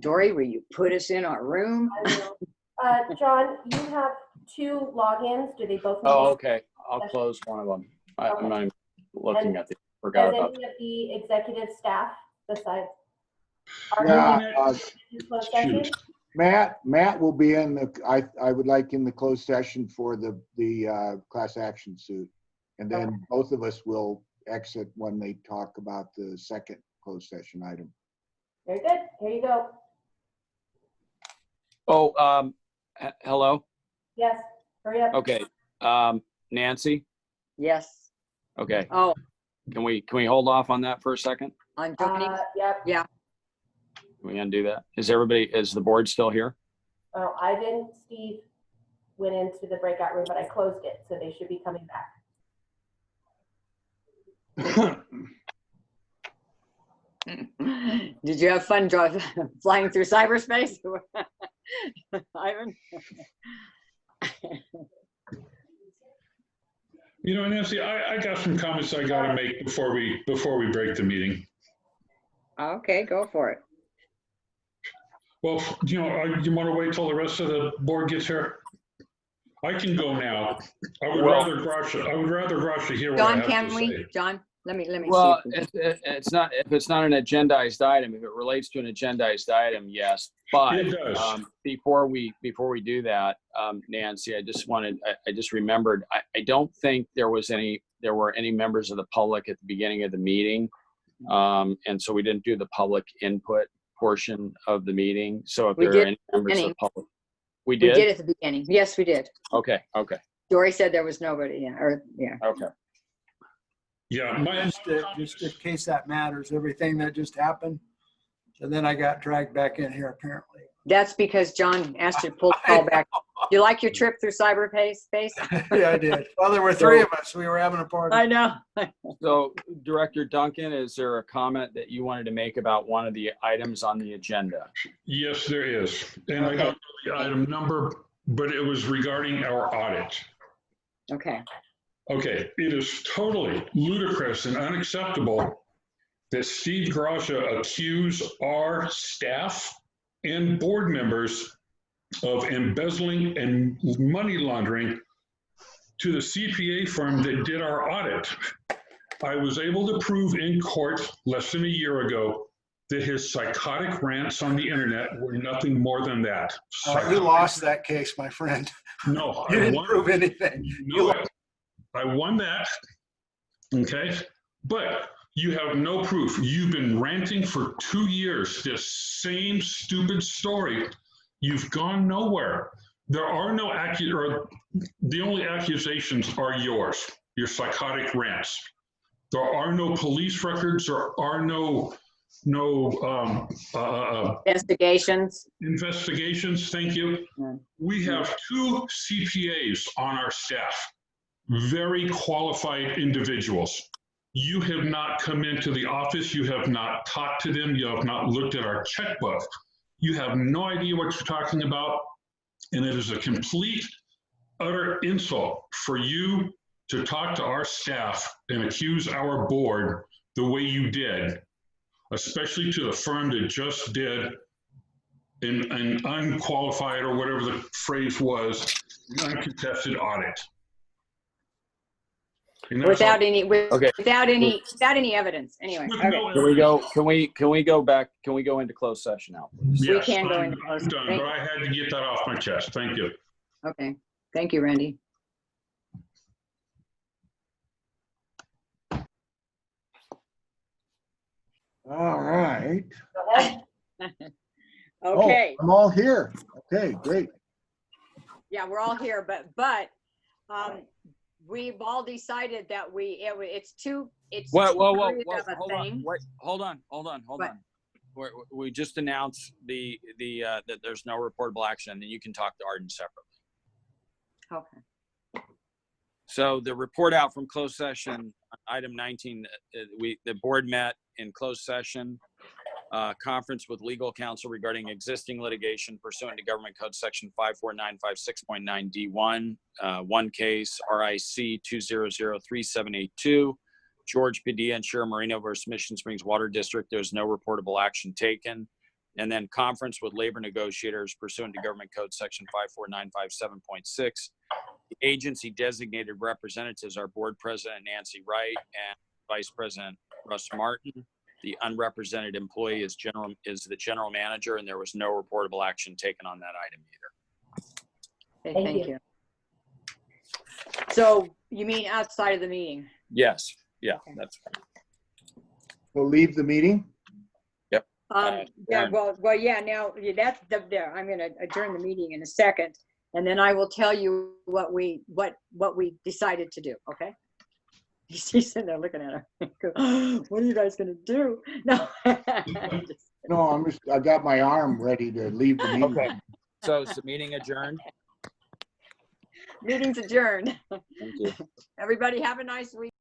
Dory, will you put us in our room? I will. John, you have 2 logins. Do they both? Oh, okay. I'll close one of them. I'm not even looking at the. Forgot Does about. any of the executive staff besides? Yeah, Closed session? Matt will be in the, I would like in the closed session for the class action suit. And then both of us will exit when they talk about the second closed session item. Very good. Here you go. Oh, hello. Yes. Hurry up. Okay. Nancy. Yes. Okay. Oh, Can we hold off on that for a second? on Tony? Yep. Yeah. Can we undo that? Is the board still here? Oh, I didn't. Steve went into the breakout room, but I closed it, so they should be coming back. Did you have fun flying through cyberspace? Ivan? You know, Nancy, I got some comments I got to make before we break the meeting. Okay, go for it. Well, you want to wait till the rest of the board gets here? I can go now. I would rather Grasha hear what I John, have can to we? say. John, let me Well, see. it's not, if it's not an agendized item, if it relates to an agendized item, yes. But It does. before we do that, Nancy, I just remembered, I don't think there were any members of the public at the beginning of the meeting. And so we didn't do the public input portion of the meeting. So if We there did are any members of the public, we We did? did at the beginning. Yes, we did. Okay. Dory said there was nobody. Yeah. Okay. Yeah, just in case that matters, everything that just happened. And then I got dragged back in here apparently. That's because John asked you to pull the call back. You like your trip through cyberspace? Yeah, I did. Well, there were 3 of us. We were having a party. I know. So, Director Duncan, is there a comment that you wanted to make about one of the items on the agenda? Yes, there is. And I don't know the item number, but it was regarding our audit. Okay. Okay, it is totally ludicrous and unacceptable that Steve Grasha accused our staff and board members of embezzling and money laundering to the CPA firm that did our audit. I was able to prove in court less than a year ago that his psychotic rants on the internet were nothing more than that. You lost that case, my friend. No, You didn't prove anything. No, I won that. Okay, but you have no proof. You've been ranting for 2 years, this same stupid story. You've gone nowhere. There are no the only accusations are yours, your psychotic rants. There are no police records. There are no investigations. Thank you. We have 2 CPAs on our staff, very qualified individuals. You have not come into the office. You have not talked to them. You have not looked at our checkbook. You have no idea what you're talking about. And it is a complete, utter insult for you to talk to our staff and accuse our board the way you did, especially to the firm that just did an unqualified, or whatever the phrase was, uncontested audit. Without any evidence. Anyway. Okay. Can we go back? Can we go into closed session now, please? We can go into closed session. I'm done, but I had to get that off my chest. Thank you. Okay. Thank you, Randy. All right. Okay. Oh, I'm all here. Okay, great. Yeah, we're all here, but we've all decided that it's too Whoa, hold on. We just announced that there's no reportable action, and you can talk to Arden separately. Okay. So the report out from closed session, item 19, the board met in closed session, conference with legal counsel regarding existing litigation pursuant to Government Code Section 54956.9 D1, one case, RIC 2003782, George Padilla and Shira Marino versus Mission Springs Water District. There's no reportable action taken. And then conference with labor negotiators pursuant to Government Code Section 54957.6. The agency designated representatives are Board President Nancy Wright and Vice President Russ Martin. The unrepresented employee is the general manager, and there was no reportable action taken on that item either. Okay, thank you. So you mean outside of the meeting? Yes. Yeah, Okay. that's We'll leave the meeting. Yep. Yeah, well, yeah, now that's there. I'm going to adjourn the meeting in a second, and then I will tell you what we decided to do. Okay. She's sitting there looking at her. What are you guys going to do? No. No, I got my arm ready to leave the meeting. okay. So is the meeting adjourned? Meeting's adjourned. Thank you. Everybody have a nice week.